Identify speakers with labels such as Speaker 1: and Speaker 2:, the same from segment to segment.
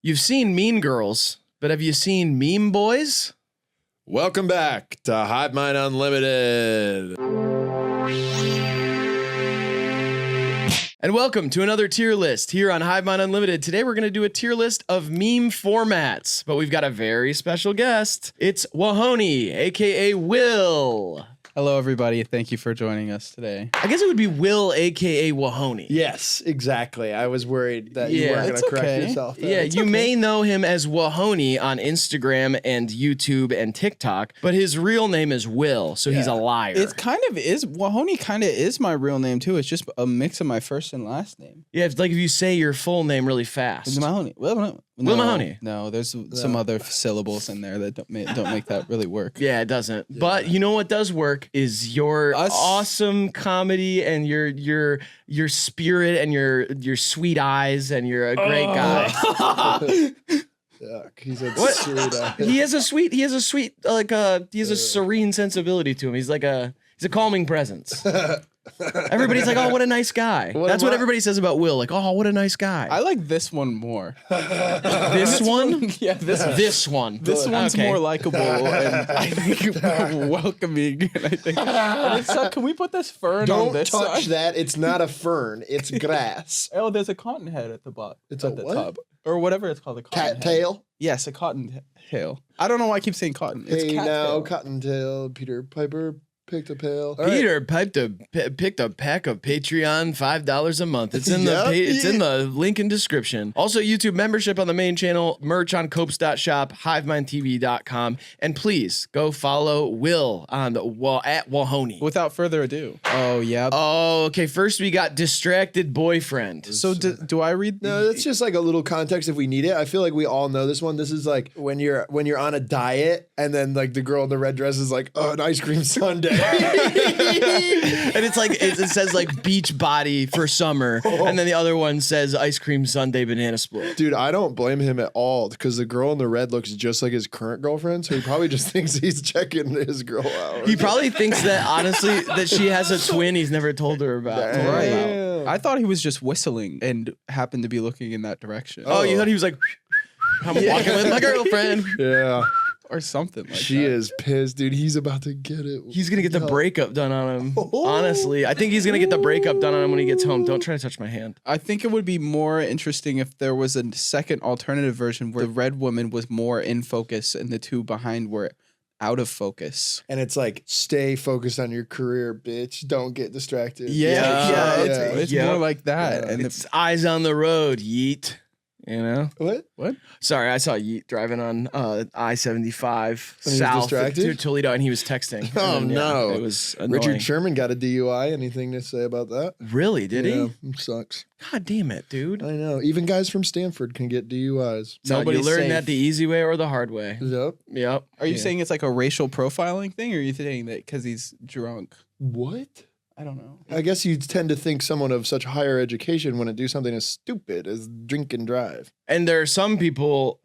Speaker 1: You've seen Mean Girls, but have you seen Meme Boys?
Speaker 2: Welcome back to Hivemind Unlimited.
Speaker 1: And welcome to another tier list here on Hivemind Unlimited. Today we're going to do a tier list of meme formats, but we've got a very special guest. It's Wahony, aka Will.
Speaker 3: Hello, everybody. Thank you for joining us today.
Speaker 1: I guess it would be Will, aka Wahony.
Speaker 2: Yes, exactly. I was worried that you weren't going to correct yourself there.
Speaker 1: Yeah, you may know him as Wahony on Instagram and YouTube and TikTok, but his real name is Will, so he's a liar.
Speaker 3: It kind of is. Wahony kind of is my real name, too. It's just a mix of my first and last name.
Speaker 1: Yeah, it's like if you say your full name really fast.
Speaker 3: Mahoney.
Speaker 1: Will Mahoney.
Speaker 3: No, there's some other syllables in there that don't make that really work.
Speaker 1: Yeah, it doesn't. Yeah. But you know what does work is your awesome comedy and your spirit and your sweet eyes, and you're a great guy.
Speaker 2: Yuck, he's a sweet eye.
Speaker 1: He has a sweet he has a serene sensibility to him. He's a calming presence. Everybody's like, oh, what a nice guy. That's what everybody says about Will. Like, oh, what a nice guy.
Speaker 3: I like this one more.
Speaker 1: This one?
Speaker 3: Yeah, this one. This one's more likable and I think more welcoming. And I think, can we put this fern on this side?
Speaker 2: Don't touch that. It's not a fern. It's grass.
Speaker 3: Oh, there's a cotton head at the bottom.
Speaker 2: It's at the top.
Speaker 3: Or whatever it's called. A cotton
Speaker 2: tail?
Speaker 3: Yes, a cotton tail. I don't know why I keep saying cotton. It's
Speaker 2: hey, now,
Speaker 3: tail.
Speaker 2: Cottontail, Peter Piper. Picked a pail.
Speaker 1: Peter picked a pack of Patreon $5 a month. It's in it's in the link in description. Also, YouTube membership on the main channel, merch on copes.shop, hivemindtv.com, and please go follow Will on the at Wahony.
Speaker 3: Without further ado. Oh yeah.
Speaker 1: Oh, okay. First we got distracted boyfriend.
Speaker 3: So do I read?
Speaker 2: No, that's just like a little context if we need it. I feel like we all know this one. This is like when you're on a diet and then like the girl in the red dress is like, oh, an ice cream sundae.
Speaker 1: And it's like it says like beach body for summer, and then the other one says ice cream sundae banana split.
Speaker 2: Dude, I don't blame him at all because the girl in the red looks just like his current girlfriend, so he probably just thinks he's checking his girl out.
Speaker 1: He probably thinks that honestly that she has a twin he's never told her about.
Speaker 3: Right. I thought he was just whistling and happened to be looking in that direction.
Speaker 1: Oh, you thought he was like, I'm walking with my girlfriend.
Speaker 2: Yeah.
Speaker 3: Or something like
Speaker 2: she
Speaker 3: that.
Speaker 2: is pissed, dude. He's about to get it.
Speaker 1: He's going to get the breakup done on him. Honestly, I think he's going to get the breakup done on him when he gets home. Don't try to touch my hand.
Speaker 3: I think it would be more interesting if there was a second alternative version where the red woman was more in focus and the two behind were out of focus.
Speaker 2: And it's like, stay focused on your career, bitch. Don't get distracted.
Speaker 3: Yeah. It's more like that.
Speaker 1: And it's eyes on the road, yeet. You know
Speaker 2: what?
Speaker 1: Sorry, I saw Yeet driving on I-75 south to Toledo, and he was texting.
Speaker 2: Oh no,
Speaker 1: it was annoying.
Speaker 2: Richard Sherman got a DUI. Anything to say about that?
Speaker 1: Really? Did he?
Speaker 2: It sucks.
Speaker 1: God damn it, dude!
Speaker 2: I know. Even guys from Stanford can get DUIs.
Speaker 1: So you learn that the easy way or the hard way.
Speaker 2: Yep.
Speaker 3: Are you saying it's like a racial profiling thing, or are you saying that because he's drunk?
Speaker 2: What?
Speaker 3: I don't know.
Speaker 2: I guess you tend to think someone of such higher education wouldn't do something as stupid as drink and drive.
Speaker 1: And there are some people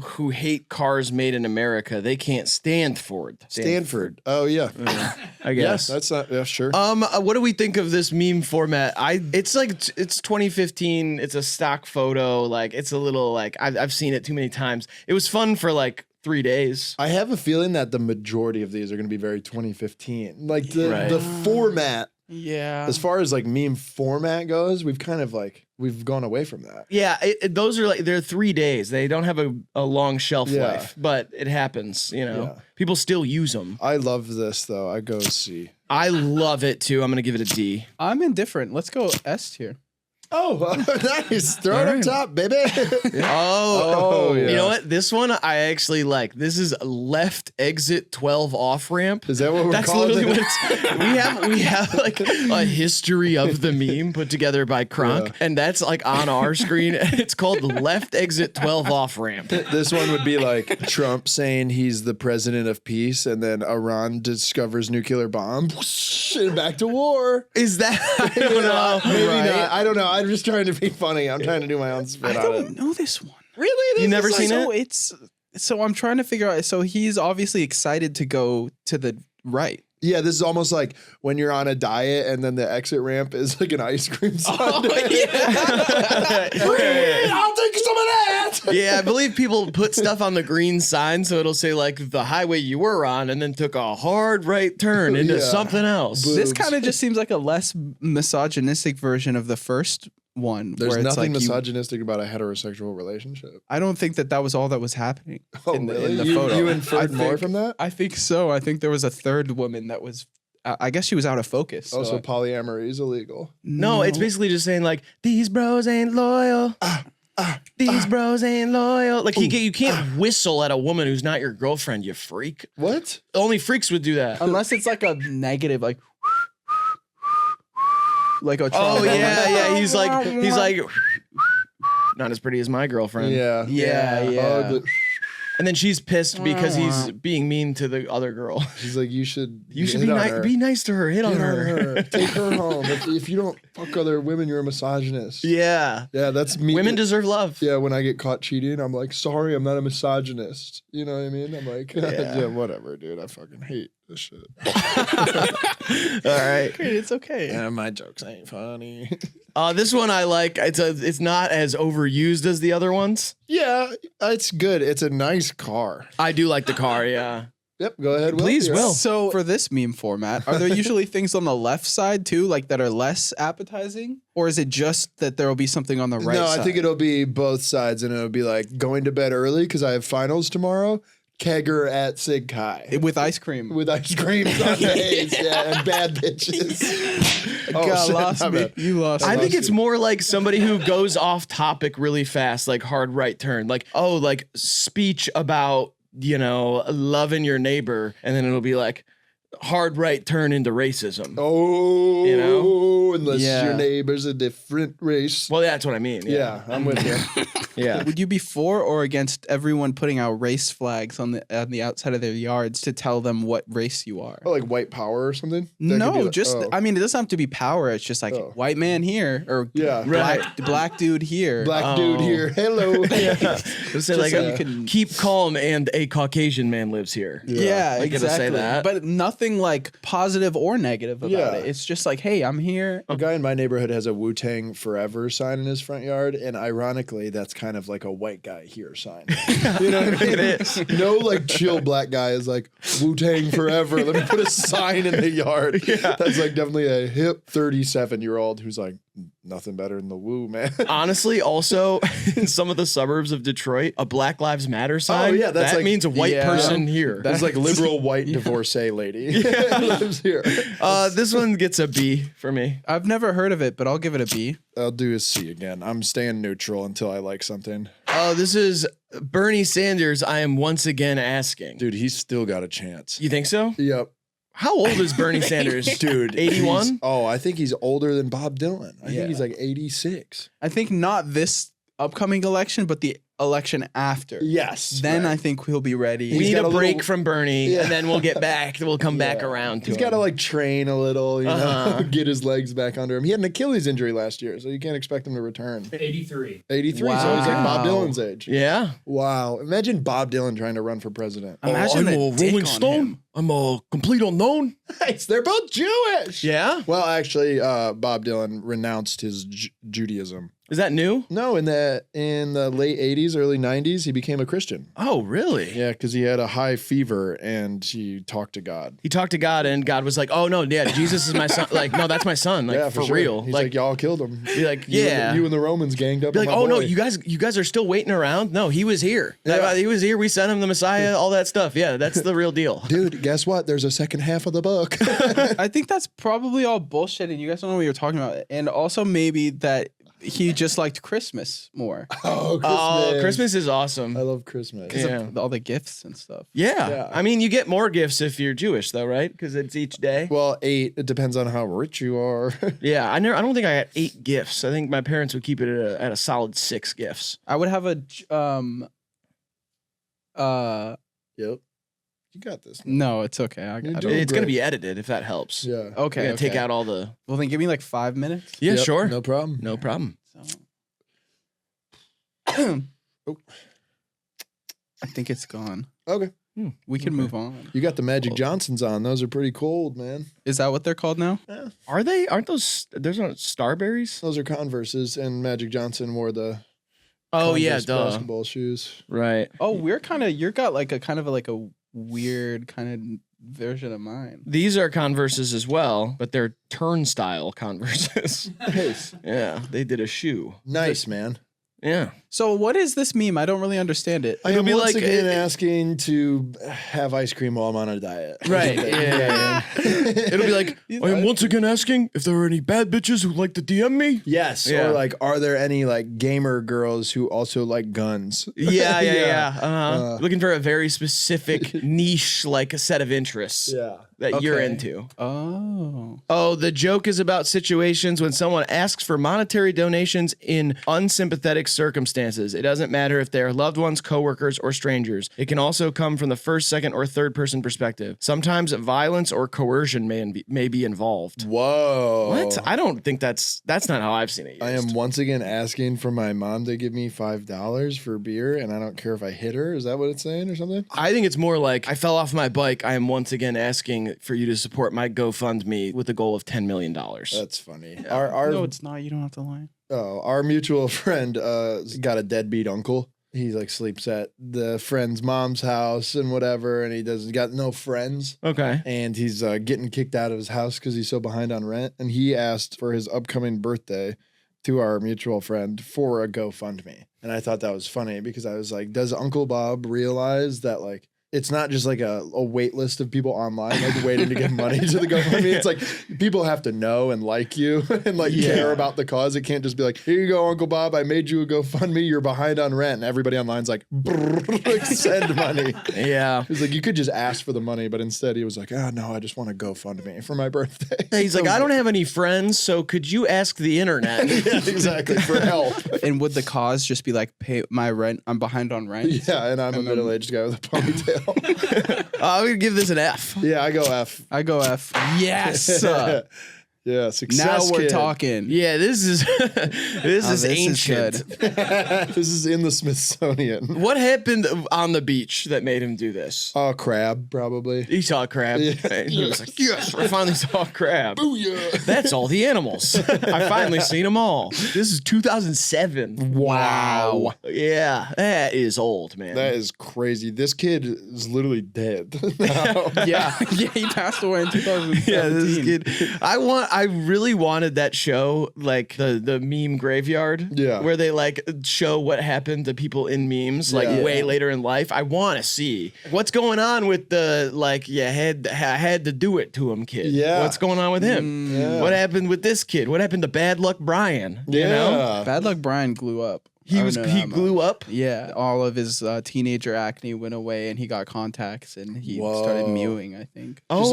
Speaker 1: who hate cars made in America. They can't stand Ford.
Speaker 2: Stanford. Oh yeah.
Speaker 1: I guess.
Speaker 2: Yeah, that's not sure.
Speaker 1: What do we think of this meme format? It's 2015. It's a stock photo. Like it's a little like I've seen it too many times. It was fun for like 3 days.
Speaker 2: I have a feeling that the majority of these are going to be very 2015. Like the format.
Speaker 3: Yeah.
Speaker 2: As far as like meme format goes, we've gone away from that.
Speaker 1: Yeah. Those are they're 3 days. They don't have a long shelf life, but it happens, you know. Yeah. People still use them.
Speaker 2: I love this though. I go C.
Speaker 1: I love it too. I'm going to give it a D.
Speaker 3: I'm indifferent. Let's go S tier.
Speaker 2: Oh, nice. Throw it up top, baby.
Speaker 1: Oh, yeah. You know what? This one I actually like. This is left exit 12 off ramp.
Speaker 2: Is that what we're calling it?
Speaker 1: What it's, we have like a history of the meme put together by Kronk, and that's like on our screen. It's called left exit 12 off ramp.
Speaker 2: This one would be like Trump saying he's the president of peace, and then Iran discovers nuclear bomb. And back to war.
Speaker 1: Is that? I don't know.
Speaker 2: Maybe not. I don't know. I'm just trying to be funny. I'm trying to do my own spin on it.
Speaker 3: I don't know this one.
Speaker 2: Really?
Speaker 1: You never seen
Speaker 3: it? So I'm trying to figure out. So he's obviously excited to go to the right.
Speaker 2: Yeah, this is almost like when you're on a diet and then the exit ramp is like an ice cream sundae.
Speaker 1: Oh, yeah.
Speaker 2: I'll take some of that.
Speaker 1: Yeah, I believe people put stuff on the green sign so it'll say like the highway you were on and then took a hard right turn into
Speaker 2: Yeah.
Speaker 1: something else.
Speaker 3: This kind of just seems like a less misogynistic version of the first one.
Speaker 2: There's
Speaker 3: where it's
Speaker 2: nothing
Speaker 3: like
Speaker 2: misogynistic about a heterosexual relationship.
Speaker 3: I don't think that was all that was happening in the
Speaker 2: you,
Speaker 3: photo.
Speaker 2: You inferred more
Speaker 3: think-
Speaker 2: from that?
Speaker 3: I think so. I think there was a third woman that was. I guess she was out of focus. So
Speaker 2: Also, polyamory is illegal.
Speaker 1: No, it's basically just saying like these bros ain't loyal. These bros ain't loyal. Like you can't whistle at a woman who's not your girlfriend, you freak.
Speaker 2: What?
Speaker 1: Only freaks would do that.
Speaker 3: unless it's like a negative, like a.
Speaker 1: Oh
Speaker 3: trombone.
Speaker 1: yeah. He's like not as pretty as my girlfriend.
Speaker 2: Yeah.
Speaker 3: Yeah.
Speaker 2: Oh,
Speaker 1: And then she's pissed because he's being mean to the other girl.
Speaker 2: she's like, you should
Speaker 1: be nice to her. Hit on her.
Speaker 2: Take her home. If you don't fuck other women, you're a misogynist.
Speaker 1: Yeah.
Speaker 2: Yeah, that's me.
Speaker 1: Women deserve love.
Speaker 2: Yeah, when I get caught cheating, I'm like, sorry, I'm not a misogynist. You know what I mean? I'm like, yeah, whatever, dude. I fucking hate this shit.
Speaker 1: All right.
Speaker 3: It's okay.
Speaker 2: Yeah, my jokes ain't funny.
Speaker 1: This one I like. It's not as overused as the other ones.
Speaker 2: Yeah, it's good. It's a nice car.
Speaker 1: I do like the car. Yeah.
Speaker 2: Yep, go ahead, Will.
Speaker 1: Please,
Speaker 2: You're
Speaker 1: Will.
Speaker 2: up.
Speaker 3: So for this meme format, are there usually things on the left side too, like that are less appetizing, or is it just that there will be something on the right
Speaker 2: No,
Speaker 3: side?
Speaker 2: I think it'll be both sides, and it'll be like going to bed early because I have finals tomorrow. Kegger at Sig Chi.
Speaker 3: with ice cream.
Speaker 2: With ice cream sundaes, yeah, and bad bitches.
Speaker 3: God,
Speaker 2: shit,
Speaker 3: lost
Speaker 2: my
Speaker 3: me.
Speaker 2: bad.
Speaker 3: You lost.
Speaker 1: I
Speaker 3: me.
Speaker 1: think it's more like somebody who goes off topic really fast, like hard right turn, like, oh, like speech about, loving your neighbor. And then it'll be like hard right turn into racism.
Speaker 2: Oh,
Speaker 1: You know?
Speaker 2: unless
Speaker 3: Yeah.
Speaker 2: your neighbor's a different race.
Speaker 1: Well, that's what I mean.
Speaker 2: Yeah, I'm with you.
Speaker 1: Yeah.
Speaker 3: Would you be for or against everyone putting out race flags on the outside of their yards to tell them what race you are?
Speaker 2: Oh, like white power or something? That could be
Speaker 3: No,
Speaker 2: like-
Speaker 3: just
Speaker 2: oh.
Speaker 3: I mean, it doesn't have to be power. It's just like
Speaker 2: Oh.
Speaker 3: white man here or
Speaker 2: Yeah.
Speaker 3: black dude here.
Speaker 2: Black dude
Speaker 1: Oh.
Speaker 2: here. Hello.
Speaker 1: Just say like,
Speaker 3: so you can-
Speaker 1: keep calm and a Caucasian man lives here.
Speaker 3: Yeah,
Speaker 1: Like, gonna say
Speaker 3: exactly.
Speaker 1: that.
Speaker 3: But nothing like positive or negative about
Speaker 2: Yeah.
Speaker 3: it. It's just like, hey, I'm here.
Speaker 2: A guy in my neighborhood has a Wu-Tang Forever sign in his front yard, and ironically, that's kind of like a white guy here sign. You know what I mean?
Speaker 1: It is.
Speaker 2: No, like chill black guy is like Wu-Tang Forever. Let me put a sign in the yard. That's like definitely a hip 37-year-old who's like, nothing better than the Wu, man.
Speaker 1: Honestly, also in some of the suburbs of Detroit, a Black Lives Matter sign.
Speaker 2: yeah, that's
Speaker 1: that
Speaker 2: like-
Speaker 1: means a white
Speaker 3: yeah.
Speaker 1: person here.
Speaker 2: It's like liberal white divorcee lady lives here.
Speaker 1: This one gets a B for me.
Speaker 3: I've never heard of it, but I'll give it a B.
Speaker 2: I'll do a C again. I'm staying neutral until I like something.
Speaker 1: Oh, this is Bernie Sanders. I am once again asking.
Speaker 2: Dude, he's still got a chance.
Speaker 1: You think so?
Speaker 2: Yep.
Speaker 1: How old is Bernie Sanders?
Speaker 2: Dude,
Speaker 1: 81?
Speaker 2: I think he's older than Bob Dylan. I
Speaker 3: Yeah.
Speaker 2: think he's like 86.
Speaker 3: I think not this upcoming election, but the election after.
Speaker 2: Yes.
Speaker 3: Then
Speaker 2: right.
Speaker 3: I think he'll be ready.
Speaker 1: We need
Speaker 2: got
Speaker 1: a
Speaker 2: a
Speaker 1: break
Speaker 2: little-
Speaker 1: from Bernie,
Speaker 2: Yeah.
Speaker 1: and then we'll get back. We'll come back around to
Speaker 2: He's
Speaker 1: him.
Speaker 2: got to like train a little, you
Speaker 1: Uh-huh.
Speaker 2: know, get his legs back under him. He had an Achilles injury last year, so you can't expect him to return.
Speaker 4: 83.
Speaker 2: 83, so he's like Bob
Speaker 3: Wow.
Speaker 2: Dylan's age.
Speaker 1: Yeah.
Speaker 2: Wow. Imagine Bob Dylan trying to run for president.
Speaker 3: Imagine the dick on him.
Speaker 1: I'm a complete unknown.
Speaker 2: Nice. They're both Jewish.
Speaker 1: Yeah.
Speaker 2: Well, actually, Bob Dylan renounced his Judaism.
Speaker 1: Is that new?
Speaker 2: No, in the late 80s, early 90s, he became a Christian.
Speaker 1: Oh, really?
Speaker 2: Yeah, because he had a high fever and he talked to God.
Speaker 1: He talked to God, and God was like, "Oh no, yeah, Jesus is my son. Like, no, that's my son. Like,
Speaker 2: yeah,
Speaker 1: for
Speaker 2: sure.
Speaker 1: real.
Speaker 2: He's like, y'all killed him.
Speaker 1: be like,
Speaker 2: You and
Speaker 1: yeah."
Speaker 2: the- you and the Romans ganged up.
Speaker 1: Be
Speaker 2: on
Speaker 1: like,
Speaker 2: my
Speaker 1: oh no,
Speaker 2: boy."
Speaker 1: you guys are still waiting around. No, he was here.
Speaker 2: Yeah.
Speaker 1: He was here. We sent him the Messiah, all that stuff. Yeah, that's the real deal.
Speaker 2: Dude, guess what? There's a second half of the book.
Speaker 3: I think that's probably all bullshit, and you guys don't know what you're talking about. And also maybe that he just liked Christmas more.
Speaker 2: Oh,
Speaker 1: Oh, Christmas is awesome.
Speaker 2: I love Christmas.
Speaker 3: Because
Speaker 1: Yeah.
Speaker 3: of all the gifts and stuff.
Speaker 1: Yeah.
Speaker 2: Yeah.
Speaker 1: I mean, you get more gifts if you're Jewish, though, right? Because it's each day.
Speaker 2: Well, 8. It depends on how rich you are.
Speaker 1: Yeah, I don't think I got 8 gifts. I think my parents would keep it at a solid 6 gifts.
Speaker 3: I would have a
Speaker 2: Yep. You got this.
Speaker 3: no, it's okay. I
Speaker 2: You're
Speaker 3: don't.
Speaker 2: doing
Speaker 1: It's gonna
Speaker 2: great.
Speaker 1: be edited if that helps.
Speaker 2: Yeah.
Speaker 1: We're
Speaker 3: Okay,
Speaker 1: gonna take
Speaker 3: okay.
Speaker 1: out all the.
Speaker 3: Well, then give me like 5 minutes.
Speaker 1: Yeah,
Speaker 2: Yep,
Speaker 1: sure.
Speaker 2: No problem.
Speaker 1: No problem.
Speaker 3: So. I think it's gone.
Speaker 2: Okay.
Speaker 3: We can move on.
Speaker 2: You got the Magic Johnsons on. Those are pretty cold, man.
Speaker 3: Is that what they're called now?
Speaker 1: Are they? Aren't those? There's not Starberries.
Speaker 2: Those are Converses, and Magic Johnson wore the
Speaker 1: Oh, yeah,
Speaker 2: Converse
Speaker 1: duh.
Speaker 2: basketball shoes.
Speaker 1: Right.
Speaker 3: Oh, you're got like a kind of like a weird kind of version of mine.
Speaker 1: These are Converses as well, but they're turnstile Converses.
Speaker 2: Nice.
Speaker 1: Yeah, they did a shoe.
Speaker 2: Nice, man.
Speaker 1: Yeah.
Speaker 3: So what is this meme? I don't really understand it.
Speaker 2: I am
Speaker 1: be
Speaker 2: once
Speaker 1: like,
Speaker 2: again asking to have ice cream while I'm on a diet.
Speaker 1: Right. Yeah. It'll be like, I am once again asking if there are any bad bitches who like to DM me.
Speaker 2: Yes.
Speaker 1: Yeah.
Speaker 2: Or like, are there any like gamer girls who also like guns?
Speaker 1: Yeah. Looking for a very specific niche, like a set of interests that you're
Speaker 3: Okay.
Speaker 1: into.
Speaker 3: Oh.
Speaker 1: Oh, the joke is about situations when someone asks for monetary donations in unsympathetic circumstances. It doesn't matter if they are loved ones, coworkers, or strangers. It can also come from the first, second, or third person perspective. Sometimes violence or coercion may be involved.
Speaker 2: Whoa.
Speaker 1: What? I don't think that's not how I've seen it used.
Speaker 2: I am once again asking for my mom to give me $5 for beer, and I don't care if I hit her. Is that what it's saying or something?
Speaker 1: I think it's more like I fell off my bike. I am once again asking for you to support my GoFundMe with the goal of $10 million.
Speaker 2: That's funny. Our
Speaker 3: No, it's not. You don't have to lie.
Speaker 2: our mutual friend got a deadbeat uncle. He like sleeps at the friend's mom's house and whatever, and he got no friends.
Speaker 1: Okay.
Speaker 2: And he's getting kicked out of his house because he's so behind on rent. And he asked for his upcoming birthday to our mutual friend for a GoFundMe. And I thought that was funny because I was like, does Uncle Bob realize that like it's not just like a wait list of people online like waiting to give money to the GoFundMe. It's like people have to know and like you and like care about the cause. It can't just be like, here you go, Uncle Bob, I made you a GoFundMe, you're behind on rent. And everybody online's like, like send money.
Speaker 1: Yeah.
Speaker 2: He's like, you could just ask for the money, but instead he was like, oh no, I just want to GoFundMe for my birthday.
Speaker 1: He's like, I don't have any friends, so could you ask the internet?
Speaker 2: Yeah, exactly, for help.
Speaker 3: And would the cause just be like, pay my rent? I'm behind on rent.
Speaker 2: Yeah, and I'm a middle-aged guy with a ponytail.
Speaker 1: I'm going to give this an F.
Speaker 2: Yeah, I go F.
Speaker 3: I go F.
Speaker 1: Yes.
Speaker 2: Yeah, success.
Speaker 3: Now we're
Speaker 2: kid.
Speaker 3: talking.
Speaker 1: Yeah, this is this is ancient.
Speaker 2: This is in the Smithsonian.
Speaker 1: What happened on the beach that made him do this?
Speaker 2: Oh, crab, probably.
Speaker 1: He saw a crab.
Speaker 2: Yeah.
Speaker 1: And he was like, yes, I finally saw a crab.
Speaker 2: Booyah.
Speaker 1: That's all the animals. I finally seen them all. This is 2007.
Speaker 2: Wow.
Speaker 1: Yeah, that is old, man.
Speaker 2: That is crazy. This kid is literally dead now.
Speaker 3: Yeah, he passed away in 2017.
Speaker 1: Yeah, this kid. I really wanted that show, like the meme graveyard.
Speaker 2: Yeah.
Speaker 1: Where they like show what happened to people in memes, like
Speaker 2: Yeah.
Speaker 1: way later in life. I want to see what's going on with the like. I had to do it to him, kid.
Speaker 2: Yeah.
Speaker 1: What's going on with him?
Speaker 2: Yeah.
Speaker 1: What happened with this kid? What happened to Bad Luck Brian? You know?
Speaker 3: Bad Luck Brian grew up.
Speaker 1: He
Speaker 3: I
Speaker 1: was
Speaker 3: know
Speaker 1: he
Speaker 3: that
Speaker 1: grew up.
Speaker 3: Yeah, all of his teenager acne went away, and he got contacts, and he started mewing. I think.
Speaker 2: Just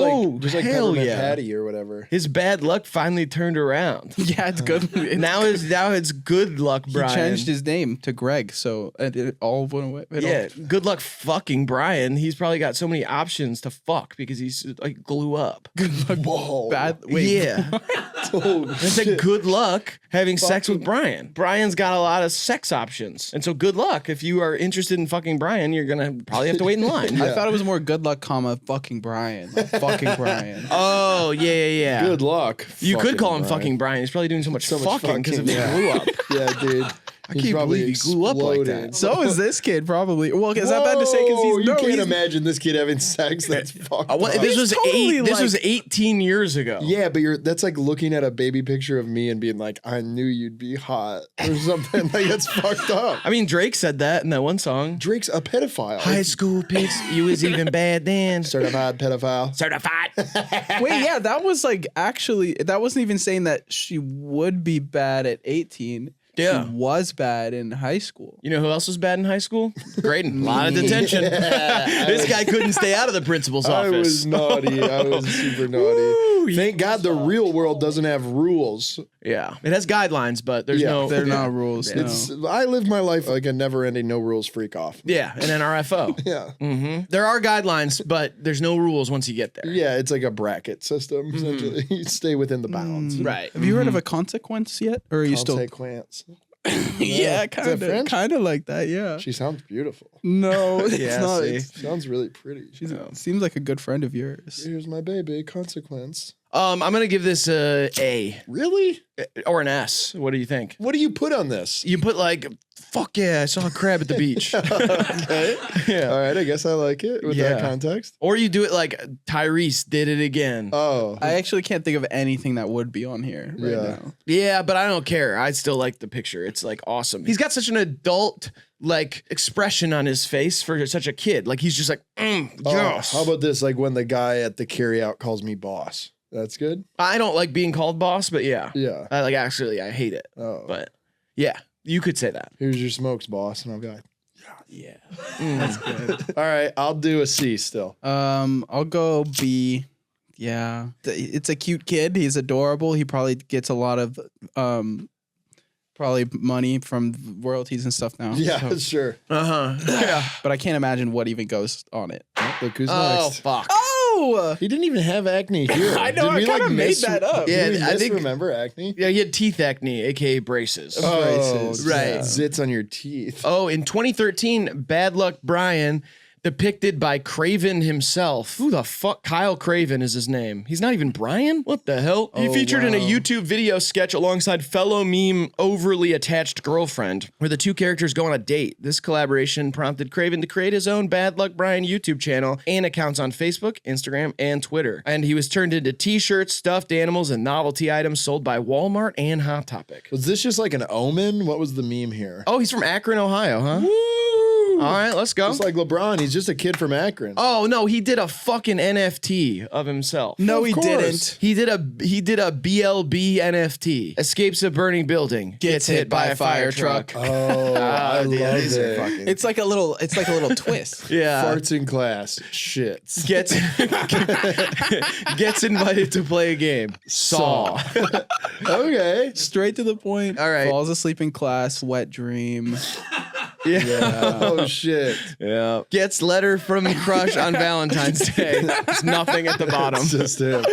Speaker 2: like
Speaker 1: hell
Speaker 2: Peppermint
Speaker 1: yeah!
Speaker 2: Patty or whatever.
Speaker 1: His bad luck finally turned around.
Speaker 3: Yeah, it's good.
Speaker 1: now it's good luck, Brian.
Speaker 3: He changed his name to Greg, so it all went away.
Speaker 1: Good luck fucking Brian. He's probably got so many options to fuck because he's like glue up.
Speaker 2: Whoa.
Speaker 1: Yeah. It's like good luck having sex with Brian. Brian's got a lot of sex options. And so good luck. If you are interested in fucking Brian, you're going to probably have to wait in line.
Speaker 3: I thought it was more good luck, fucking Brian. Like, fucking Brian.
Speaker 1: Oh, yeah.
Speaker 2: Good luck.
Speaker 1: You could call him
Speaker 2: Brian.
Speaker 1: fucking Brian. He's probably doing so much fucking because of his
Speaker 2: yeah.
Speaker 1: glue up.
Speaker 2: Yeah, dude.
Speaker 1: I can't believe he glue up like that.
Speaker 3: So is this kid probably. Well, is that bad to say? Because
Speaker 2: you can't imagine this kid having sex. That's fucked up.
Speaker 1: This was
Speaker 3: totally
Speaker 1: This was
Speaker 3: like-
Speaker 1: 18 years ago.
Speaker 2: Yeah, but that's like looking at a baby picture of me and being like, I knew you'd be hot or something. Like that's fucked up.
Speaker 1: I mean, Drake said that in that one song.
Speaker 2: Drake's a pedophile.
Speaker 1: High school pics, you was even bad then.
Speaker 2: Certified pedophile.
Speaker 1: Certified.
Speaker 3: Wait, yeah, that was like actually, that wasn't even saying that she would be bad at 18.
Speaker 1: Yeah.
Speaker 3: She was bad in high school.
Speaker 1: You know who else was bad in high school? Graydon. A lot of detention. This guy couldn't stay out of the principal's
Speaker 2: I
Speaker 1: office.
Speaker 2: was naughty. I was super naughty.
Speaker 1: Woo,
Speaker 2: Thank God the real world doesn't have rules.
Speaker 1: Yeah. It has guidelines, but there's no...
Speaker 3: They're not rules. No.
Speaker 2: I live my life like a never-ending no rules freak off.
Speaker 1: Yeah, an NRFO.
Speaker 2: Yeah.
Speaker 1: There are guidelines, but there's no rules once you get there.
Speaker 2: Yeah, it's like a bracket system, essentially. You stay within the bounds.
Speaker 1: Right.
Speaker 3: Have you heard of a consequence yet? Or are you still...
Speaker 2: Consequence.
Speaker 3: Yeah,
Speaker 2: that French?
Speaker 3: kind of like that, yeah.
Speaker 2: She sounds beautiful.
Speaker 3: No, it's
Speaker 1: Yeah,
Speaker 3: not.
Speaker 1: see.
Speaker 3: It's-
Speaker 2: Sounds really pretty.
Speaker 3: Seems like a good friend of yours.
Speaker 2: Here's my baby, consequence.
Speaker 1: I'm gonna give this a A
Speaker 2: Really?
Speaker 1: or an S. What do you think?
Speaker 2: What do you put on this?
Speaker 1: You put like, fuck yeah, I saw a crab at the beach.
Speaker 2: Okay.
Speaker 1: Yeah.
Speaker 2: All right, I guess I like it with that
Speaker 1: Yeah.
Speaker 2: context.
Speaker 1: Or you do it like Tyrese did it again.
Speaker 2: Oh.
Speaker 3: I actually can't think of anything that would be on here right
Speaker 2: Yeah.
Speaker 3: now.
Speaker 1: Yeah, but I don't care. I still like the picture. It's like awesome. He's got such an adult like expression on his face for such a kid. Like he's just like, yes.
Speaker 2: How about this? Like when the guy at the carryout calls me boss. That's good.
Speaker 1: I don't like being called boss, but yeah.
Speaker 2: Yeah.
Speaker 1: I like actually I hate it.
Speaker 2: Oh.
Speaker 1: But yeah, you could say that.
Speaker 2: Here's your smokes, boss, and I'll be like,
Speaker 3: Yeah.
Speaker 1: That's good.
Speaker 2: all right, I'll do a C still.
Speaker 3: I'll go B. Yeah. It's a cute kid. He's adorable. He probably gets a lot of probably money from royalties and stuff now.
Speaker 2: Yeah,
Speaker 3: So-
Speaker 2: sure.
Speaker 1: Yeah.
Speaker 3: but I can't imagine what even goes on it.
Speaker 2: Look who's
Speaker 1: Oh
Speaker 2: next.
Speaker 1: fuck.
Speaker 3: Oh!
Speaker 2: He didn't even have acne here.
Speaker 3: I know, I kinda made that up.
Speaker 1: Yeah,
Speaker 2: Did we
Speaker 1: I think-
Speaker 2: remember acne?
Speaker 1: Yeah, he had teeth acne, aka braces.
Speaker 3: Braces.
Speaker 1: Right.
Speaker 2: Zits on your teeth.
Speaker 1: Oh, in 2013, Bad Luck Brian, depicted by Craven himself. Who the fuck? Kyle Craven is his name. He's not even Brian? What the hell? He
Speaker 2: Oh,
Speaker 1: featured in a
Speaker 2: wow.
Speaker 1: YouTube video sketch alongside fellow meme overly attached girlfriend, where the two characters go on a date. This collaboration prompted Craven to create his own Bad Luck Brian YouTube channel and accounts on Facebook, Instagram, and Twitter. And he was turned into t-shirts, stuffed animals, and novelty items sold by Walmart and Hot Topic.
Speaker 2: Was this just like an omen? What was the meme here?
Speaker 1: Oh, he's from Akron, Ohio, huh?
Speaker 2: Woo!
Speaker 1: All right, let's go.
Speaker 2: Just like LeBron, he's just a kid from Akron.
Speaker 1: Oh no, he did a fucking NFT of himself.
Speaker 3: No,
Speaker 2: Of
Speaker 3: he
Speaker 2: course.
Speaker 3: didn't.
Speaker 1: He did a BLB NFT. Escapes a burning building. Gets hit by a fire truck.
Speaker 2: Oh, I
Speaker 1: dude,
Speaker 2: love
Speaker 1: these are
Speaker 2: it.
Speaker 1: fucking-
Speaker 3: It's like a little twist.
Speaker 1: Yeah.
Speaker 2: Farts in class. Shits.
Speaker 1: Gets gets invited to play a game. Saw.
Speaker 2: Okay.
Speaker 3: Straight to the point.
Speaker 1: All right.
Speaker 3: Falls asleep in class, wet dream.
Speaker 1: Yeah.
Speaker 2: Oh shit.
Speaker 1: Yeah. Gets letter from crush on Valentine's Day. There's nothing at the bottom.
Speaker 2: It's just him.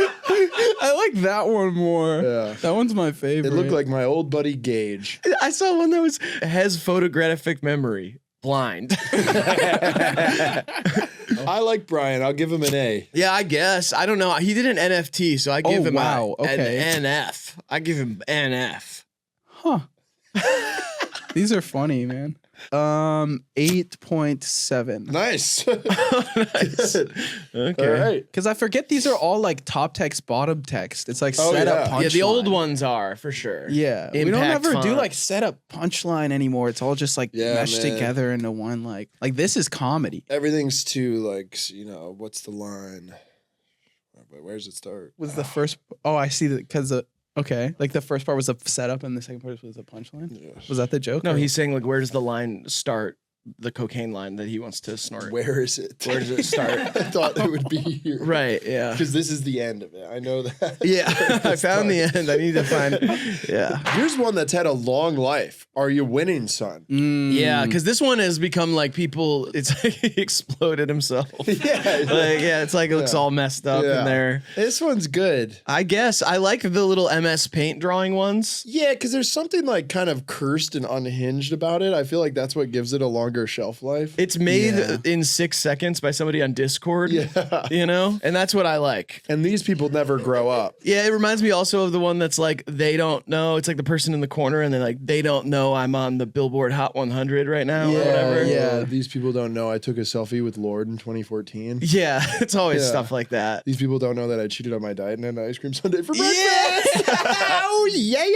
Speaker 3: I like that one more.
Speaker 2: Yeah.
Speaker 3: That one's my favorite.
Speaker 2: It looked like my old buddy Gage.
Speaker 1: I saw one that has photographic memory. Blind.
Speaker 2: I like Brian. I'll give him an A.
Speaker 1: Yeah, I guess. I don't know. He did an NFT, so I give him
Speaker 3: wow. Okay.
Speaker 1: an NF. I give him NF.
Speaker 3: Huh. These are funny, man. 8.7.
Speaker 2: Nice.
Speaker 1: Nice.
Speaker 2: Good.
Speaker 1: Okay.
Speaker 2: All right.
Speaker 3: Because I forget these are all like top text, bottom text. It's like
Speaker 2: Oh,
Speaker 3: set
Speaker 2: yeah.
Speaker 3: up punchline.
Speaker 1: Yeah, the old ones are for sure.
Speaker 3: Yeah. We don't
Speaker 1: Impact
Speaker 3: ever do
Speaker 1: font.
Speaker 3: like set up punchline anymore. It's all just like
Speaker 2: Yeah,
Speaker 3: meshed
Speaker 2: man.
Speaker 3: together into one like this is comedy.
Speaker 2: Everything's too like, what's the line? Where does it start?
Speaker 3: Was the first I see that because okay. Like the first part was a setup and the second part was a punchline.
Speaker 2: Yeah.
Speaker 3: Was that the joke?
Speaker 1: No,
Speaker 3: or-
Speaker 1: he's saying like, where does the line start? The cocaine line that he wants to snort.
Speaker 2: Where is it?
Speaker 1: Where does it start?
Speaker 2: I thought it would be here.
Speaker 1: Right. Yeah.
Speaker 2: Because this is the end of it. I know that.
Speaker 1: Yeah. I found the end. I need to find. Yeah.
Speaker 2: Here's one that's had a long life. Are you winning, son?
Speaker 1: Yeah, because this one has become like people. It's like he exploded himself.
Speaker 2: Yeah.
Speaker 1: Like it looks all messed up
Speaker 2: Yeah.
Speaker 1: in there.
Speaker 2: This one's good.
Speaker 1: I guess I like the little MS Paint drawing ones.
Speaker 2: Yeah, because there's something like kind of cursed and unhinged about it. I feel like that's what gives it a longer shelf life.
Speaker 1: It's made
Speaker 3: Yeah.
Speaker 1: in 6 seconds by somebody on Discord.
Speaker 2: Yeah.
Speaker 1: You know, and that's what I like.
Speaker 2: And these people never grow up.
Speaker 1: Yeah, it reminds me also of the one that's like they don't know. It's like the person in the corner, and they're like they don't know I'm on the Billboard Hot 100 right now or whatever.
Speaker 3: Yeah.
Speaker 2: These people don't know I took a selfie with Lord in 2014.
Speaker 1: Yeah, it's always
Speaker 2: Yeah.
Speaker 1: stuff like that.
Speaker 2: These people don't know that I cheated on my diet and had an ice cream sundae for breakfast.
Speaker 1: Yeah.
Speaker 2: Oh yeah.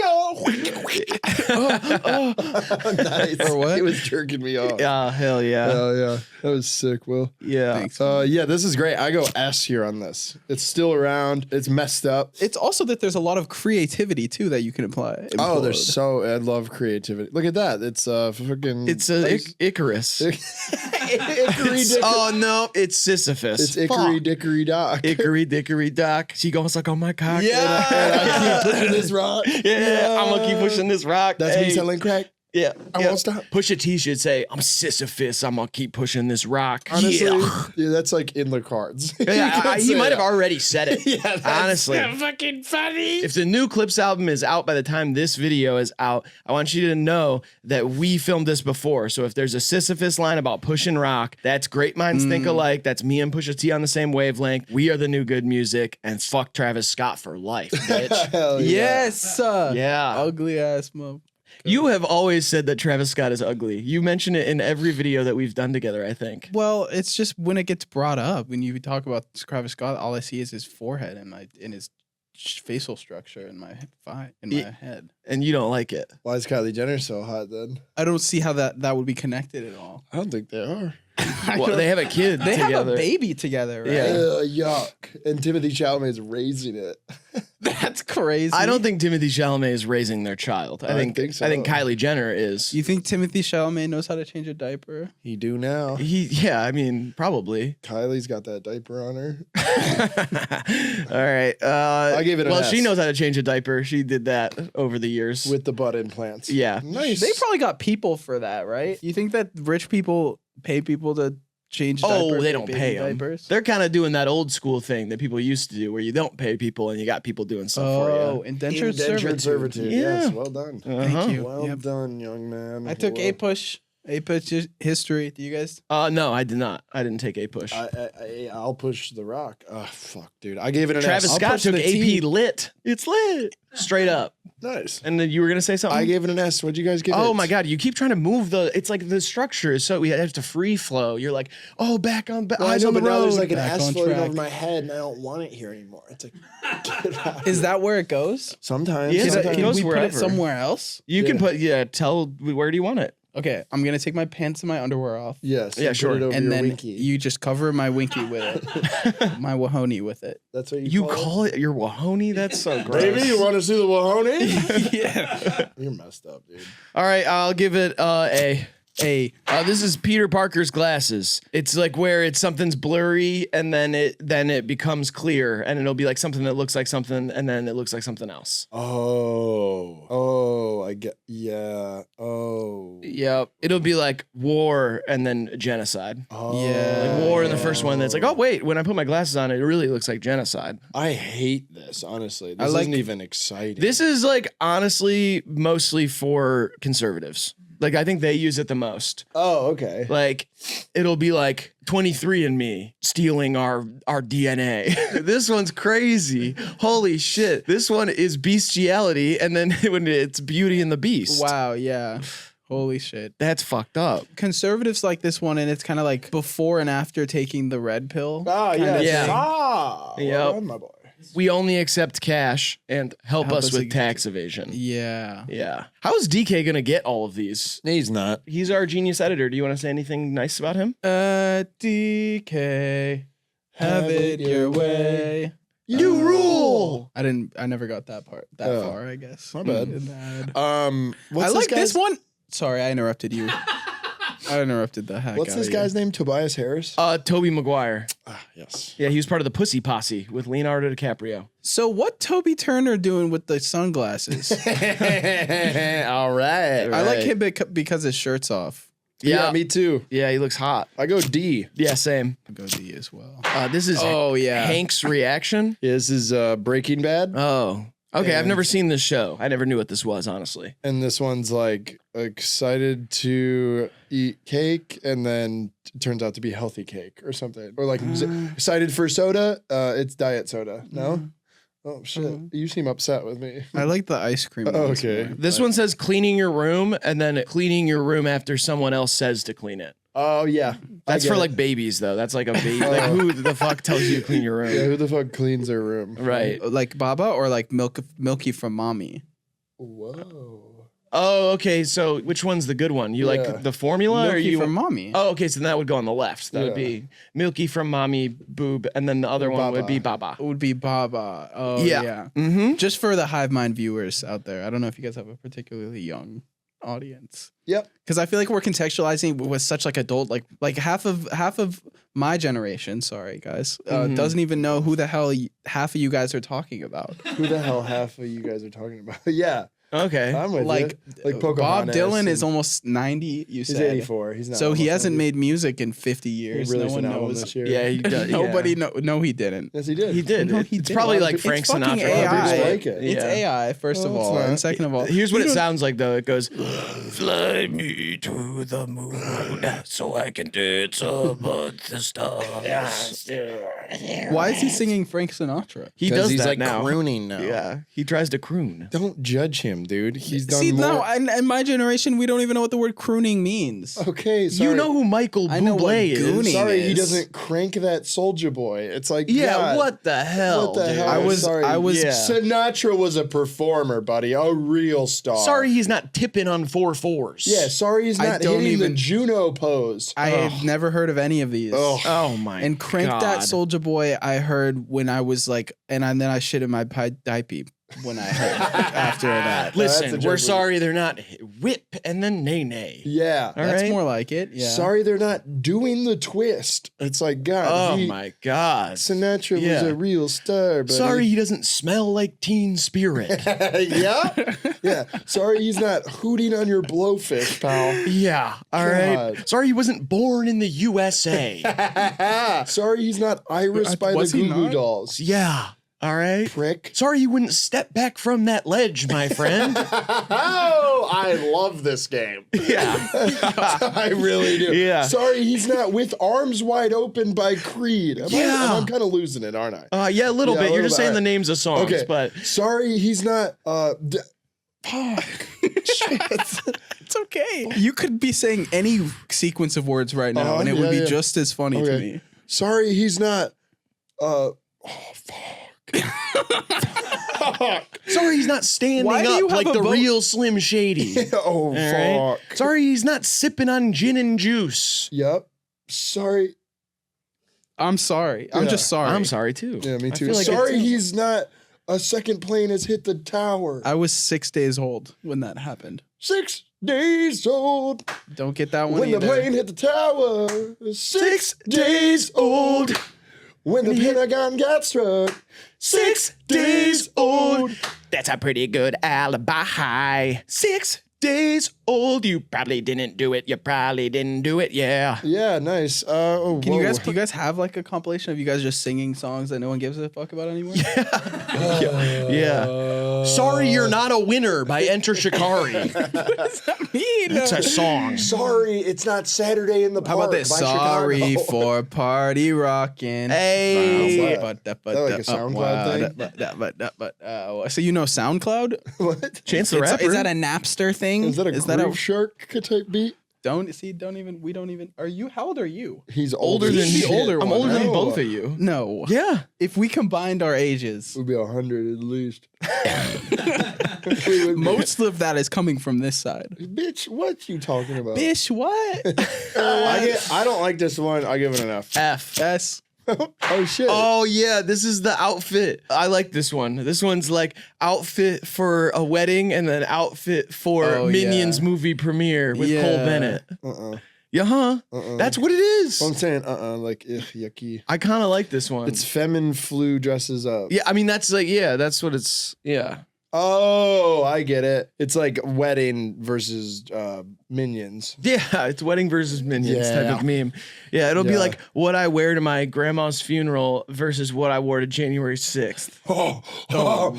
Speaker 2: Nice.
Speaker 3: Or what?
Speaker 2: It was jerking me off.
Speaker 1: Yeah, hell yeah.
Speaker 2: Oh yeah. That was sick, Will.
Speaker 1: Yeah.
Speaker 3: Thanks.
Speaker 2: Yeah, this is great. I go S here on this. It's still around. It's messed up.
Speaker 3: It's also that there's a lot of creativity too that you can apply.
Speaker 2: Oh,
Speaker 3: implode.
Speaker 2: there's I love creativity. Look at that. It's freaking.
Speaker 1: It's Icarus.
Speaker 2: Hickory
Speaker 1: It's-
Speaker 2: dickory.
Speaker 1: oh no, it's Sisyphus.
Speaker 2: It's Hickory Dickory Dock.
Speaker 1: Hickory Dickory Dock. She gonna suck on my cock.
Speaker 2: And I keep pushing this rock.
Speaker 1: Yeah, I'm gonna keep pushing this rock.
Speaker 2: That's
Speaker 1: Hey.
Speaker 2: me selling crack.
Speaker 1: Yeah.
Speaker 2: I won't stop.
Speaker 1: Pusha T should say, I'm Sisyphus. I'm going to keep pushing this rock.
Speaker 2: Honestly,
Speaker 1: yeah.
Speaker 2: yeah, that's like in the cards.
Speaker 1: Yeah, he might have already said it.
Speaker 2: Yeah, that's
Speaker 1: honestly.
Speaker 2: so fucking funny.
Speaker 1: If the new Clips album is out by the time this video is out, I want you to know that we filmed this before. So if there's a Sisyphus line about pushing rock, that's Great Minds Think Alike. That's me and Pusha T on the same wavelength. We are the new good music, and fuck Travis Scott for life, bitch.
Speaker 2: Hell yeah.
Speaker 3: Yes.
Speaker 1: Yeah.
Speaker 3: Ugly ass mother.
Speaker 1: You have always said that Travis Scott is ugly. You mention it in every video that we've done together, I think.
Speaker 3: Well, it's just when it gets brought up, when you talk about Travis Scott, all I see is his forehead and his facial structure in my head.
Speaker 1: And you don't like it.
Speaker 2: Why is Kylie Jenner so hot then?
Speaker 3: I don't see how that would be connected at all.
Speaker 2: I don't think they are.
Speaker 1: Well, they have a kid
Speaker 3: They
Speaker 1: together.
Speaker 3: have a baby together, right?
Speaker 1: Yeah.
Speaker 2: Yuck. And Timothy Chalamet is raising it.
Speaker 3: That's crazy.
Speaker 1: I don't think Timothy Chalamet is raising their child. I think
Speaker 2: so.
Speaker 1: I think Kylie Jenner is.
Speaker 3: You think Timothy Chalamet knows how to change a diaper?
Speaker 2: He do now.
Speaker 1: Yeah, I mean, probably.
Speaker 2: Kylie's got that diaper on her.
Speaker 1: All right.
Speaker 2: I gave it an
Speaker 1: Well,
Speaker 2: S.
Speaker 1: she knows how to change a diaper. She did that over the years.
Speaker 2: With the butt implants.
Speaker 1: Yeah.
Speaker 2: Nice.
Speaker 3: They probably got people for that, right? You think that rich people pay people to change diapers?
Speaker 1: Oh, they don't
Speaker 3: baby
Speaker 1: pay them.
Speaker 3: diapers?
Speaker 1: They're kind of doing that old school thing that people used to do where you don't pay people and you got people doing stuff for
Speaker 3: Oh,
Speaker 1: you.
Speaker 3: indentured
Speaker 2: Indentured servitude.
Speaker 1: Yeah.
Speaker 2: Yes, well done.
Speaker 1: Uh-huh.
Speaker 3: you.
Speaker 2: Well
Speaker 3: Yep.
Speaker 2: done, young man.
Speaker 3: I took
Speaker 2: Well,
Speaker 3: A-Push history. Do you guys?
Speaker 1: No, I did not. I didn't take a push.
Speaker 2: I'll push the rock. Oh, fuck, dude. I gave it an
Speaker 1: Travis
Speaker 2: S.
Speaker 3: I'll
Speaker 1: Scott
Speaker 3: push
Speaker 1: took
Speaker 3: the
Speaker 1: AP
Speaker 3: T.
Speaker 1: lit. It's lit. Straight up.
Speaker 2: Nice.
Speaker 1: And then you were going to say something?
Speaker 2: I gave it an S. What'd you guys give it?
Speaker 1: Oh my God, you keep trying to move it's like the structure is so we have to free flow. You're like, oh, back on,
Speaker 2: Well, I
Speaker 1: eyes
Speaker 2: know,
Speaker 1: on the
Speaker 2: but now
Speaker 1: road.
Speaker 2: there's like an
Speaker 3: Back
Speaker 2: S
Speaker 3: on
Speaker 2: floating
Speaker 3: track.
Speaker 2: over my head, and I don't want it here anymore. It's like, get out.
Speaker 3: Is that where it goes?
Speaker 2: Sometimes.
Speaker 1: Yeah,
Speaker 3: Can,
Speaker 1: sometimes.
Speaker 3: can
Speaker 1: It goes
Speaker 3: we put
Speaker 1: wherever.
Speaker 3: it somewhere else?
Speaker 1: You can
Speaker 2: Yeah.
Speaker 1: put, tell, where do you want it?
Speaker 3: Okay, I'm gonna take my pants and my underwear off,
Speaker 2: Yes.
Speaker 1: Yeah,
Speaker 2: and
Speaker 1: sure.
Speaker 2: Put it over
Speaker 3: and
Speaker 2: your
Speaker 3: then
Speaker 2: winky.
Speaker 3: you just cover my winky with it, my Wahony with it.
Speaker 2: That's what
Speaker 1: You call it your Wahony? That's so gross.
Speaker 2: Baby, you want to see the Wahony?
Speaker 3: Yeah.
Speaker 2: You're messed up, dude.
Speaker 1: All right, I'll give it A.
Speaker 3: A.
Speaker 1: This is Peter Parker's glasses. It's like where something's blurry and then it becomes clear and it'll be like something that looks like something and then it looks like something else.
Speaker 2: Oh, I get, yeah. Oh.
Speaker 1: Yep. It'll be like war and then genocide.
Speaker 2: Oh.
Speaker 3: Yeah.
Speaker 1: Like war in the first one that's like, oh wait, when I put my glasses on, it really looks like genocide.
Speaker 2: I hate this, honestly. This
Speaker 3: like-
Speaker 2: isn't even exciting.
Speaker 1: This is like honestly mostly for conservatives. Like I think they use it the most.
Speaker 2: Oh, okay.
Speaker 1: Like it'll be like 23andMe stealing our DNA. This one's crazy. Holy shit. This one is bestiality and then when it's Beauty and the Beast.
Speaker 3: Wow. Yeah. Holy shit.
Speaker 1: That's fucked up.
Speaker 3: Conservatives like this one, and it's kind of like before and after taking the red pill.
Speaker 2: Ah,
Speaker 3: kinda
Speaker 2: yeah.
Speaker 1: Yeah.
Speaker 2: Ah,
Speaker 1: Yep.
Speaker 2: well done, my boy.
Speaker 1: We only accept cash and help us with
Speaker 3: ag-
Speaker 1: tax evasion.
Speaker 3: Yeah.
Speaker 1: Yeah. How is DK going to get all of these?
Speaker 2: He's not.
Speaker 1: He's our genius editor. Do you want to say anything nice about him?
Speaker 3: DK, have it your way.
Speaker 1: You rule.
Speaker 3: I never got that part that
Speaker 2: Oh.
Speaker 3: far, I guess.
Speaker 2: My bad.
Speaker 3: Bad.
Speaker 2: What's
Speaker 3: I like
Speaker 2: guy's-
Speaker 3: this one. Sorry, I interrupted you. I interrupted the heck
Speaker 2: What's
Speaker 3: out
Speaker 2: this
Speaker 3: of you.
Speaker 2: guy's name? Tobias Harris?
Speaker 1: Toby Maguire.
Speaker 2: Ah, yes.
Speaker 1: Yeah, he was part of the Pussy Posse with Leonardo DiCaprio.
Speaker 3: So what Toby Turner doing with the sunglasses?
Speaker 2: All right.
Speaker 3: I like him because his shirt's off.
Speaker 2: Yeah, me too.
Speaker 1: Yeah, he looks hot.
Speaker 2: I go D.
Speaker 1: Yeah, same.
Speaker 3: I'll go D as well.
Speaker 1: This is
Speaker 3: Oh yeah.
Speaker 1: Hank's reaction.
Speaker 2: This is Breaking Bad.
Speaker 1: Oh. Okay, I've
Speaker 2: And-
Speaker 1: never seen this show. I never knew what this was, honestly.
Speaker 2: And this one's like excited to eat cake, and then it turns out to be healthy cake or something. Or like excited for soda. It's diet soda. No? Oh shit. You seem upset with me.
Speaker 3: I like the ice cream.
Speaker 2: Oh,
Speaker 3: ones
Speaker 2: okay.
Speaker 3: more.
Speaker 1: This one says cleaning your room and then cleaning your room after someone else says to clean it.
Speaker 2: Oh yeah.
Speaker 1: That's
Speaker 2: I
Speaker 1: for
Speaker 2: get
Speaker 1: like
Speaker 2: it.
Speaker 1: baby though. That's like a baby. Like who the fuck tells you to clean your room?
Speaker 2: Yeah, who the fuck cleans their room?
Speaker 1: Right.
Speaker 3: Like Baba or like Milky from Mommy.
Speaker 2: Whoa.
Speaker 1: Oh, okay. So which one's the good one? You
Speaker 2: Yeah.
Speaker 1: like the formula or
Speaker 3: Milky
Speaker 1: you
Speaker 3: from Mommy.
Speaker 1: Oh, okay. So then that would go on the left. That would
Speaker 2: Yeah.
Speaker 1: be Milky from Mommy Boob, and then the other one would be Baba.
Speaker 3: It would be Baba. Oh
Speaker 1: Yeah.
Speaker 3: yeah.
Speaker 1: Mm-hmm.
Speaker 3: Just for the Hivemind viewers out there, I don't know if you guys have a particularly young audience.
Speaker 2: Yep.
Speaker 3: Because I feel like we're contextualizing with such like adult, like half of my generation. Sorry, guys, doesn't even know who the hell half of you guys are talking about.
Speaker 2: Who the hell half of you guys are talking about? Yeah.
Speaker 1: Okay.
Speaker 2: I'm with
Speaker 3: Like,
Speaker 2: you. Like
Speaker 3: Bob
Speaker 2: Pocahontas
Speaker 3: Dylan is
Speaker 2: and-
Speaker 3: almost 90. You
Speaker 2: He's
Speaker 3: said
Speaker 2: 84. He's not.
Speaker 3: so. He
Speaker 2: almost
Speaker 3: hasn't
Speaker 2: 90.
Speaker 3: made music in 50
Speaker 2: He
Speaker 3: years.
Speaker 2: released
Speaker 3: No one
Speaker 2: an album
Speaker 3: knows.
Speaker 2: this year.
Speaker 1: Yeah, he does.
Speaker 3: Nobody
Speaker 1: yeah.
Speaker 3: know. No, he didn't.
Speaker 2: Yes, he did.
Speaker 1: He did.
Speaker 3: No, he
Speaker 1: It's
Speaker 3: didn't.
Speaker 1: probably
Speaker 2: A lot
Speaker 1: like
Speaker 2: of
Speaker 1: Frank
Speaker 3: It's fucking
Speaker 1: Sinatra.
Speaker 3: AI.
Speaker 2: People like it.
Speaker 3: It's
Speaker 1: Yeah.
Speaker 3: AI. First of
Speaker 2: No, it's
Speaker 3: all,
Speaker 2: not.
Speaker 3: and second of all,
Speaker 1: Here's what
Speaker 3: you
Speaker 1: it
Speaker 3: don't-
Speaker 1: sounds like though. It goes, "Fly me to the moon, so I can dance among the stars."
Speaker 3: Why is he singing Frank Sinatra?
Speaker 1: He does
Speaker 2: he's
Speaker 1: that
Speaker 2: like
Speaker 1: now.
Speaker 2: crooning now.
Speaker 1: Yeah, he tries to croon.
Speaker 2: Don't judge him, dude. He's done
Speaker 3: See,
Speaker 2: more.
Speaker 3: no, in my generation, we don't even know what the word crooning means.
Speaker 2: Okay, sorry.
Speaker 1: You know who Michael
Speaker 3: I know what
Speaker 1: Bublé is?
Speaker 3: gooning
Speaker 2: Sorry, he
Speaker 3: is.
Speaker 2: doesn't crank that Soldier Boy. It's like,
Speaker 1: Yeah,
Speaker 2: God,
Speaker 1: what the hell?
Speaker 2: What the
Speaker 1: dude?
Speaker 2: hell?
Speaker 3: I was-
Speaker 2: Sorry.
Speaker 1: Yeah.
Speaker 2: Sinatra was a performer, buddy, a real star.
Speaker 1: Sorry, he's not tipping on 4/4s.
Speaker 2: Yeah, sorry he's
Speaker 3: I
Speaker 2: not
Speaker 3: don't
Speaker 2: hitting the
Speaker 3: even-
Speaker 2: Juno pose.
Speaker 3: I have never heard of any of these.
Speaker 2: Ugh.
Speaker 1: Oh my.
Speaker 3: And Crank
Speaker 1: God.
Speaker 3: That Soldier Boy, I heard when I was like, and then I shit in my diaper when I heard after that.
Speaker 2: That's a
Speaker 1: Listen, we're
Speaker 2: joke.
Speaker 1: sorry they're not whip and then nay nay.
Speaker 2: Yeah.
Speaker 1: All
Speaker 3: That's
Speaker 1: right?
Speaker 3: more like it. Yeah.
Speaker 2: Sorry they're not doing the twist. It's like, God,
Speaker 1: Oh my God.
Speaker 2: Sinatra was
Speaker 1: Yeah.
Speaker 2: a real star, buddy.
Speaker 1: Sorry he doesn't smell like Teen Spirit.
Speaker 2: yeah? Yeah. Sorry he's not hooting on your blowfish, pal.
Speaker 1: Yeah. All right.
Speaker 2: God.
Speaker 1: Sorry he wasn't born in the USA.
Speaker 2: Sorry he's not Iris by the
Speaker 3: Was he
Speaker 2: Goo Goo
Speaker 3: not?
Speaker 2: Dolls.
Speaker 1: Yeah. All right.
Speaker 2: Prick.
Speaker 1: Sorry you wouldn't step back from that ledge, my friend.
Speaker 2: Oh, I love this game.
Speaker 1: Yeah.
Speaker 2: I really do.
Speaker 1: Yeah.
Speaker 2: Sorry he's not with Arms Wide Open by Creed.
Speaker 1: Yeah.
Speaker 2: I'm kind of losing it, aren't I?
Speaker 1: Yeah, a little
Speaker 2: Yeah,
Speaker 1: bit.
Speaker 2: a
Speaker 1: You're
Speaker 2: little
Speaker 1: just
Speaker 2: bit.
Speaker 1: saying the
Speaker 2: Alright.
Speaker 1: names of songs,
Speaker 2: Okay.
Speaker 1: but
Speaker 2: Sorry he's not fuck. Shit.
Speaker 3: It's okay. You could be saying any sequence of words right now, and it would
Speaker 2: yeah,
Speaker 3: be
Speaker 2: yeah.
Speaker 3: just as funny to me.
Speaker 2: Sorry he's not oh fuck.
Speaker 1: sorry he's not standing
Speaker 3: Why do you
Speaker 1: up
Speaker 3: have
Speaker 1: like
Speaker 3: a
Speaker 1: the
Speaker 3: vote-
Speaker 1: real Slim Shady.
Speaker 2: Oh
Speaker 1: All right?
Speaker 2: fuck.
Speaker 1: Sorry he's not sipping on gin and juice.
Speaker 2: Yep. Sorry.
Speaker 3: I'm sorry. I'm
Speaker 2: Yeah.
Speaker 3: just sorry.
Speaker 1: I'm sorry too.
Speaker 2: Yeah, me
Speaker 1: I
Speaker 2: too.
Speaker 1: feel like
Speaker 2: Sorry
Speaker 1: it's-
Speaker 2: he's not a second plane has hit the tower.
Speaker 3: I was 6 days old when that happened.
Speaker 2: 6 days old.
Speaker 3: Don't get that one
Speaker 2: When
Speaker 3: either.
Speaker 2: the plane hit the tower. 6 days old. When the Pentagon got struck.
Speaker 1: 6 days old. That's a pretty good alibi. 6 days old. You probably didn't do it. You probably didn't do it. Yeah.
Speaker 2: Yeah, nice.
Speaker 3: Can you guys have like a compilation of you guys just singing songs that no one gives a fuck about anymore?
Speaker 1: Yeah. Sorry you're not a winner by Enter Shikari.
Speaker 3: What does that mean?
Speaker 1: That's a song.
Speaker 2: Sorry, it's not Saturday in the
Speaker 3: How
Speaker 2: Park.
Speaker 3: about this?
Speaker 2: by
Speaker 3: Sorry
Speaker 2: Chicago.
Speaker 3: for party rocking.
Speaker 1: Hey.
Speaker 2: What's that? That like a SoundCloud thing?
Speaker 3: So you know SoundCloud?
Speaker 2: What?
Speaker 1: Chance the Rapper.
Speaker 3: Is that a Napster thing?
Speaker 2: Is that a Groove Shark type beat?
Speaker 3: We don't even. Are you? How old are you?
Speaker 2: He's
Speaker 1: older than
Speaker 3: He's the
Speaker 1: shit.
Speaker 3: older
Speaker 1: I'm
Speaker 3: one,
Speaker 1: older than
Speaker 2: right?
Speaker 1: both of you.
Speaker 3: No.
Speaker 1: Yeah.
Speaker 3: If we combined our ages,
Speaker 2: We'd be 100 at least. We would be-
Speaker 3: most of that is coming from this side.
Speaker 2: Bitch, what you talking about?
Speaker 3: Bish, what?
Speaker 2: I don't like this one. I give it an F.
Speaker 1: F.
Speaker 3: S.
Speaker 2: Oh shit.
Speaker 1: Oh yeah, this is the outfit. I like this one. This one's like outfit for a wedding and then outfit for
Speaker 3: Oh,
Speaker 1: Minions
Speaker 3: yeah.
Speaker 1: movie premiere with Cole
Speaker 3: Yeah.
Speaker 1: Bennett.
Speaker 2: Uh-uh.
Speaker 1: Yeah, huh? That's what it is.
Speaker 2: I'm saying like yucky.
Speaker 1: I kind of like this one.
Speaker 2: It's Femin Flu dresses up.
Speaker 1: Yeah, I mean that's like that's what it's. Yeah.
Speaker 2: Oh, I get it. It's like wedding versus Minions.
Speaker 1: Yeah, it's wedding versus Minions type
Speaker 2: Yeah.
Speaker 1: of meme. Yeah, it'll be
Speaker 2: Yeah.
Speaker 1: like what I wear to my grandma's funeral versus what I wore to January 6th.
Speaker 2: Oh,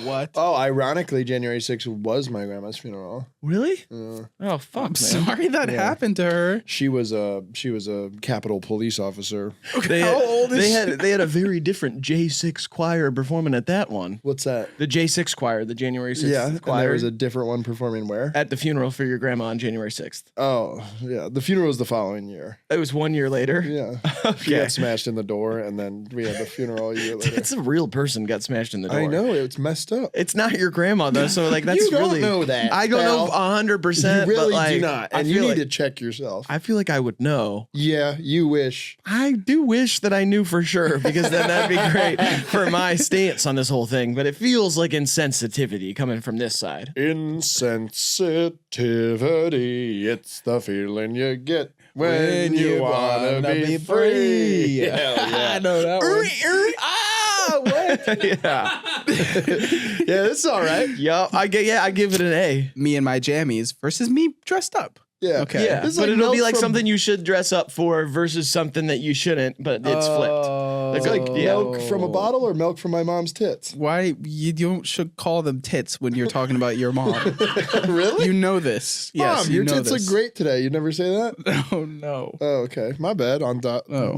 Speaker 3: What?
Speaker 2: Oh, ironically, January 6th was my grandma's funeral.
Speaker 1: Really?
Speaker 2: Uh,
Speaker 1: Oh fuck,
Speaker 3: I'm
Speaker 1: man.
Speaker 3: sorry that
Speaker 2: Yeah.
Speaker 3: happened to her.
Speaker 2: she was a Capitol police officer.
Speaker 1: They
Speaker 3: How
Speaker 1: had,
Speaker 3: old is
Speaker 1: they
Speaker 3: she?
Speaker 1: had they had a very different J6 choir performing at that one.
Speaker 2: What's that?
Speaker 1: The J6 choir, the January 6th
Speaker 2: Yeah, and
Speaker 1: choir.
Speaker 2: there was a different one performing where?
Speaker 1: at the funeral for your grandma on January 6th.
Speaker 2: Oh, yeah. The funeral was the following year.
Speaker 1: It was 1 year later.
Speaker 2: Yeah. She
Speaker 1: Okay.
Speaker 2: got smashed in the door, and then we had the funeral a year later.
Speaker 1: It's a real person got smashed in the door.
Speaker 2: I know, it's messed up.
Speaker 1: It's not your grandma though, so like that's
Speaker 2: You don't
Speaker 1: really
Speaker 2: know that,
Speaker 1: I don't know
Speaker 2: pal.
Speaker 1: 100%.
Speaker 2: You really
Speaker 1: but like,
Speaker 2: do not,
Speaker 1: I
Speaker 2: and you
Speaker 1: feel
Speaker 2: need
Speaker 1: like,
Speaker 2: to check yourself.
Speaker 1: I feel like I would know.
Speaker 2: Yeah, you wish.
Speaker 1: I do wish that I knew for sure because then that'd be great for my stance on this whole thing. But it feels like insensitivity coming from this side.
Speaker 2: Insensitivity, it's the feeling you get when you wanna be free. Hell yeah.
Speaker 3: I know that one. Ah, what?
Speaker 1: Yeah.
Speaker 2: Yeah, this is all right.
Speaker 1: I give it an A.
Speaker 3: Me and my jammies versus me dressed up.
Speaker 2: Yeah.
Speaker 3: Okay.
Speaker 1: Yeah,
Speaker 2: This is
Speaker 1: but
Speaker 2: like
Speaker 1: it'll be
Speaker 2: milk
Speaker 1: like
Speaker 2: from-
Speaker 1: something you should dress up for versus something that you shouldn't, but it's flipped.
Speaker 2: It's like
Speaker 1: Yeah.
Speaker 2: milk from a bottle or milk from my mom's tits.
Speaker 3: Why you don't should call them tits when you're talking about your mom?
Speaker 2: Really?
Speaker 3: You know this. Yes,
Speaker 2: Mom,
Speaker 3: you
Speaker 2: your
Speaker 3: know
Speaker 2: tits
Speaker 3: this.
Speaker 2: look great today. You never say that?
Speaker 3: Oh no.
Speaker 2: Oh, okay. My bad on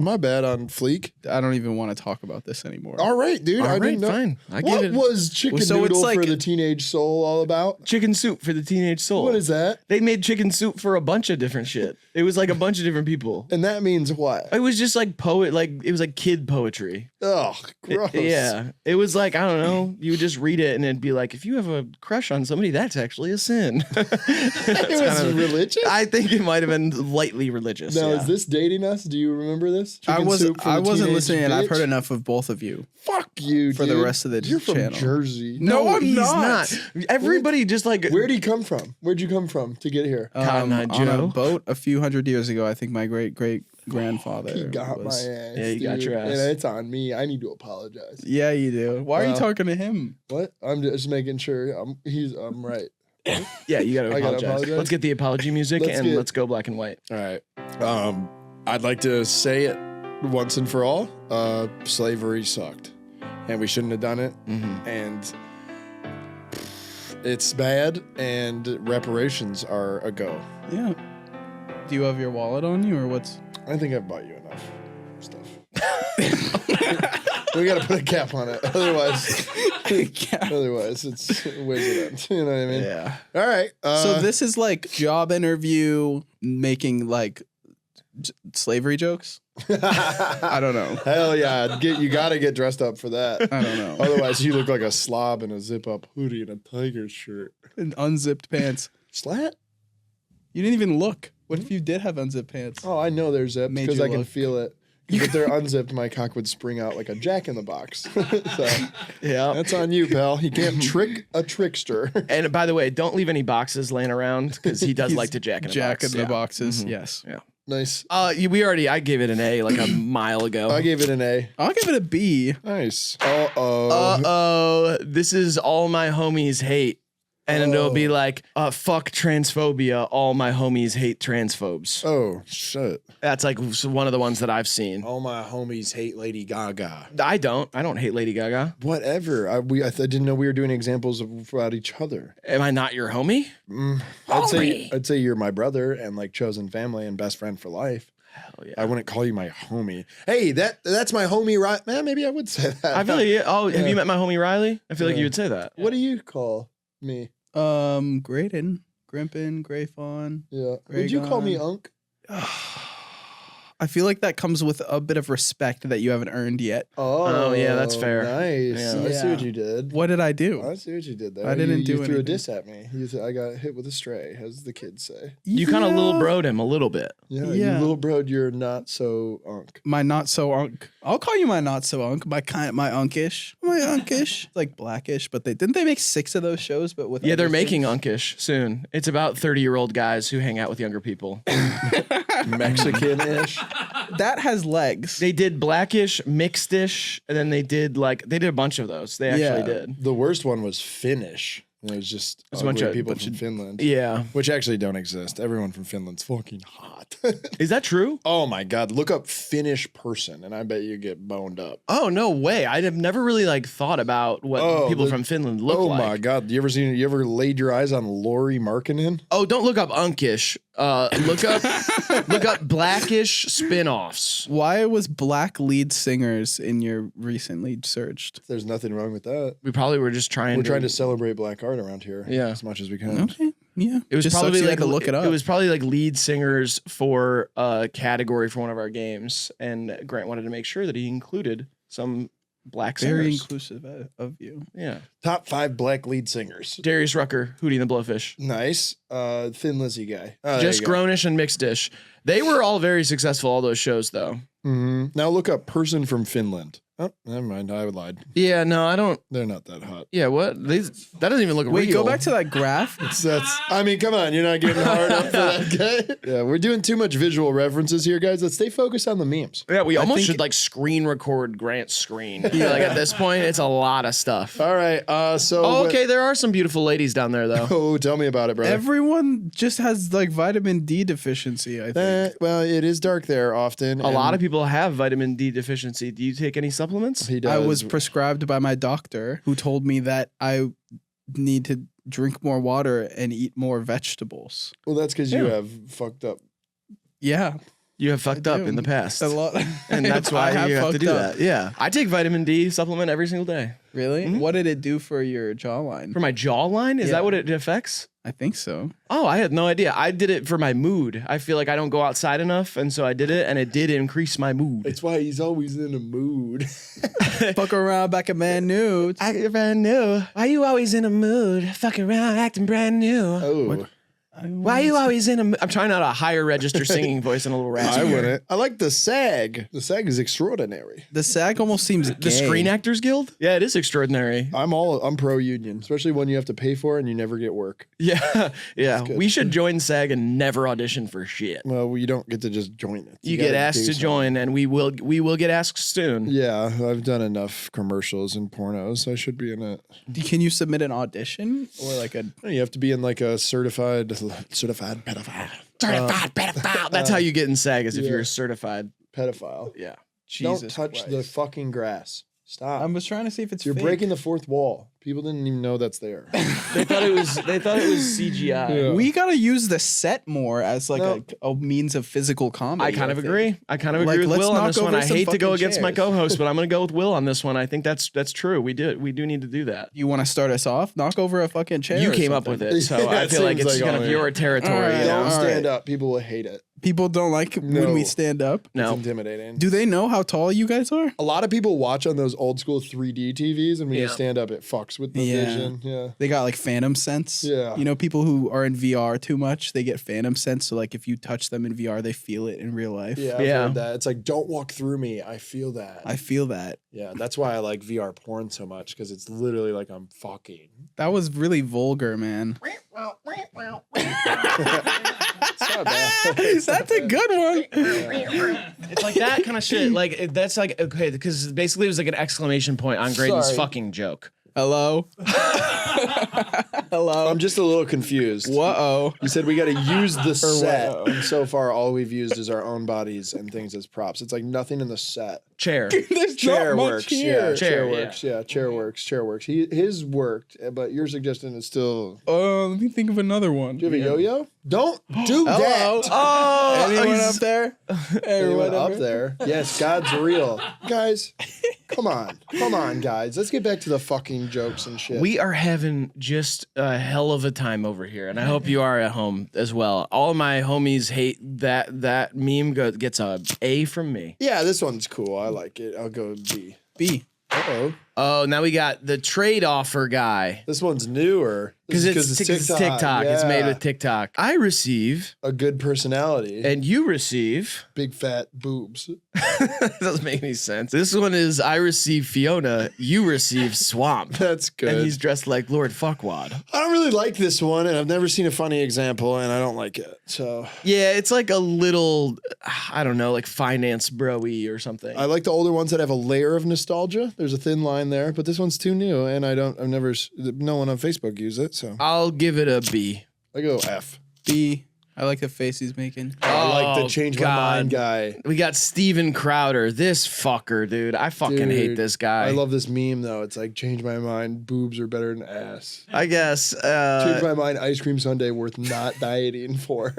Speaker 2: my bad on fleek.
Speaker 3: I don't even want to talk about this anymore.
Speaker 2: All right, dude. I
Speaker 1: All right,
Speaker 2: didn't know.
Speaker 1: fine. I give
Speaker 2: What
Speaker 1: it
Speaker 2: was chicken
Speaker 3: So it's
Speaker 2: noodle
Speaker 3: like-
Speaker 2: for the teenage soul all about?
Speaker 1: chicken soup for the teenage soul.
Speaker 2: What is that?
Speaker 1: They made chicken soup for a bunch of different shit. It was like a bunch of different people.
Speaker 2: And that means what?
Speaker 1: It was just like it was like kid poetry.
Speaker 2: Oh, gross.
Speaker 1: Yeah. It was like, I don't know, you would just read it and it'd be like, if you have a crush on somebody, that's actually a sin.
Speaker 2: It was religious?
Speaker 1: I think it might have been lightly religious.
Speaker 2: Now,
Speaker 1: yeah.
Speaker 2: is this dating us? Do you remember this?
Speaker 3: I
Speaker 2: Chicken soup for the
Speaker 3: wasn't
Speaker 2: teenage
Speaker 3: listening, and I've
Speaker 2: bitch?
Speaker 3: heard enough of both of you.
Speaker 2: Fuck you,
Speaker 3: For the
Speaker 2: dude.
Speaker 3: rest of the
Speaker 2: You're from
Speaker 3: channel.
Speaker 2: Jersey.
Speaker 3: No, I'm
Speaker 1: he's
Speaker 3: not.
Speaker 1: Everybody just like
Speaker 2: Where'd he come from? Where'd you come from to get here?
Speaker 1: Cotton Eye
Speaker 3: on
Speaker 1: Joe.
Speaker 3: a boat a few hundred years ago. I think my great grandfather.
Speaker 2: He got my ass.
Speaker 1: Yeah, he got
Speaker 2: dude.
Speaker 1: your ass.
Speaker 2: And it's on me. I need to apologize.
Speaker 3: Yeah, you do. Why are you
Speaker 2: Well-
Speaker 3: talking to him?
Speaker 2: What? I'm just making sure I'm right.
Speaker 1: Yeah, you gotta
Speaker 2: I gotta
Speaker 1: apologize.
Speaker 2: apologize?
Speaker 1: Let's get the apology music
Speaker 2: Let's
Speaker 1: and
Speaker 2: get-
Speaker 1: let's go black and white.
Speaker 2: All right. I'd like to say it once and for all. Slavery sucked, and we shouldn't have done it. And it's bad. And reparations are a go.
Speaker 3: Yeah. Do you have your wallet on you, or what's?
Speaker 2: I think I've bought you enough stuff. We gotta put a cap on it, otherwise it's where's it end? You know what I mean?
Speaker 1: Yeah.
Speaker 2: All right.
Speaker 3: So this is like job interview making like slavery jokes. I don't know.
Speaker 2: Hell yeah! You gotta get dressed up for that.
Speaker 3: I don't know.
Speaker 2: Otherwise, you look like a slob in a zip-up hoodie and a tiger shirt.
Speaker 3: And unzipped pants.
Speaker 2: Slat?
Speaker 3: You didn't even look. What if you did have unzipped pants?
Speaker 2: Oh, I know they're zipped
Speaker 3: Made
Speaker 2: because
Speaker 3: you
Speaker 2: I can
Speaker 3: look.
Speaker 2: feel it. If they're unzipped, my cock would spring out like a jack in the box. So
Speaker 1: Yeah.
Speaker 2: that's on you, pal. You can't trick a trickster.
Speaker 1: And by the way, don't leave any boxes laying around because he does
Speaker 3: He's
Speaker 1: like to jack in a
Speaker 3: Jack
Speaker 1: box.
Speaker 3: in the
Speaker 1: Yeah.
Speaker 3: boxes.
Speaker 1: Mhm.
Speaker 3: Yes.
Speaker 1: Yeah.
Speaker 2: Nice.
Speaker 1: I gave it an A like a mile ago.
Speaker 2: I gave it an A.
Speaker 3: I'll give it a B.
Speaker 2: Nice. Uh-oh.
Speaker 1: Uh-oh, this is all my homies hate. And it'll be like, fuck transphobia, all my homies hate transphobes.
Speaker 2: Oh, shit.
Speaker 1: That's like one of the ones that I've seen.
Speaker 2: All my homies hate Lady Gaga.
Speaker 1: I don't hate Lady Gaga.
Speaker 2: Whatever. I didn't know we were doing examples about each other.
Speaker 1: Am I not your homie?
Speaker 2: I'd say you're my brother and like chosen family and best friend for life.
Speaker 1: Hell yeah.
Speaker 2: I wouldn't call you my homie. Hey, that's my homie, right? Man, maybe I would say that.
Speaker 1: I feel like, have
Speaker 2: Yeah.
Speaker 1: you met my homie Riley? I feel like
Speaker 2: Yeah.
Speaker 1: you would say that.
Speaker 2: What do you call me?
Speaker 3: Graydon, Grimpin, Grayfawn.
Speaker 2: Yeah. Would you call me
Speaker 3: Raygon.
Speaker 2: Unk?
Speaker 3: I feel like that comes with a bit of respect that you haven't earned yet.
Speaker 1: Oh, yeah, that's fair.
Speaker 2: Nice.
Speaker 1: Yeah.
Speaker 2: I see
Speaker 3: Yeah.
Speaker 2: what you did.
Speaker 3: What did I do?
Speaker 2: I see what you did there.
Speaker 3: I didn't do
Speaker 2: you threw a
Speaker 3: anything.
Speaker 2: diss at me. You said I got hit with a stray, as the kids say.
Speaker 1: You kind of little broed him a little bit.
Speaker 2: Yeah,
Speaker 3: Yeah.
Speaker 2: you little bro, you're not so Unk.
Speaker 3: My not so unk. I'll call you my not so unk. My unkish. My unkish. It's like Blackish, but didn't they make 6 of those shows? But with
Speaker 1: Yeah, they're
Speaker 3: other
Speaker 1: making
Speaker 3: things?
Speaker 1: Unkish soon. It's about 30-year-old guys who hang out with younger people.
Speaker 2: Mexican-ish.
Speaker 3: That has legs.
Speaker 1: They did Blackish, Mixedish, and then they did a bunch of those. They actually
Speaker 3: Yeah.
Speaker 1: did.
Speaker 2: The worst one was Finnish. And it was just
Speaker 1: It's a bunch
Speaker 2: ugly
Speaker 1: of-
Speaker 2: people
Speaker 1: bunch
Speaker 2: from
Speaker 1: of-
Speaker 2: Finland.
Speaker 1: Yeah.
Speaker 2: Which actually don't exist. Everyone from Finland's fucking hot.
Speaker 1: Is that true?
Speaker 2: Oh my god, look up Finnish person and I bet you get boned up.
Speaker 1: Oh, no way. I'd have never really thought about what people from Finland look like.
Speaker 2: Oh my god, you ever laid your eyes on Lori Markkinen?
Speaker 1: Oh, don't look up Unkish. Look up Blackish spin-offs.
Speaker 3: Why was black lead singers in your recently searched?
Speaker 2: There's nothing wrong with that.
Speaker 1: We probably were just trying
Speaker 2: We're trying to celebrate black art around here
Speaker 1: Yeah.
Speaker 2: as much as we can.
Speaker 3: Okay. Yeah.
Speaker 1: It was
Speaker 3: Just
Speaker 1: probably
Speaker 3: sucks you
Speaker 1: like
Speaker 3: had to look it up.
Speaker 1: It was probably like lead singers for a category for one of our games, and Grant wanted to make sure that he included some black
Speaker 3: very
Speaker 1: singers.
Speaker 3: inclusive of you.
Speaker 1: Yeah,
Speaker 2: Top 5 black lead singers.
Speaker 1: Darius Rucker, Hootie and the Blowfish,
Speaker 2: Nice. Thin Lizzy guy. Oh, there
Speaker 1: Just
Speaker 2: you go.
Speaker 1: Grownish and Mixed Dish. They were all very successful. All those shows, though.
Speaker 2: Mhm. Now look up person from Finland Oh, never mind. I lied.
Speaker 1: Yeah, no, I don't.
Speaker 2: They're not that hot.
Speaker 1: Yeah, what? That doesn't even look
Speaker 3: Wait,
Speaker 1: real.
Speaker 3: go back to that graph.
Speaker 2: I mean, come on. You're not getting hard up for that guy. Yeah, we're doing too much visual references here, guys. Let's stay focused on the memes.
Speaker 1: Yeah, we almost should like screen record Grant's screen. Yeah, like at this point, it's a lot of stuff.
Speaker 2: All right.
Speaker 1: Okay, there are some beautiful ladies down there, though.
Speaker 2: Oh, tell me about it, brother.
Speaker 3: Everyone just has like vitamin D deficiency, I think.
Speaker 2: Well, it is dark there often.
Speaker 1: A lot of people have vitamin D deficiency. Do you take any supplements?
Speaker 2: He does.
Speaker 3: I was prescribed by my doctor who told me that I need to drink more water and eat more vegetables.
Speaker 2: Well, that's because you have fucked up.
Speaker 3: Yeah.
Speaker 1: You have fucked up in the past.
Speaker 3: A lot.
Speaker 1: And that's why you have to do
Speaker 3: fucked up.
Speaker 1: that. Yeah. I take vitamin D supplement every single day.
Speaker 3: Really?
Speaker 1: Mhm.
Speaker 3: What did it do for your jawline?
Speaker 1: For my jawline? Is
Speaker 3: Yeah.
Speaker 1: that what it affects?
Speaker 3: I think so.
Speaker 1: Oh, I had no idea. I did it for my mood. I feel like I don't go outside enough, and so I did it, and it did increase my mood.
Speaker 2: It's why he's always in a mood.
Speaker 3: Fuck around back at man nudes.
Speaker 1: Acting brand new. Why you always in a mood? Fucking around acting brand new.
Speaker 2: Oh.
Speaker 1: Why you always in a mood? I'm trying out a higher register singing voice and a little raspy.
Speaker 2: I wouldn't. I like the SAG. The SAG is extraordinary.
Speaker 3: The SAG almost seems
Speaker 1: The
Speaker 3: gay.
Speaker 1: Screen Actors Guild? Yeah, it is extraordinary.
Speaker 2: I'm pro union, especially when you have to pay for it and you never get work.
Speaker 1: Yeah, yeah.
Speaker 2: good.
Speaker 1: We should join SAG and never audition for shit.
Speaker 2: Well, you don't get to just join it.
Speaker 1: You get
Speaker 2: gotta
Speaker 1: asked
Speaker 2: do
Speaker 1: to
Speaker 2: something.
Speaker 1: join, and we will get asked soon.
Speaker 2: Yeah, I've done enough commercials and pornos. I should be in it.
Speaker 3: Can you submit an audition or like a?
Speaker 2: You have to be in like a certified pedophile.
Speaker 1: Certified pedophile. That's how you get in SAG, is if
Speaker 2: yeah.
Speaker 1: you're a certified.
Speaker 2: Pedophile.
Speaker 1: Yeah.
Speaker 3: Jesus
Speaker 2: Don't touch
Speaker 3: Christ.
Speaker 2: the fucking grass. Stop.
Speaker 3: I was trying to see if it's.
Speaker 2: You're
Speaker 3: fake.
Speaker 2: breaking the fourth wall. People didn't even know that's there.
Speaker 1: They thought it was CGI.
Speaker 2: Yeah.
Speaker 3: We gotta use the set more as like
Speaker 2: No.
Speaker 3: a means of physical comedy.
Speaker 1: I kind of
Speaker 3: think.
Speaker 1: agree. I kind of
Speaker 3: Like,
Speaker 1: agree with
Speaker 3: let's
Speaker 1: Will on
Speaker 3: knock
Speaker 1: this one.
Speaker 3: over
Speaker 1: I
Speaker 3: some
Speaker 1: hate to go
Speaker 3: fucking
Speaker 1: against my
Speaker 3: chairs.
Speaker 1: co-host, but I'm going to go with Will on this one. I think that's true. We do need to do that.
Speaker 3: You want to start us off? Knock over a fucking chair.
Speaker 1: You
Speaker 3: or
Speaker 1: came up
Speaker 3: something.
Speaker 1: with it, so
Speaker 2: Yeah,
Speaker 1: I
Speaker 2: it
Speaker 1: feel like
Speaker 2: seems
Speaker 1: it's
Speaker 2: like
Speaker 1: kind of
Speaker 2: only-
Speaker 1: your territory.
Speaker 3: All right,
Speaker 1: you know?
Speaker 2: Don't
Speaker 3: all
Speaker 2: stand
Speaker 3: right.
Speaker 2: up. People will hate it.
Speaker 3: People don't like when
Speaker 2: No.
Speaker 3: we stand up.
Speaker 1: No.
Speaker 2: It's intimidating.
Speaker 3: Do they know how tall you guys are?
Speaker 2: A lot of people watch on those old school 3D TVs, and when you
Speaker 1: Yeah.
Speaker 2: stand up, it fucks with the
Speaker 3: Yeah.
Speaker 2: vision. Yeah.
Speaker 3: They got like phantom sense.
Speaker 2: Yeah.
Speaker 3: You know, people who are in VR too much, they get phantom sense. So like if you touch them in VR, they feel it in real life.
Speaker 2: Yeah, I've
Speaker 1: Yeah.
Speaker 2: heard that. It's like, don't walk through me. I feel that.
Speaker 3: I feel that.
Speaker 2: Yeah, that's why I like VR porn so much, because it's literally like I'm fucking.
Speaker 3: That was really vulgar, man.
Speaker 2: It's not bad.
Speaker 3: That's a good one.
Speaker 1: It's like that kind of shit. Like that's like okay, because basically it was like an exclamation point on Graydon's
Speaker 2: Sorry.
Speaker 1: fucking joke.
Speaker 3: Hello. Hello.
Speaker 2: I'm just a little confused.
Speaker 3: Whoa.
Speaker 2: You said we got to use the set,
Speaker 3: whoa.
Speaker 2: and so far all we've used is our own bodies and things as props. It's like nothing in the set.
Speaker 1: Chair.
Speaker 3: There's
Speaker 2: Chair
Speaker 3: not much
Speaker 2: works,
Speaker 3: here.
Speaker 2: yeah. Chair
Speaker 1: yeah.
Speaker 2: works, yeah. Chair works, chair works. His worked, but your suggestion is still.
Speaker 3: Let me think of another one.
Speaker 2: Do you have a yo-yo? Don't do
Speaker 3: Hello.
Speaker 2: that.
Speaker 1: Oh,
Speaker 3: Anyone up there?
Speaker 2: Anyone up there? Yes, God's real, guys. Come on, guys. Let's get back to the fucking jokes and shit.
Speaker 1: We are having just a hell of a time over here, and I hope you are at home as well. All of my homies hate that meme gets a A from me.
Speaker 2: Yeah, this one's cool. I like it. I'll go B.
Speaker 3: B.
Speaker 2: Uh-oh.
Speaker 1: Oh, now we got the trade offer guy.
Speaker 2: This one's newer.
Speaker 1: Because it's TikTok. It's made with TikTok. I receive,
Speaker 2: a good personality
Speaker 1: and you receive.
Speaker 2: big fat boobs.
Speaker 1: That doesn't make any sense. This one is I receive Fiona, you receive Swamp.
Speaker 2: That's good.
Speaker 1: And he's dressed like Lord Fuckwad.
Speaker 2: I don't really like this one, and I've never seen a funny example, and I don't like it. So
Speaker 1: Yeah, it's like a little, I don't know, like finance bro-y or something.
Speaker 2: I like the older ones that have a layer of nostalgia. There's a thin line there, but this one's too new, and no one on Facebook uses it, so
Speaker 1: I'll give it a B.
Speaker 2: I go F.
Speaker 3: B. I like the face he's making.
Speaker 2: I like
Speaker 1: Oh,
Speaker 2: the change my
Speaker 1: God.
Speaker 2: mind guy.
Speaker 1: We got Steven Crowder. This fucker, dude. I fucking hate
Speaker 2: Dude,
Speaker 1: this guy.
Speaker 2: I love this meme though. It's like change my mind. Boobs are better than ass.
Speaker 1: I guess.
Speaker 2: Change my mind. Ice cream sundae worth not dieting for.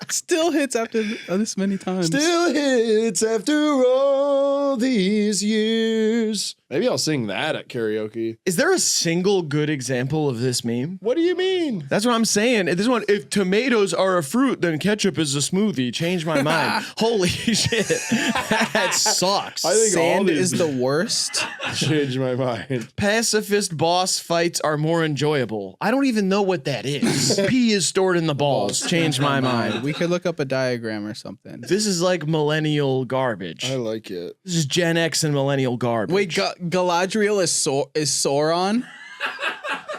Speaker 3: Still hits after this many times.
Speaker 2: Still hits after all these years. Maybe I'll sing that at karaoke.
Speaker 1: Is there a single good example of this meme?
Speaker 2: What do you mean?
Speaker 1: That's what I'm saying. This one, if tomatoes are a fruit, then ketchup is a smoothie. Change my mind. Holy shit. That sucks.
Speaker 2: I think all
Speaker 3: Sand
Speaker 2: these
Speaker 3: is the worst.
Speaker 2: change my mind.
Speaker 1: Pacifist boss fights are more enjoyable. I don't even know what that is. Pee is stored in the balls. Change my mind.
Speaker 3: We could look up a diagram or something.
Speaker 1: This is like millennial garbage.
Speaker 2: I like it.
Speaker 1: This is Gen X and millennial garbage.
Speaker 3: Wait, Galadriel is Sauron?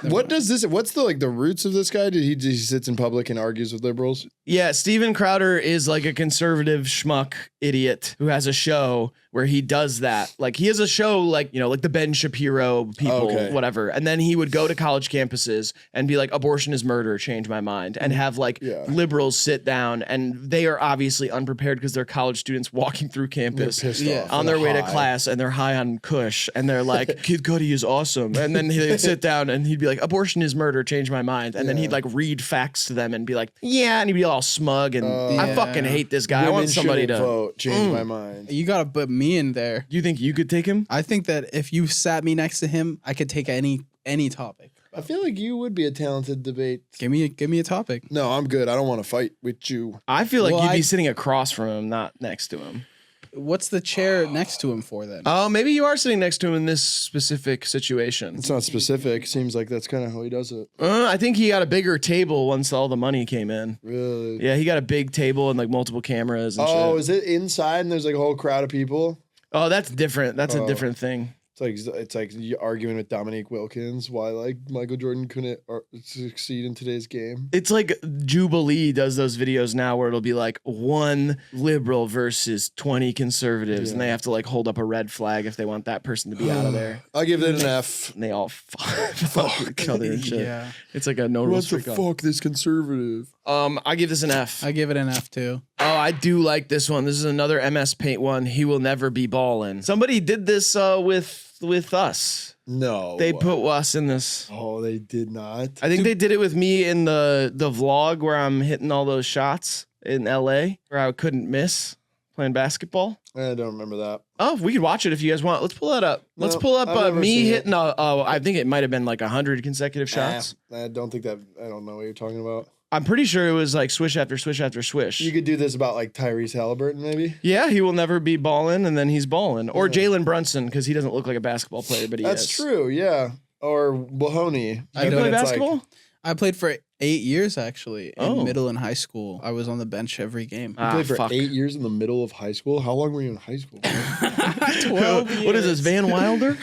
Speaker 2: What does this? What's the roots of this guy? Did he sits in public and argues with liberals?
Speaker 1: Yeah, Steven Crowder is like a conservative schmuck idiot who has a show where he does that. Like he has a show like the Ben Shapiro people, whatever. And then he would go to college campuses and be like, abortion is murder, change my mind. And have liberals sit down, and they are obviously unprepared because they're college students walking through campus on their way to class, and they're high on Kush, and they're like, Kid Cudi is awesome. And then he'd sit down and he'd be like, abortion is murder, change my mind. And then he'd like read facts to them and be like, yeah, and he'd be all smug, and I fucking hate this guy. I want somebody to
Speaker 2: vote, change my mind.
Speaker 3: You gotta put me in there.
Speaker 1: You think you could take him?
Speaker 3: I think that if you sat me next to him, I could take any topic.
Speaker 2: I feel like you would be a talented debate.
Speaker 3: Give me a topic.
Speaker 2: No, I'm good. I don't want to fight with you.
Speaker 1: I feel like you'd be sitting across from him, not next to him.
Speaker 3: What's the chair next to him for then?
Speaker 1: Oh, maybe you are sitting next to him in this specific situation.
Speaker 2: It's not specific. Seems like that's kind of how he does it.
Speaker 1: I think he got a bigger table once all the money came in.
Speaker 2: Really?
Speaker 1: Yeah, he got a big table and like multiple cameras and shit.
Speaker 2: Oh, is it inside and there's like a whole crowd of people?
Speaker 1: Oh, that's different. That's a different thing.
Speaker 2: It's like you arguing with Dominique Wilkins why like Michael Jordan couldn't succeed in today's game.
Speaker 1: It's like Jubilee does those videos now where it'll be like 1 liberal versus 20 conservatives, and they have to like hold up a red flag if they want that person to be out of there.
Speaker 2: I'll give it an F.
Speaker 1: And they all fuck each other and shit. Yeah. It's like a no rules
Speaker 2: What the fuck, this conservative?
Speaker 1: I give this an F.
Speaker 3: I give it an F too.
Speaker 1: Oh, I do like this one. This is another MS Paint one. He will never be ballin'. Somebody did this with us.
Speaker 2: No.
Speaker 1: They put us in this.
Speaker 2: Oh, they did not.
Speaker 1: I think they did it with me in the vlog where I'm hitting all those shots in LA where I couldn't miss playing basketball.
Speaker 2: I don't remember that.
Speaker 1: Oh, we could watch it if you guys want. Let's pull that up. Let's pull up me hitting I think it might have been like 100 consecutive shots.
Speaker 2: I don't know what you're talking about.
Speaker 1: I'm pretty sure it was like swish after swish after swish.
Speaker 2: You could do this about like Tyrese Halliburton, maybe?
Speaker 1: Yeah, he will never be balling, and then he's balling. Or Jalen Brunson, because he doesn't look like a basketball player, but he is.
Speaker 2: That's true, yeah. Or Wahony.
Speaker 1: You play basketball?
Speaker 3: I played for 8 years actually in middle and high school. I was on the bench every game.
Speaker 2: You played for 8 years in the middle of high school? How long were you in high school?
Speaker 3: 12 years.
Speaker 1: What is this, Van Wilder?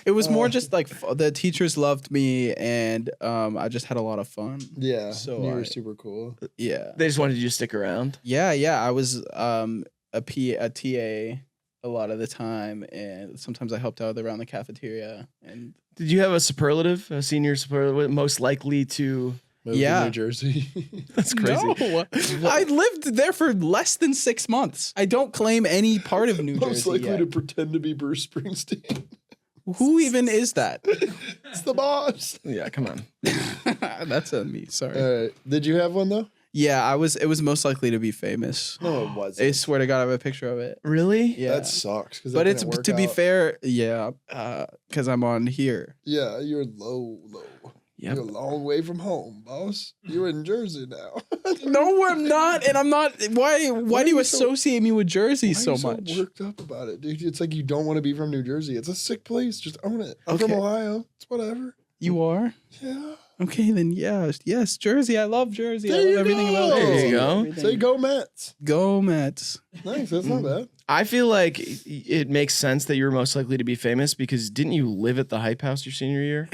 Speaker 3: It was more just like the teachers loved me, and I just had a lot of fun.
Speaker 2: Yeah,
Speaker 3: so
Speaker 2: you were super cool.
Speaker 3: Yeah.
Speaker 1: They just wanted you to stick around?
Speaker 3: Yeah. I was a TA a lot of the time, and sometimes I helped out around the cafeteria. And
Speaker 1: did you have a superlative, a senior superlative, most likely to...
Speaker 2: Move to New Jersey?
Speaker 1: That's crazy.
Speaker 3: No, I lived there for less than 6 months. I don't claim any part of New Jersey.
Speaker 2: Most likely to pretend to be Bruce Springsteen.
Speaker 3: Who even is that?
Speaker 2: It's the boss.
Speaker 1: Yeah, come on.
Speaker 3: That's on me. Sorry.
Speaker 2: All right. Did you have one though?
Speaker 3: Yeah, it was most likely to be famous.
Speaker 2: No, it wasn't.
Speaker 3: I swear to God, I have a picture of it.
Speaker 1: Really?
Speaker 3: Yeah.
Speaker 2: That sucks.
Speaker 3: But it's to be fair, yeah, because I'm on here.
Speaker 2: Yeah, you're low. Yep. You're a long way from home, boss. You're in Jersey now.
Speaker 3: No, I'm not, and I'm not. Why do you associate me with Jersey so much?
Speaker 2: So worked up about it, dude. It's like you don't want to be from New Jersey. It's a sick place. Just own it. I'm from Ohio. It's whatever.
Speaker 3: You are?
Speaker 2: Yeah.
Speaker 3: Okay, then yes, Jersey. I love Jersey.
Speaker 2: There
Speaker 3: I love everything about Jersey.
Speaker 1: There you go.
Speaker 3: Everything.
Speaker 2: Say go Mets.
Speaker 3: Go Mets.
Speaker 2: Nice. That's not bad.
Speaker 1: I feel like it makes sense that you were most likely to be famous because didn't you live at the Hype House your senior year?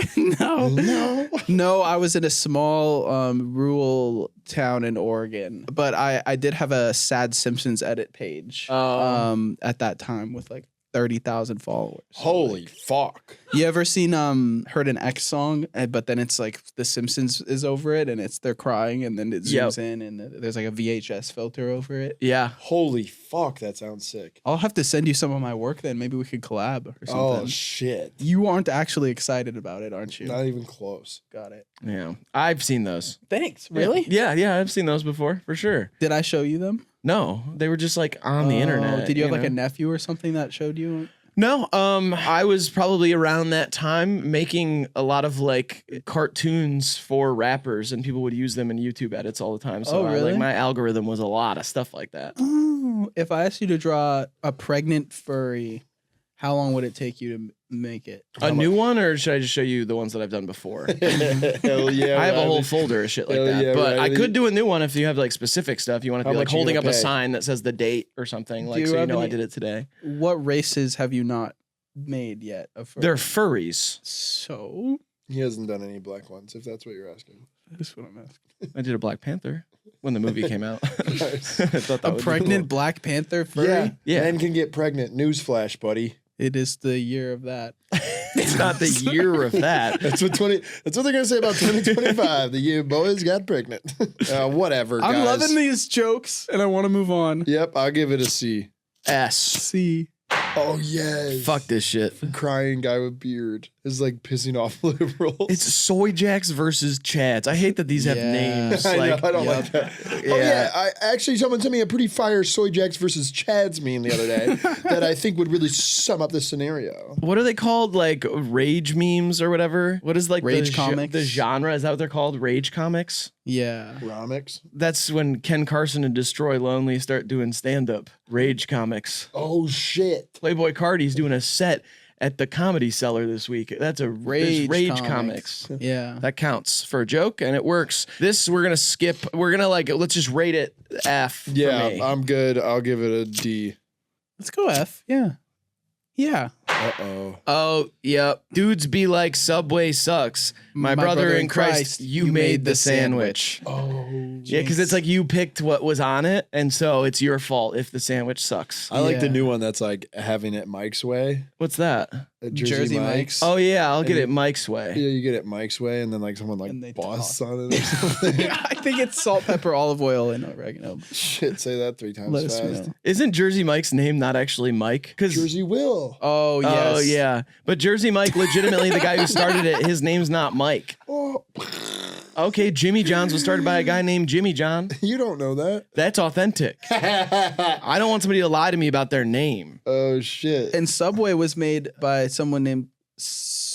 Speaker 3: No. I was in a small rural town in Oregon, but I did have a sad Simpsons edit page at that time with like 30,000 followers.
Speaker 2: Holy fuck.
Speaker 3: You ever seen heard an X song, but then it's like The Simpsons is over it and they're crying and then it zooms in and there's like a VHS filter over it?
Speaker 1: Yeah.
Speaker 2: Holy fuck, that sounds sick.
Speaker 3: I'll have to send you some of my work then. Maybe we could collab or something.
Speaker 2: Oh shit.
Speaker 3: You aren't actually excited about it, aren't you?
Speaker 2: Not even close.
Speaker 3: Got it.
Speaker 1: Yeah. I've seen those.
Speaker 3: Thanks. Really?
Speaker 1: Yeah, I've seen those before, for sure.
Speaker 3: Did I show you them?
Speaker 1: No, they were just like on the internet.
Speaker 3: Did you have like a nephew or something that showed you?
Speaker 1: No, I was probably around that time making a lot of like cartoons for rappers, and people would use them in YouTube edits all the time. So
Speaker 3: really?
Speaker 1: my algorithm was a lot of stuff like that.
Speaker 3: Oh, if I asked you to draw a pregnant furry, how long would it take you to make it?
Speaker 1: A new one, or should I just show you the ones that I've done before?
Speaker 2: Hell yeah!
Speaker 1: I have a whole
Speaker 2: Riley.
Speaker 1: folder of shit like
Speaker 2: Hell
Speaker 1: that.
Speaker 2: yeah,
Speaker 1: but I
Speaker 2: Riley.
Speaker 1: could do a new one if you have like specific stuff. You want to
Speaker 2: How
Speaker 1: be like
Speaker 2: much you
Speaker 1: holding up
Speaker 2: gonna
Speaker 1: a
Speaker 2: pay?
Speaker 1: sign that says the date or something, like
Speaker 3: you
Speaker 1: so you
Speaker 3: have
Speaker 1: know I
Speaker 3: any-
Speaker 1: did it today.
Speaker 3: What races have you not made yet? Of furry?
Speaker 1: They're furries.
Speaker 3: So
Speaker 2: He hasn't done any black ones, if that's what you're asking.
Speaker 3: that's what I'm asking.
Speaker 1: I did a Black Panther when the movie came out.
Speaker 2: Nice.
Speaker 1: I thought that
Speaker 3: A
Speaker 1: would be
Speaker 3: pregnant
Speaker 1: cool.
Speaker 3: Black Panther furry?
Speaker 2: Yeah,
Speaker 1: Yeah.
Speaker 2: men can get pregnant. Newsflash, buddy.
Speaker 3: It is the year of that.
Speaker 1: It's not the year of that.
Speaker 2: That's what That's what they're gonna say about 2025. The year boys got pregnant. Whatever.
Speaker 3: I'm
Speaker 2: guys.
Speaker 3: loving these jokes, and I want to move on.
Speaker 2: Yep, I'll give it a C.
Speaker 1: S.
Speaker 3: See,
Speaker 2: Oh yes.
Speaker 1: Fuck this shit.
Speaker 2: Crying guy with beard is like pissing off liberals.
Speaker 1: It's Soy Jacks versus Chads. I hate that these have
Speaker 3: Yeah.
Speaker 1: names.
Speaker 2: I
Speaker 1: Like,
Speaker 2: know, I don't
Speaker 3: yep.
Speaker 2: like that. Oh yeah, I actually someone sent me a pretty fire Soy Jacks versus Chad's meme the other day that I think would really sum up this scenario.
Speaker 1: what are they called? Like rage memes or whatever? What is like
Speaker 3: Rage
Speaker 1: the,
Speaker 3: comics?
Speaker 1: the genre? Is that what they're called? Rage comics?
Speaker 3: yeah.
Speaker 2: Romics.
Speaker 1: That's when Ken Carson and Destroy Lonely start doing stand up. Rage comics.
Speaker 2: Oh shit.
Speaker 1: Playboy Cardi's doing a set at the Comedy Cellar this week. That's a
Speaker 3: Rage
Speaker 1: Rage
Speaker 3: comics.
Speaker 1: comics.
Speaker 3: Yeah.
Speaker 1: That counts for a joke and it works. This we're gonna skip. We're gonna like let's just rate it F. For
Speaker 2: Yeah,
Speaker 1: me.
Speaker 2: I'm good. I'll give it a D.
Speaker 3: Let's go F. Yeah. Yeah.
Speaker 2: Uh-oh.
Speaker 1: Oh, yep. Dudes be like Subway sucks. My brother in Christ, you made the sandwich.
Speaker 2: Oh.
Speaker 1: Yeah, because it's like you picked what was on it, and so it's your fault if the sandwich sucks.
Speaker 2: I like the
Speaker 3: Yeah.
Speaker 2: new one that's like having it Mike's way.
Speaker 1: What's that?
Speaker 2: At
Speaker 3: Jersey Mike's.
Speaker 1: Oh yeah, I'll get
Speaker 2: And-
Speaker 1: it Mike's way.
Speaker 2: Yeah, you get it Mike's way, and then like someone
Speaker 3: And
Speaker 2: like
Speaker 3: they
Speaker 2: boss
Speaker 3: talk.
Speaker 2: on it or something.
Speaker 3: I think it's salt, pepper, olive oil, and oregano.
Speaker 2: Shit, say that 3 times
Speaker 3: Let us
Speaker 2: fast.
Speaker 3: know.
Speaker 1: Isn't Jersey Mike's name not actually Mike? Because
Speaker 2: Jersey Will.
Speaker 3: Oh, yes.
Speaker 1: oh yeah, but Jersey Mike, legitimately the guy who started it, his name's not Mike.
Speaker 2: Oh,
Speaker 1: Okay, Jimmy John's was started by a guy named Jimmy John.
Speaker 2: you don't know that.
Speaker 1: That's authentic. I don't want somebody to lie to me about their name.
Speaker 2: Oh shit.
Speaker 3: And Subway was made by someone named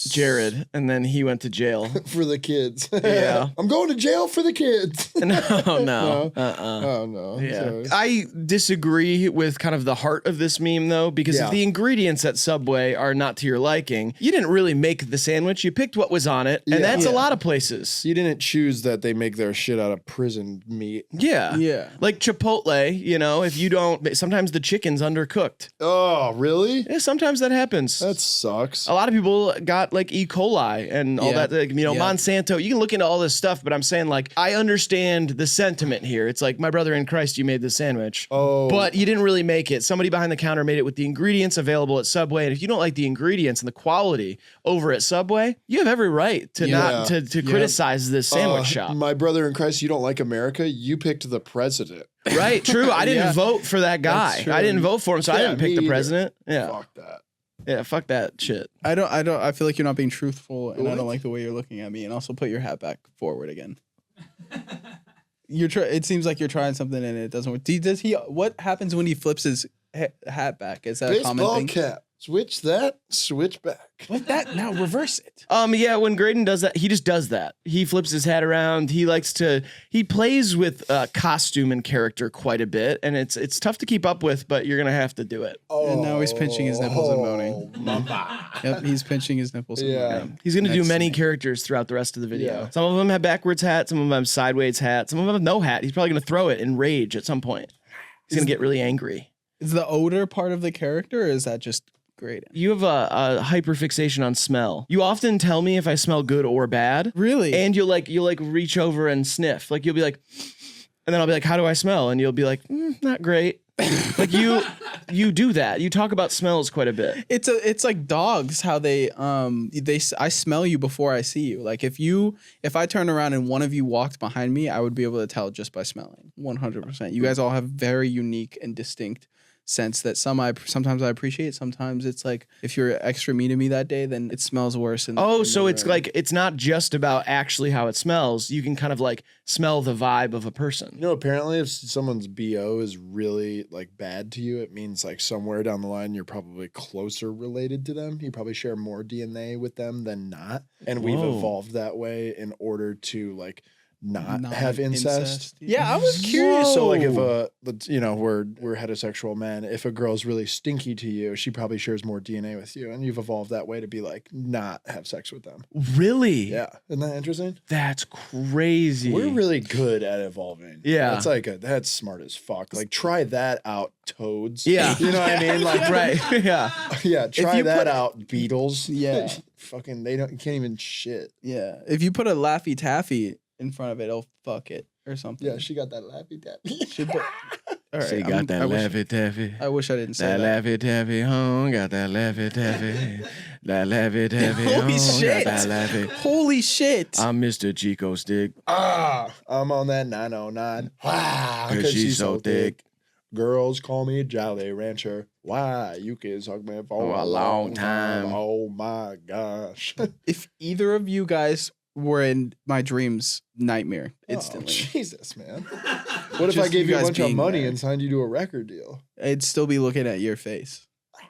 Speaker 1: Jared, and then he went to jail.
Speaker 2: For the kids.
Speaker 1: Yeah.
Speaker 2: I'm going to jail for the kids.
Speaker 1: No.
Speaker 2: Oh no.
Speaker 1: Yeah.
Speaker 2: Sorry.
Speaker 1: I disagree with kind of the heart of this meme though, because
Speaker 2: Yeah.
Speaker 1: if the ingredients at Subway are not to your liking, you didn't really make the sandwich. You picked what was on it, and
Speaker 2: Yeah.
Speaker 1: that's a
Speaker 3: Yeah.
Speaker 1: lot of places.
Speaker 2: You didn't choose that they make their shit out of prison meat.
Speaker 1: Yeah.
Speaker 3: Yeah.
Speaker 1: Like Chipotle, you know, if you don't, sometimes the chicken's undercooked.
Speaker 2: Oh, really?
Speaker 1: Yeah, sometimes that happens.
Speaker 2: That sucks.
Speaker 1: A lot of people got like E. coli and all
Speaker 3: Yeah.
Speaker 1: that, like, you know,
Speaker 3: Yeah.
Speaker 1: Monsanto. You can look into all this stuff, but I'm saying like I understand the sentiment here. It's like my brother in Christ, you made the sandwich.
Speaker 2: Oh.
Speaker 1: But you didn't really make it. Somebody behind the counter made it with the ingredients available at Subway. And if you don't like the ingredients and the quality over at Subway, you have every right to not to criticize this sandwich shop.
Speaker 2: My brother in Christ, you don't like America? You picked the president.
Speaker 1: Right? True. I didn't
Speaker 3: Yeah.
Speaker 1: vote for that guy.
Speaker 2: That's true.
Speaker 1: I didn't vote for him, so I
Speaker 2: Yeah,
Speaker 1: didn't pick
Speaker 2: me
Speaker 1: the
Speaker 2: either.
Speaker 1: president. Yeah.
Speaker 2: Fuck that.
Speaker 1: Yeah, fuck that shit.
Speaker 3: I feel like you're not being truthful, and I
Speaker 2: What?
Speaker 3: don't like the way you're looking at me. And also put your hat back forward again. It seems like you're trying something and it doesn't work. Does he? What happens when he flips his hat back? Is that a common
Speaker 2: Baseball
Speaker 3: thing?
Speaker 2: cap. Switch that, switch back.
Speaker 3: What that? Now reverse it.
Speaker 1: Yeah, when Graydon does that, he just does that. He flips his hat around. He plays with costume and character quite a bit, and it's tough to keep up with, but you're gonna have to do it.
Speaker 3: And now he's pinching his nipples and moaning.
Speaker 2: Oh, mama.
Speaker 3: Yep, he's pinching his nipples. And
Speaker 2: Yeah.
Speaker 3: moaning.
Speaker 1: He's gonna do
Speaker 3: Next
Speaker 1: many
Speaker 3: to me.
Speaker 1: characters throughout the rest of the video.
Speaker 2: Yeah.
Speaker 1: Some of them have backwards hats, some of them have sideways hats, some of them have no hat. He's probably gonna throw it in rage at some point. He's gonna get really angry.
Speaker 3: Is the odor part of the character, or is that just great?
Speaker 1: You have a hyperfixation on smell. You often tell me if I smell good or bad.
Speaker 3: Really?
Speaker 1: And you'll reach over and sniff. Like you'll be like, and then I'll be like, how do I smell? And you'll be like, not great. Like you do that. You talk about smells quite a bit.
Speaker 3: It's like dogs, how I smell you before I see you. Like if I turn around and one of you walked behind me, I would be able to tell just by smelling. 100%. You guys all have very unique and distinct sense that sometimes I appreciate. Sometimes it's like if you're extra mean to me that day, then it smells worse.
Speaker 1: So it's like it's not just about actually how it smells. You can kind of like smell the vibe of a person.
Speaker 2: You know, apparently if someone's BO is really like bad to you, it means like somewhere down the line you're probably closer related to them. You probably share more DNA with them than not. And we've evolved that way in order to like not have incest.
Speaker 3: Yeah, I was curious.
Speaker 2: So like if we're heterosexual men, if a girl's really stinky to you, she probably shares more DNA with you, and you've evolved that way to be like not have sex with them.
Speaker 1: Really?
Speaker 2: Yeah. Isn't that interesting?
Speaker 1: That's crazy.
Speaker 2: We're really good at evolving.
Speaker 1: Yeah.
Speaker 2: That's smart as fuck. Like try that out, toads.
Speaker 1: Yeah.
Speaker 2: You know what I mean? Like
Speaker 1: right. Yeah.
Speaker 2: Yeah, try that out, beetles.
Speaker 3: Yeah.
Speaker 2: Fucking you can't even shit.
Speaker 3: Yeah. If you put a Laffy Taffy in front of it, it'll fuck it or something.
Speaker 2: Yeah, she got that lappy tappy.
Speaker 3: All right,
Speaker 1: She got that Laffy Taffy.
Speaker 3: I wish I didn't say
Speaker 1: That
Speaker 3: that.
Speaker 1: Laffy Taffy home, got that Laffy Taffy. That Laffy Taffy
Speaker 3: Holy
Speaker 1: home,
Speaker 3: shit.
Speaker 1: got that Laffy.
Speaker 3: Holy shit.
Speaker 1: I'm Mr. Chico Stick.
Speaker 2: I'm on that 909. Wow,
Speaker 1: Cause she's so thick.
Speaker 2: Girls call me Jolly Rancher. Why? You can suck me for
Speaker 1: a long time.
Speaker 2: Oh my gosh.
Speaker 3: If either of you guys were in my dreams, nightmare instantly.
Speaker 2: Oh, Jesus, man. What if I
Speaker 3: Just
Speaker 2: gave
Speaker 3: you
Speaker 2: you a
Speaker 3: guys
Speaker 2: bunch of
Speaker 3: being
Speaker 2: money
Speaker 3: there.
Speaker 2: and signed you to a record deal?
Speaker 3: I'd still be looking at your face.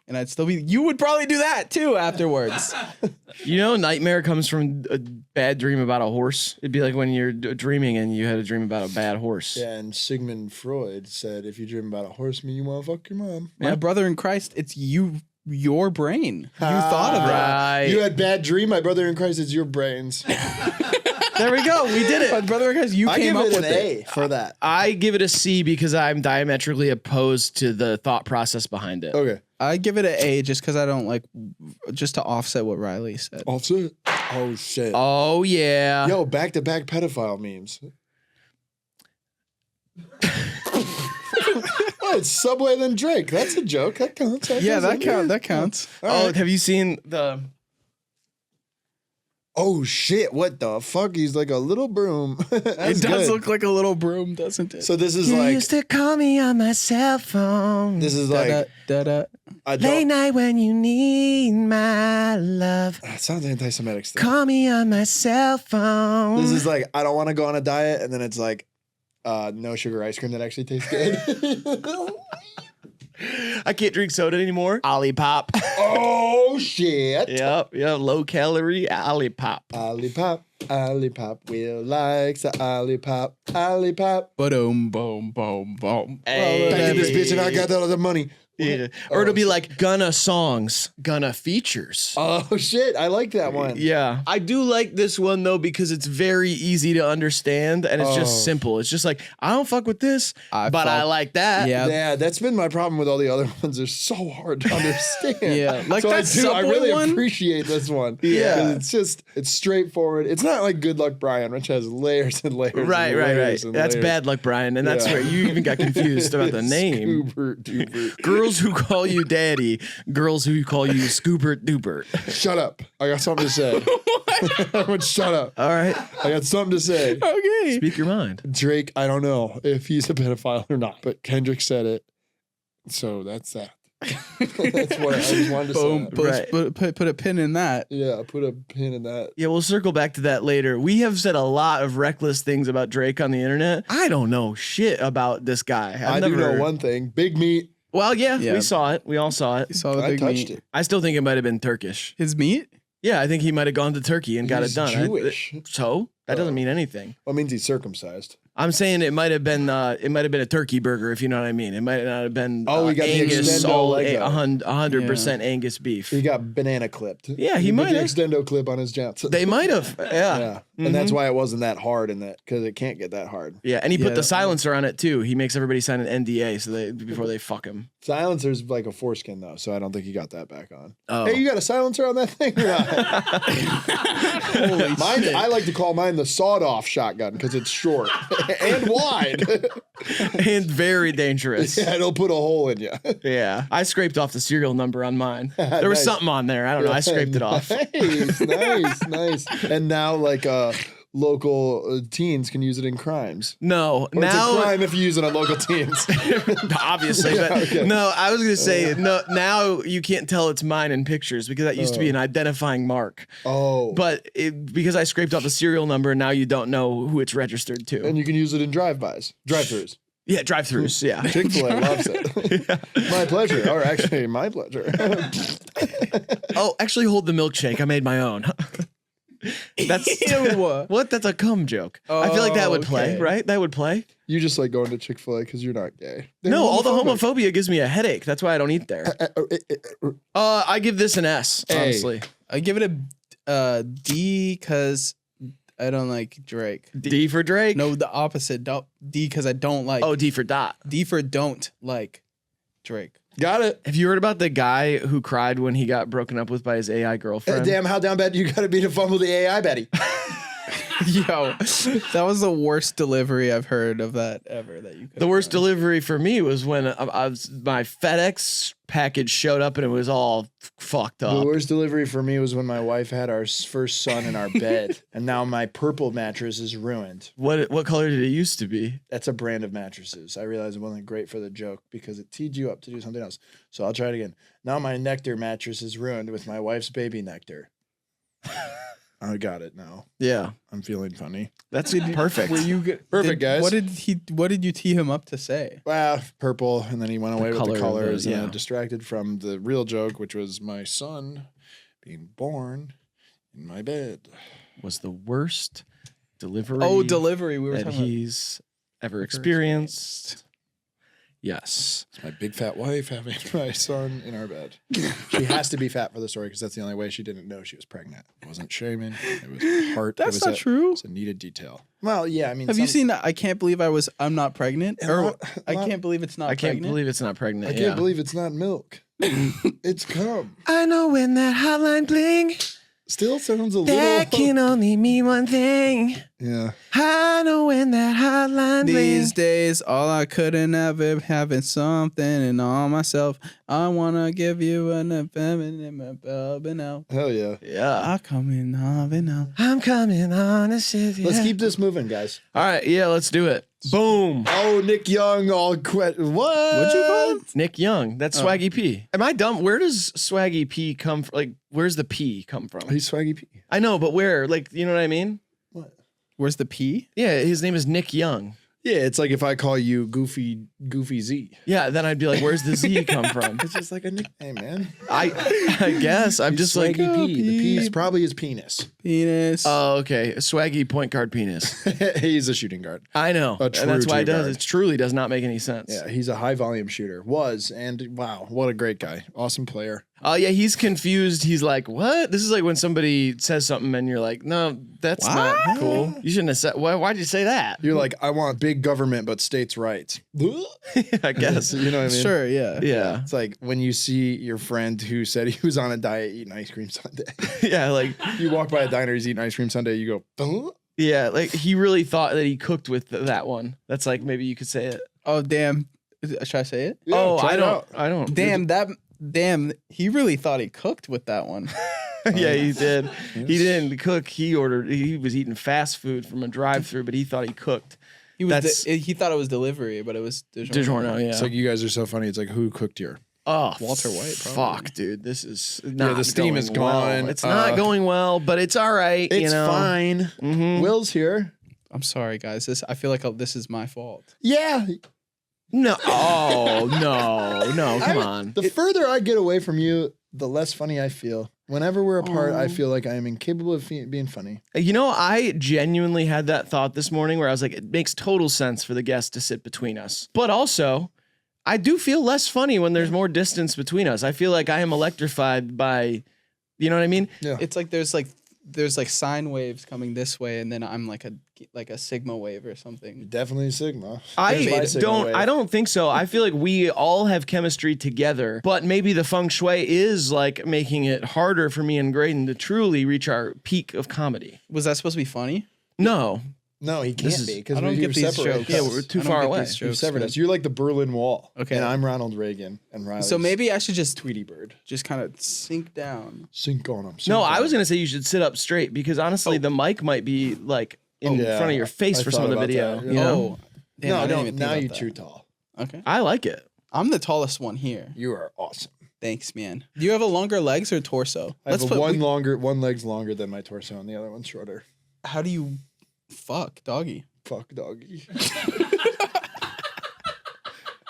Speaker 3: And I'd still be, you would probably do that too afterwards.
Speaker 1: You know, nightmare comes from a bad dream about a horse. It'd be like when you're dreaming and you had a dream about a bad horse.
Speaker 2: Yeah, and Sigmund Freud said if you dream about a horse, mean you want to fuck your mom.
Speaker 3: My brother in Christ, it's your brain. You thought of that.
Speaker 1: Right.
Speaker 2: You had bad dream. My brother in Christ is your brains.
Speaker 1: There we go. We did
Speaker 3: My
Speaker 1: it.
Speaker 3: brother in Christ, you
Speaker 2: I
Speaker 3: came
Speaker 2: give
Speaker 3: up
Speaker 2: it
Speaker 3: with
Speaker 2: an
Speaker 3: it.
Speaker 2: A for that.
Speaker 1: I give it a C because I'm diametrically opposed to the thought process behind it.
Speaker 2: Okay.
Speaker 3: I give it an A just because I don't like, just to offset what Riley said.
Speaker 2: Offset. Oh shit.
Speaker 1: Oh, yeah.
Speaker 2: Yo, back-to-back pedophile memes. Oh, it's Subway then Drake. That's a joke. That counts.
Speaker 3: That counts.
Speaker 1: Oh,
Speaker 2: right.
Speaker 1: have you seen the...
Speaker 2: Oh shit! What the fuck? He's like a little broom.
Speaker 3: It
Speaker 2: That's
Speaker 3: does
Speaker 2: good.
Speaker 3: look like a little broom, doesn't it?
Speaker 2: So this is like
Speaker 1: to call me on my cell phone.
Speaker 2: this is like
Speaker 3: Da-da.
Speaker 2: I
Speaker 1: Late
Speaker 2: don't.
Speaker 1: night when you need my love.
Speaker 2: It sounds anti-Semitic stuff.
Speaker 1: Call me on my cell phone.
Speaker 2: This is like I don't want to go on a diet, and then it's like no sugar ice cream that actually tastes good.
Speaker 1: I can't drink soda anymore. Olipop.
Speaker 2: Oh shit!
Speaker 1: Yep. Low calorie Olipop.
Speaker 2: Olipop, Will likes a Olipop, Olipop.
Speaker 3: Boom, boom, boom, boom.
Speaker 1: Hey.
Speaker 2: Back in this bitch, and I got all the money.
Speaker 1: Yeah. Or it'll be like Gunna songs, Gunna features.
Speaker 2: Oh shit! I like that one.
Speaker 1: Yeah. I do like this one though because it's very easy to understand and it's just simple. It's just like, I don't fuck with this, but I like that.
Speaker 3: Yeah.
Speaker 2: Yeah, that's been my problem with all the other ones. They're so hard to understand.
Speaker 3: Yeah, like
Speaker 2: so
Speaker 3: that
Speaker 2: I
Speaker 3: Subway
Speaker 2: really
Speaker 3: one?
Speaker 2: appreciate this one.
Speaker 1: Yeah.
Speaker 2: 'Cause it's straightforward. It's not like Good Luck Brian, which has layers and layers.
Speaker 1: Right.
Speaker 2: and layers and
Speaker 1: That's
Speaker 2: layers.
Speaker 1: bad luck, Brian. And that's
Speaker 2: Yeah.
Speaker 1: where you even got confused about the name.
Speaker 2: Scoobert Dubert.
Speaker 1: Girls who call you daddy, girls who call you Scoobert Dubert.
Speaker 2: Shut up! I got something to say. Shut up!
Speaker 1: All right.
Speaker 2: I got something to say.
Speaker 3: Okay.
Speaker 1: Speak your mind.
Speaker 2: Drake, I don't know if he's a pedophile or not, but Kendrick said it. So that's that. That's what I just wanted to
Speaker 3: Boom.
Speaker 2: say.
Speaker 3: Put a pin in that.
Speaker 2: Yeah, put a pin in that.
Speaker 1: Yeah, we'll circle back to that later. We have said a lot of reckless things about Drake on the internet. I don't know shit about this guy.
Speaker 2: I do know one thing. Big meat.
Speaker 1: Well, yeah,
Speaker 3: Yeah.
Speaker 1: we saw it. We all saw it.
Speaker 3: You saw the
Speaker 2: I
Speaker 3: big
Speaker 2: touched
Speaker 3: meat.
Speaker 2: it.
Speaker 1: I still think it might have been Turkish.
Speaker 3: His meat?
Speaker 1: Yeah, I think he might have gone to Turkey and got
Speaker 2: He's
Speaker 1: it done.
Speaker 2: Jewish.
Speaker 1: So that doesn't mean anything.
Speaker 2: Well, it means he's circumcised.
Speaker 1: I'm saying it might have been a turkey burger, if you know what I mean. It might not have been
Speaker 2: Oh, we got the
Speaker 1: Angus,
Speaker 2: extendo
Speaker 1: all
Speaker 2: Lego.
Speaker 1: 100% Angus beef.
Speaker 2: He got banana clipped.
Speaker 1: Yeah, he
Speaker 2: put
Speaker 1: might
Speaker 2: the
Speaker 1: have.
Speaker 2: extendo clip on his Johnson.
Speaker 1: They might have. Yeah.
Speaker 2: Yeah, and that's why it wasn't that hard in that because it can't get that hard.
Speaker 1: Yeah, and he put
Speaker 3: Yeah.
Speaker 1: the silencer on it too. He makes everybody sign an NDA so before they fuck him.
Speaker 2: Silencer's like a foreskin though, so I don't think he got that back on.
Speaker 1: Oh.
Speaker 2: Hey, you got a silencer on that thing or not?
Speaker 3: Holy
Speaker 2: Mine,
Speaker 3: shit.
Speaker 2: I like to call mine the sawed-off shotgun because it's short and wide.
Speaker 1: And very dangerous.
Speaker 2: Yeah, it'll put a hole in you.
Speaker 1: Yeah. I scraped off the serial number on mine. There was
Speaker 2: Nice.
Speaker 1: something on there. I don't know. I scraped it off.
Speaker 2: Nice. And now like local teens can use it in crimes.
Speaker 1: No,
Speaker 2: Or
Speaker 1: now
Speaker 2: it's a crime if you use it on local teens.
Speaker 1: obviously.
Speaker 2: Yeah,
Speaker 1: But
Speaker 2: okay.
Speaker 1: no, I was gonna say no. Now you can't tell it's mine in pictures because that used to be an identifying mark.
Speaker 2: Oh.
Speaker 1: But because I scraped off the serial number, now you don't know who it's registered to.
Speaker 2: And you can use it in drive-throughs.
Speaker 1: Yeah, drive-throughs. Yeah.
Speaker 2: Chick-fil-A loves it. My pleasure. Or actually, my pleasure.
Speaker 1: Oh, actually, hold the milkshake. I made my own. That's
Speaker 3: Ew.
Speaker 1: what? That's a cum joke. I feel like that would play,
Speaker 3: okay.
Speaker 1: right? That would play.
Speaker 2: You just like going to Chick-fil-A because you're not gay. They're
Speaker 1: No, all the
Speaker 2: homophobic.
Speaker 1: homophobia gives me a headache. That's why I don't eat there. I give this an S,
Speaker 2: A.
Speaker 1: honestly.
Speaker 3: I give it a D because I don't like Drake.
Speaker 1: D for Drake.
Speaker 3: No, the opposite. D because I don't like.
Speaker 1: Oh, D for Dot.
Speaker 3: D for don't like Drake.
Speaker 2: Got it.
Speaker 1: Have you heard about the guy who cried when he got broken up with by his AI girlfriend?
Speaker 2: Damn, how down bad you got to be to fumble the AI, Betty?
Speaker 3: Yo, that was the worst delivery I've heard of that ever. That you could.
Speaker 1: The worst delivery for me was when my FedEx package showed up and it was all fucked
Speaker 2: The
Speaker 1: up.
Speaker 2: worst delivery for me was when my wife had our first son in our bed, and now my purple mattress is ruined.
Speaker 1: What color did it used to be?
Speaker 2: That's a brand of mattresses. I realized it wasn't great for the joke because it teed you up to do something else. So I'll try it again. Now my nectar mattress is ruined with my wife's baby nectar. I got it now.
Speaker 1: Yeah,
Speaker 2: I'm feeling funny.
Speaker 1: that's perfect.
Speaker 3: Were you
Speaker 2: Perfect, guys.
Speaker 3: What did you tee him up to say?
Speaker 2: Well, purple, and then he went away with
Speaker 1: color
Speaker 2: the
Speaker 1: of
Speaker 2: colors,
Speaker 1: the-
Speaker 2: and
Speaker 1: yeah.
Speaker 2: I distracted from the real joke, which was my son being born in my bed.
Speaker 1: Was the worst delivery
Speaker 3: Oh, delivery. We were
Speaker 1: that
Speaker 3: talking about.
Speaker 1: he's ever experienced. Yes.
Speaker 2: It's my big fat wife having my son in our bed. She has to be fat for the story because that's the only way she didn't know she was pregnant. It wasn't shaming. It was heart.
Speaker 3: That's
Speaker 2: it was
Speaker 3: not true.
Speaker 2: It's a needed detail. Well, yeah, I mean,
Speaker 3: Have you seen I Can't Believe I'm Not Pregnant? Or I
Speaker 2: Not-
Speaker 3: Can't Believe It's Not
Speaker 1: I can't
Speaker 3: Pregnant?
Speaker 1: believe it's not
Speaker 2: I
Speaker 1: pregnant.
Speaker 2: can't believe it's not milk. It's cum.
Speaker 1: I know when that hotline bling,
Speaker 2: Still sounds a
Speaker 1: that
Speaker 2: little.
Speaker 1: can only mean one thing.
Speaker 2: Yeah.
Speaker 1: I know when that hotline
Speaker 3: These
Speaker 1: blings.
Speaker 3: days, all I couldn't ever having something in all myself. I wanna give you an effeminate now.
Speaker 2: Hell yeah.
Speaker 1: Yeah.
Speaker 3: I come in now.
Speaker 1: I'm coming on a shit.
Speaker 2: Let's keep this moving, guys.
Speaker 1: All right, yeah, let's do it. Boom.
Speaker 2: Oh, Nick Young, all quit. What?
Speaker 3: What'd you call it?
Speaker 1: Nick Young. That's Swaggy P. Am I dumb? Where does Swaggy P come from? Like, where's the P come from?
Speaker 2: He's Swaggy P.
Speaker 1: I know, but where? Like, you know what I mean?
Speaker 2: What?
Speaker 3: Where's the P?
Speaker 1: Yeah, his name is Nick Young.
Speaker 2: Yeah, it's like if I call you Goofy Z.
Speaker 1: Yeah, then I'd be like, where's the Z come from?
Speaker 2: It's just like a nickname, man.
Speaker 1: I guess. I'm just like,
Speaker 2: Swaggy P. The P is
Speaker 3: P.
Speaker 2: probably his penis.
Speaker 3: Penis.
Speaker 1: oh, okay. Swaggy point guard penis.
Speaker 2: He's a shooting guard.
Speaker 1: I know.
Speaker 2: A
Speaker 1: And that's
Speaker 2: true
Speaker 1: why it
Speaker 2: two
Speaker 1: does.
Speaker 2: guard.
Speaker 1: It truly does not make any sense.
Speaker 2: Yeah, he's a high volume shooter. Was, and wow, what a great guy. Awesome player.
Speaker 1: Oh, yeah, he's confused. He's like, what? This is like when somebody says something and you're like, no, that's not cool. You shouldn't have said, why'd you say that?
Speaker 2: You're like, I want big government, but states' rights.
Speaker 1: I guess.
Speaker 2: You know what I mean?
Speaker 3: Sure, yeah.
Speaker 1: Yeah.
Speaker 2: It's like when you see your friend who said he was on a diet eating ice cream sundae.
Speaker 1: Yeah, like,
Speaker 2: You walk by a diner, he's eating ice cream sundae, you go, "Huh?"
Speaker 1: yeah, like he really thought that he cooked with that one. That's like, maybe you could say it.
Speaker 3: Oh, damn. Should I say it?
Speaker 2: Yeah,
Speaker 1: oh,
Speaker 2: try
Speaker 1: I
Speaker 2: it
Speaker 1: don't.
Speaker 2: out.
Speaker 1: I don't.
Speaker 3: Damn, he really thought he cooked with that one.
Speaker 1: Yeah, he did.
Speaker 2: Yes.
Speaker 1: He didn't cook. He was eating fast food from a drive-through, but he thought he cooked.
Speaker 3: He
Speaker 1: That's-
Speaker 3: he thought it was delivery, but it was DiGiorno.
Speaker 1: DiGiorno, yeah.
Speaker 2: It's like you guys are so funny. It's like, who cooked your?
Speaker 1: Oh,
Speaker 3: Walter White,
Speaker 1: Fuck,
Speaker 3: probably.
Speaker 1: dude. This is not
Speaker 2: the steam
Speaker 1: going
Speaker 2: is
Speaker 1: well.
Speaker 2: gone.
Speaker 1: It's not going well, but it's all right.
Speaker 2: It's
Speaker 1: you know?
Speaker 2: fine.
Speaker 1: Mhm.
Speaker 2: Will's here.
Speaker 3: I'm sorry, guys. I feel like this is my fault.
Speaker 2: Yeah.
Speaker 1: No. Oh, no. Come on.
Speaker 2: The further I get away from you, the less funny I feel. Whenever we're apart, I feel like I am incapable of being funny.
Speaker 1: You know, I genuinely had that thought this morning where I was like, it makes total sense for the guest to sit between us. But also, I do feel less funny when there's more distance between us. I feel like I am electrified by, you know what I mean?
Speaker 2: Yeah.
Speaker 3: It's like there's like sine waves coming this way, and then I'm like a sigma wave or something.
Speaker 2: Definitely Sigma.
Speaker 1: I
Speaker 2: There's my Sigma wave.
Speaker 1: don't think so. I feel like we all have chemistry together, but maybe the feng shui is like making it harder for me and Graydon to truly reach our peak of comedy.
Speaker 3: Was that supposed to be funny?
Speaker 1: No.
Speaker 2: No, he can't be because
Speaker 3: I don't get these
Speaker 2: separated.
Speaker 3: jokes.
Speaker 1: Yeah, we're too
Speaker 3: I don't
Speaker 1: far
Speaker 3: get
Speaker 1: away.
Speaker 3: these
Speaker 2: You've
Speaker 3: jokes,
Speaker 2: severed
Speaker 3: man.
Speaker 2: us. You're like the Berlin Wall.
Speaker 3: Okay.
Speaker 2: And I'm Ronald Reagan and Riley.
Speaker 3: So maybe I should just
Speaker 2: Tweety Bird.
Speaker 3: just kind of sink down.
Speaker 2: Sink on him.
Speaker 1: No, I was gonna say you should sit up straight because honestly, the mic might be like in
Speaker 2: Yeah,
Speaker 1: front of your face
Speaker 2: I
Speaker 1: for some of the
Speaker 2: thought about
Speaker 1: video.
Speaker 2: that,
Speaker 1: You
Speaker 2: yeah.
Speaker 1: know?
Speaker 3: Damn, I
Speaker 2: No,
Speaker 3: didn't
Speaker 2: no.
Speaker 3: even think
Speaker 2: Now
Speaker 3: about
Speaker 2: you're
Speaker 3: that.
Speaker 2: too tall.
Speaker 3: Okay.
Speaker 1: I like it.
Speaker 3: I'm the tallest one here.
Speaker 2: You are awesome.
Speaker 3: Thanks, man. Do you have a longer legs or torso?
Speaker 2: I have one leg's longer than my torso and the other one's shorter.
Speaker 3: How do you fuck doggy?
Speaker 2: Fuck doggy.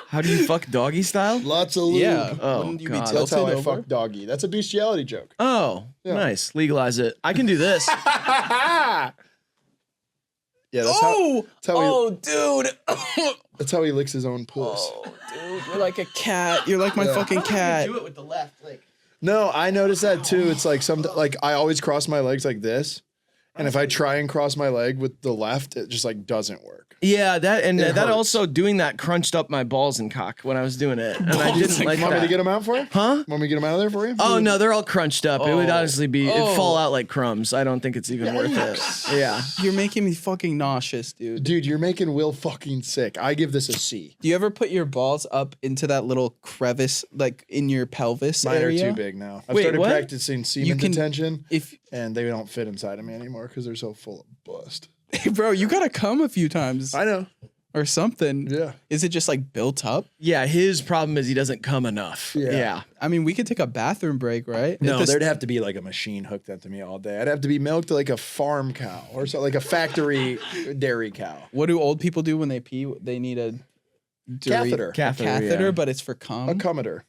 Speaker 1: How do you fuck doggy style?
Speaker 2: Lots of lube.
Speaker 3: Yeah.
Speaker 1: Oh,
Speaker 3: Wouldn't you
Speaker 1: God.
Speaker 3: be
Speaker 2: That's
Speaker 3: tilted
Speaker 2: how I
Speaker 3: over?
Speaker 2: fuck doggy. That's a bestiality joke.
Speaker 1: Oh,
Speaker 2: Yeah.
Speaker 1: nice. Legalize it. I can do this.
Speaker 2: Yeah, that's
Speaker 3: Oh,
Speaker 2: how
Speaker 3: dude.
Speaker 2: that's how he licks his own puss.
Speaker 3: Oh, dude, you're like a cat. You're like my fucking cat.
Speaker 1: it with the left, like.
Speaker 2: No, I noticed that too. It's like I always cross my legs like this. And if I try and cross my leg with the left, it just like doesn't work.
Speaker 1: Yeah, that
Speaker 2: It hurts.
Speaker 1: also doing that crunched up my balls and cock when I was doing it, and I didn't like
Speaker 2: Want me to
Speaker 1: that.
Speaker 2: get them out for you?
Speaker 1: Huh?
Speaker 2: Want me to get them out of there for you?
Speaker 1: Oh no, they're all crunched up. It would
Speaker 3: Oh.
Speaker 1: honestly be it'd fall out like crumbs. I don't think it's even worth it. Yeah.
Speaker 3: You're making me fucking nauseous, dude.
Speaker 2: Dude, you're making Will fucking sick. I give this a C.
Speaker 3: Do you ever put your balls up into that little crevice, like in your pelvis
Speaker 2: Mine
Speaker 3: area?
Speaker 2: are too big now. I've
Speaker 1: Wait,
Speaker 2: started
Speaker 1: what?
Speaker 2: practicing semen
Speaker 3: can-
Speaker 2: detention,
Speaker 3: If
Speaker 2: and they don't fit inside of me anymore because they're so full of bust.
Speaker 3: hey, bro, you gotta come a few times
Speaker 2: I know.
Speaker 3: or something.
Speaker 2: Yeah.
Speaker 3: Is it just like built up?
Speaker 1: Yeah, his problem is he doesn't come enough.
Speaker 2: Yeah.
Speaker 1: Yeah.
Speaker 3: I mean, we could take a bathroom break, right?
Speaker 2: No,
Speaker 3: If this-
Speaker 2: there'd have to be like a machine hooked up to me all day. I'd have to be milked like a farm cow or so, like a factory dairy cow.
Speaker 3: What do old people do when they pee? They need a
Speaker 2: Catheter.
Speaker 1: Catheter, yeah.
Speaker 3: but it's for cum.
Speaker 2: A cometer.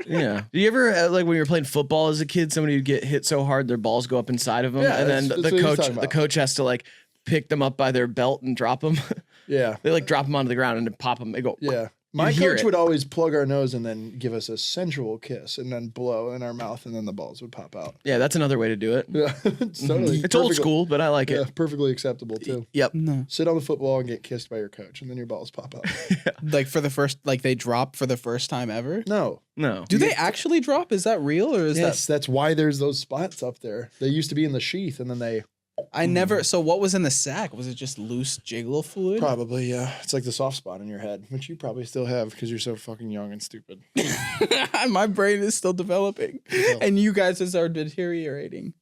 Speaker 1: Yeah. Do you ever like when you were playing football as a kid, somebody would get hit so hard their balls go up inside of them,
Speaker 2: Yeah,
Speaker 1: and then
Speaker 2: that's what he's talking
Speaker 1: the
Speaker 2: about.
Speaker 1: coach has to like pick them up by their belt and drop them.
Speaker 2: Yeah.
Speaker 1: They like drop them onto the ground and then pop them. They go.
Speaker 2: Yeah. My
Speaker 1: hear
Speaker 2: coach
Speaker 1: it.
Speaker 2: would always plug our nose and then give us a sensual kiss and then blow in our mouth and then the balls would pop out.
Speaker 1: Yeah, that's another way to do it.
Speaker 2: Yeah. It's totally.
Speaker 1: It's old
Speaker 2: perfectly-
Speaker 1: school, but I like
Speaker 2: Yeah,
Speaker 1: it.
Speaker 2: perfectly acceptable too.
Speaker 1: Yep.
Speaker 3: No,
Speaker 2: Sit on the football and get kissed by your coach and then your balls pop out.
Speaker 3: like for the first, like they drop for the first time ever.
Speaker 2: No.
Speaker 1: No.
Speaker 3: Do they actually drop? Is that real or is
Speaker 2: Yes, that's why there's those spots up there. They used to be in the sheath and then they
Speaker 3: I never. So what was in the sack? Was it just loose jiggle fluid?
Speaker 2: probably, yeah. It's like the soft spot in your head, which you probably still have because you're so fucking young and stupid.
Speaker 3: My brain is still developing, and you guys are deteriorating.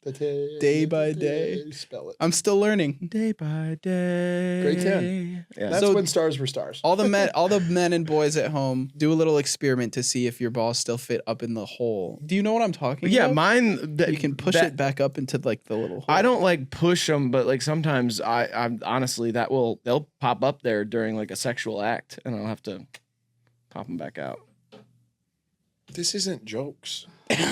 Speaker 3: Day by day.
Speaker 2: Spell it.
Speaker 3: I'm still learning.
Speaker 1: Day by day.
Speaker 2: Grade 10.
Speaker 1: Yeah.
Speaker 2: That's
Speaker 3: So-
Speaker 2: when stars were stars.
Speaker 3: All the men and boys at home, do a little experiment to see if your balls still fit up in the hole. Do you know what I'm talking
Speaker 1: Yeah,
Speaker 3: about?
Speaker 1: mine.
Speaker 3: You can push it back up into like the little hole.
Speaker 1: I don't like push them, but like sometimes I'm honestly they'll pop up there during like a sexual act, and I'll have to pop them back out.
Speaker 2: This isn't jokes.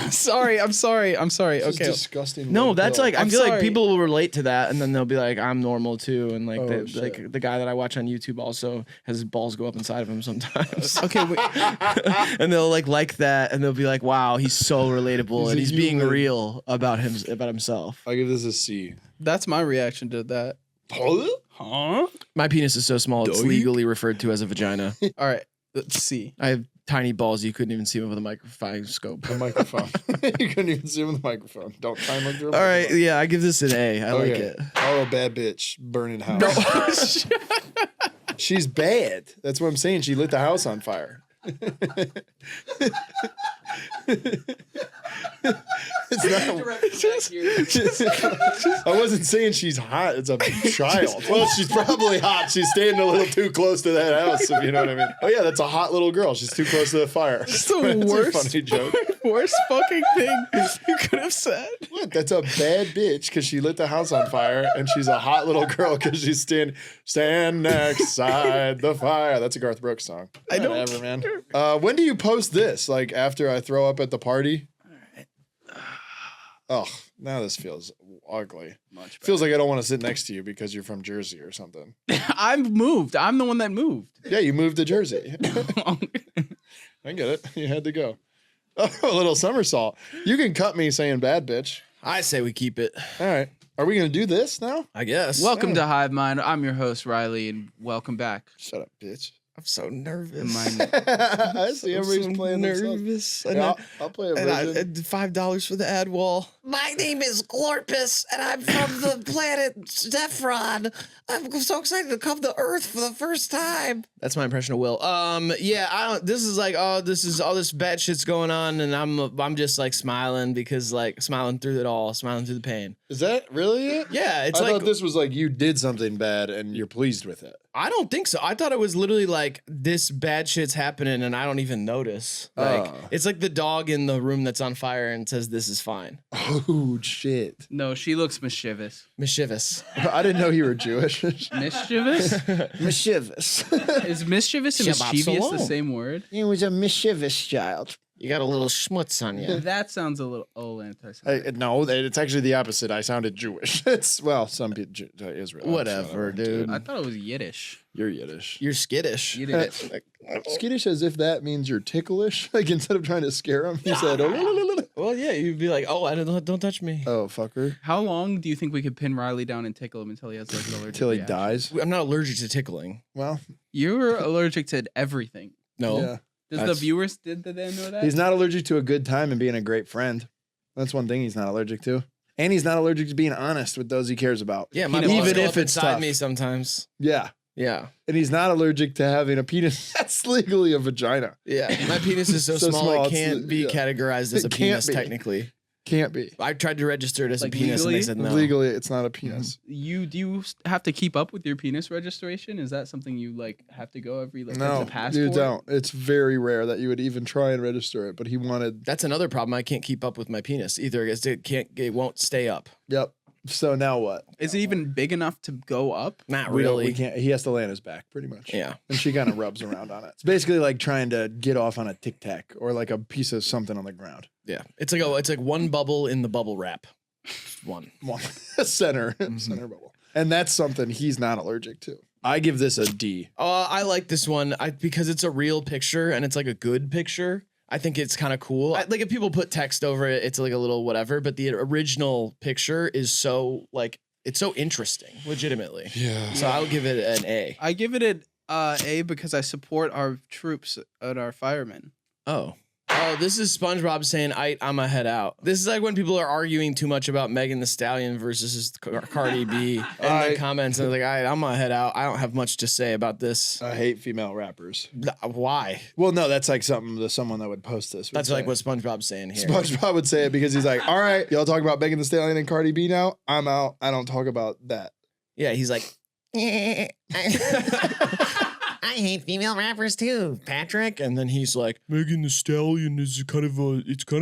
Speaker 3: sorry. I'm sorry.
Speaker 2: This
Speaker 3: Okay.
Speaker 2: is disgusting.
Speaker 1: No,
Speaker 2: little
Speaker 1: that's
Speaker 2: pill.
Speaker 1: like I
Speaker 3: I'm
Speaker 1: feel like
Speaker 3: sorry.
Speaker 1: people will relate to that, and then they'll be like, "I'm normal too," and like
Speaker 2: Oh, shit.
Speaker 1: like the guy that I watch on YouTube also has his balls go up inside of him sometimes.
Speaker 3: Okay. Wait.
Speaker 1: And they'll like that, and they'll be like, "Wow, he's so relatable,
Speaker 2: He's
Speaker 1: and
Speaker 2: a
Speaker 1: he's being
Speaker 2: human.
Speaker 1: real about himself."
Speaker 2: I'll give this a C.
Speaker 3: That's my reaction to that. Huh?
Speaker 1: My penis is so small; it's
Speaker 3: Doink.
Speaker 1: legally referred to as a vagina.
Speaker 3: All right. Let's see.
Speaker 1: I have tiny balls; you couldn't even see them with a microscope.
Speaker 2: The microphone. You couldn't even see him with the microphone. Don't try and look through a
Speaker 1: All right,
Speaker 2: microphone.
Speaker 1: yeah, I give this an A. I like it.
Speaker 2: Oh, bad bitch. Burning house. She's bad. That's what I'm saying. She lit the house on fire. It's not. I wasn't saying she's hot. It's a child. Well, she's probably hot. She's standing a little too close to that house, if you know what I mean. Oh yeah, that's a hot little girl. She's too close to the fire.
Speaker 3: It's the
Speaker 2: That's
Speaker 3: worst.
Speaker 2: a funny joke.
Speaker 3: Worst fucking thing you could have said.
Speaker 2: What? That's a bad bitch because she lit the house on fire, and she's a hot little girl because she's stand next side the fire. That's a Garth Brooks song.
Speaker 3: I don't
Speaker 2: Whatever, man. When do you post this? Like after I throw up at the party? Oh, now this feels ugly. Feels like I don't want to sit next to you because you're from Jersey or something.
Speaker 3: I've moved. I'm the one that moved.
Speaker 2: Yeah, you moved to Jersey. I get it. You had to go. Oh, a little somersault. You can cut me saying bad bitch.
Speaker 1: I say we keep it.
Speaker 2: All right. Are we going to do this now?
Speaker 1: I guess.
Speaker 3: Welcome to Hivemind. I'm your host, Riley, and welcome back.
Speaker 2: Shut up, bitch.
Speaker 1: I'm so nervous.
Speaker 2: I see everybody's
Speaker 1: so
Speaker 2: playing
Speaker 1: nervous.
Speaker 2: themselves. Yeah, I'll play a version.
Speaker 1: And $5 for the ad wall.
Speaker 4: My name is Glorpus, and I'm from the planet Zephron. I'm so excited to come to Earth for the first time.
Speaker 1: That's my impression of Will. Yeah, I don't. This is like, oh, this is all this bad shit's going on, and I'm just like smiling because like smiling through it all, smiling through the pain.
Speaker 2: Is that really it?
Speaker 1: Yeah, it's
Speaker 2: I
Speaker 1: like
Speaker 2: thought this was like you did something bad and you're pleased with it.
Speaker 1: I don't think so. I thought it was literally like this bad shit's happening and I don't even notice. Like it's like the dog in the room that's on fire and says this is fine.
Speaker 2: Oh shit!
Speaker 3: No, she looks mischievous.
Speaker 1: Mischievous.
Speaker 2: I didn't know you were Jewish.
Speaker 3: Mischievous?
Speaker 2: Mischievous.
Speaker 3: Is mischievous and
Speaker 1: Shabbat
Speaker 3: mischievous the
Speaker 1: shalom.
Speaker 3: same word?
Speaker 2: He was a mischievous child.
Speaker 1: You got a little schmutz on you.
Speaker 3: That sounds a little anti-Semitic.
Speaker 2: No, it's actually the opposite. I sounded Jewish. It's some people Israel.
Speaker 1: Whatever, dude.
Speaker 3: I thought it was Yiddish.
Speaker 2: You're Yiddish.
Speaker 1: You're skittish.
Speaker 3: Yiddish.
Speaker 2: Skittish as if that means you're ticklish. Like instead of trying to scare him, he said, "Oh,
Speaker 1: Well, yeah, you'd be like, oh, don't touch me.
Speaker 2: fucker,"
Speaker 3: How long do you think we could pin Riley down and tickle him until he has like an allergic
Speaker 2: until he
Speaker 3: reaction?
Speaker 2: dies.
Speaker 1: I'm not allergic to tickling.
Speaker 2: Well,
Speaker 3: You're allergic to everything.
Speaker 1: No.
Speaker 2: yeah.
Speaker 3: Does the
Speaker 1: That's-
Speaker 3: viewers did they know that?
Speaker 2: He's not allergic to a good time and being a great friend. That's one thing he's not allergic to. And he's not allergic to being honest with those he cares about.
Speaker 1: Yeah, my
Speaker 3: Even
Speaker 1: balls go
Speaker 2: if
Speaker 1: up
Speaker 2: it's
Speaker 1: inside
Speaker 2: tough.
Speaker 1: me sometimes.
Speaker 2: Yeah.
Speaker 1: Yeah.
Speaker 2: And he's not allergic to having a penis that's legally a vagina.
Speaker 1: Yeah. My penis is so,
Speaker 2: So
Speaker 1: small,
Speaker 2: small,
Speaker 1: it
Speaker 2: it's-
Speaker 1: can't be
Speaker 2: yeah.
Speaker 1: categorized as a
Speaker 2: It can't
Speaker 1: penis
Speaker 2: be.
Speaker 1: technically.
Speaker 2: Can't be.
Speaker 1: I tried to register it as
Speaker 3: Like
Speaker 1: a penis and they
Speaker 3: legally?
Speaker 1: said no.
Speaker 2: Legally, it's not a penis.
Speaker 3: Do you have to keep up with your penis registration? Is that something you like have to go every like
Speaker 2: No,
Speaker 3: the passport?
Speaker 2: you don't. It's very rare that you would even try and register it. But he wanted.
Speaker 1: That's another problem. I can't keep up with my penis either. It won't stay up.
Speaker 2: Yep. So now what?
Speaker 3: Is it even big enough to go up?
Speaker 1: Not
Speaker 2: We don't-
Speaker 1: really.
Speaker 2: We can't. He has to lay on his back, pretty much.
Speaker 1: Yeah.
Speaker 2: And she kind of rubs around on it. It's basically like trying to get off on a tic tac or like a piece of something on the ground.
Speaker 1: Yeah. It's like one bubble in the bubble wrap. Just one.
Speaker 2: One center bubble, and that's something he's not allergic to. I give this a D.
Speaker 1: I like this one because it's a real picture and it's like a good picture. I think it's kind of cool. Like if people put text over it, it's like a little whatever. But the original picture is so like it's so interesting, legitimately.
Speaker 2: Yeah.
Speaker 1: So I'll give it an A.
Speaker 3: I give it an A because I support our troops and our firemen.
Speaker 1: Oh, this is SpongeBob saying, "I'ma head out." This is like when people are arguing too much about Megan Thee Stallion versus Cardi B in the comments. And they're like, I'm gonna head out. I don't have much to say about this.
Speaker 2: I hate female rappers.
Speaker 1: Why?
Speaker 2: Well, no, that's like someone that would post this. would
Speaker 1: That's
Speaker 2: say.
Speaker 1: like what SpongeBob's saying here.
Speaker 2: SpongeBob would say it because he's like, "All right, y'all talk about Megan Thee Stallion and Cardi B now. I'm out. I don't talk about that."
Speaker 1: Yeah, he's like,
Speaker 4: I hate female rappers too, Patrick.
Speaker 1: and then he's like, Megan Thee Stallion is kind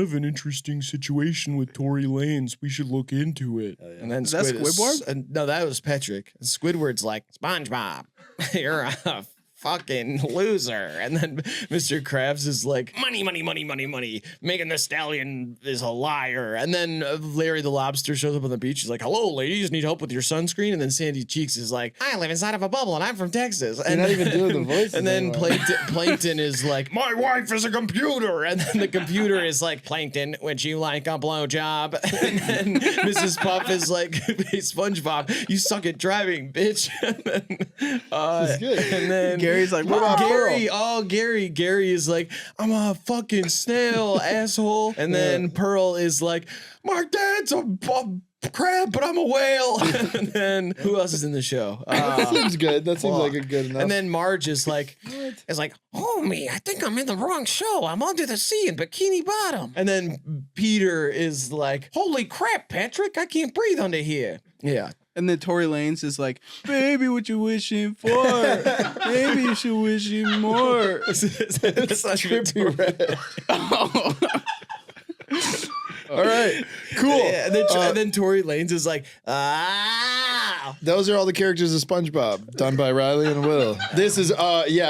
Speaker 1: of an interesting situation with Tory Lanez. We should look into it. And then
Speaker 3: Is that Squidward?
Speaker 1: And no, that was Patrick. And Squidward's like, SpongeBob, you're a fucking loser. And then Mr. Krabs is like, money, money, money, money, money. Megan Thee Stallion is a liar. And then Larry the Lobster shows up on the beach. He's like, hello, ladies, need help with your sunscreen? And then Sandy Cheeks is like, I live inside of a bubble and I'm from Texas.
Speaker 2: You're not even doing the voices
Speaker 1: And then
Speaker 2: anymore.
Speaker 1: Plankton is like, my wife is a computer. And then the computer is like, Plankton, would you like a blowjob? And then Mrs. Puff is like, hey, SpongeBob, you suck at driving, bitch. And then,
Speaker 2: He's good.
Speaker 1: and then
Speaker 3: Gary's like,
Speaker 2: What about
Speaker 3: "Mom."
Speaker 1: Gary is like, I'm a fucking snail, asshole. And then Pearl is like, my dad's a crab, but I'm a whale. And then who else is in the show?
Speaker 2: That seems good. That seems like a good enough.
Speaker 1: And then Marge is like,
Speaker 4: Homie, I think I'm in the wrong show. I'm under the sea in Bikini Bottom.
Speaker 1: and then Peter is like, holy crap, Patrick, I can't breathe under here. Yeah.
Speaker 3: And then Tory Lanez is like, baby, what you wishing for? Maybe you should wish him more.
Speaker 1: That's not even
Speaker 2: Trippy Red.
Speaker 3: Oh.
Speaker 2: All right, cool.
Speaker 1: Yeah, and then Tory Lanez is like,
Speaker 2: Those are all the characters of SpongeBob, done by Riley and Will. This is,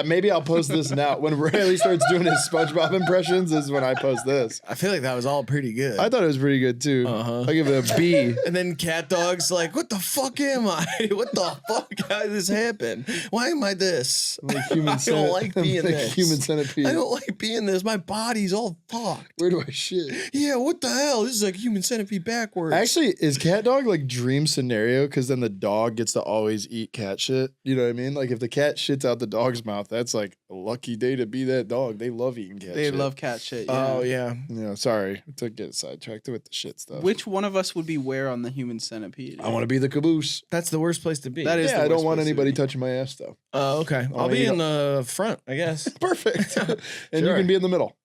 Speaker 2: maybe I'll post this now. When Riley starts doing his SpongeBob impressions is when I post this.
Speaker 1: I feel like that was all pretty good.
Speaker 2: I thought it was pretty good too. I give it a B.
Speaker 1: And then Cat Dog's like, what the fuck am I? What the fuck? How did this happen? Why am I this?
Speaker 2: Like human
Speaker 1: I don't like being
Speaker 2: like
Speaker 1: this.
Speaker 2: human centipede.
Speaker 1: I don't like being this. My body's all fucked.
Speaker 2: Where do I shit?
Speaker 1: Yeah, what the hell? This is like human centipede backwards.
Speaker 2: Actually, is Cat Dog like dream scenario? Because then the dog gets to always eat cat shit. You know what I mean? Like if the cat shits out the dog's mouth, that's like a lucky day to be that dog. They love eating cat shit.
Speaker 3: They love cat shit. Yeah.
Speaker 1: Oh yeah.
Speaker 2: Sorry to get sidetracked with the shit stuff.
Speaker 3: Which one of us would be where on the human centipede?
Speaker 2: I want to be the caboose.
Speaker 1: That's the worst place to be.
Speaker 3: That is.
Speaker 2: Yeah,
Speaker 3: the
Speaker 2: I don't
Speaker 3: worst
Speaker 2: want
Speaker 3: place to
Speaker 2: anybody
Speaker 3: be.
Speaker 2: touching my ass though.
Speaker 1: Oh, okay. I'll be in the front, I guess.
Speaker 2: Perfect. And you
Speaker 1: Sure.
Speaker 2: can be in the middle.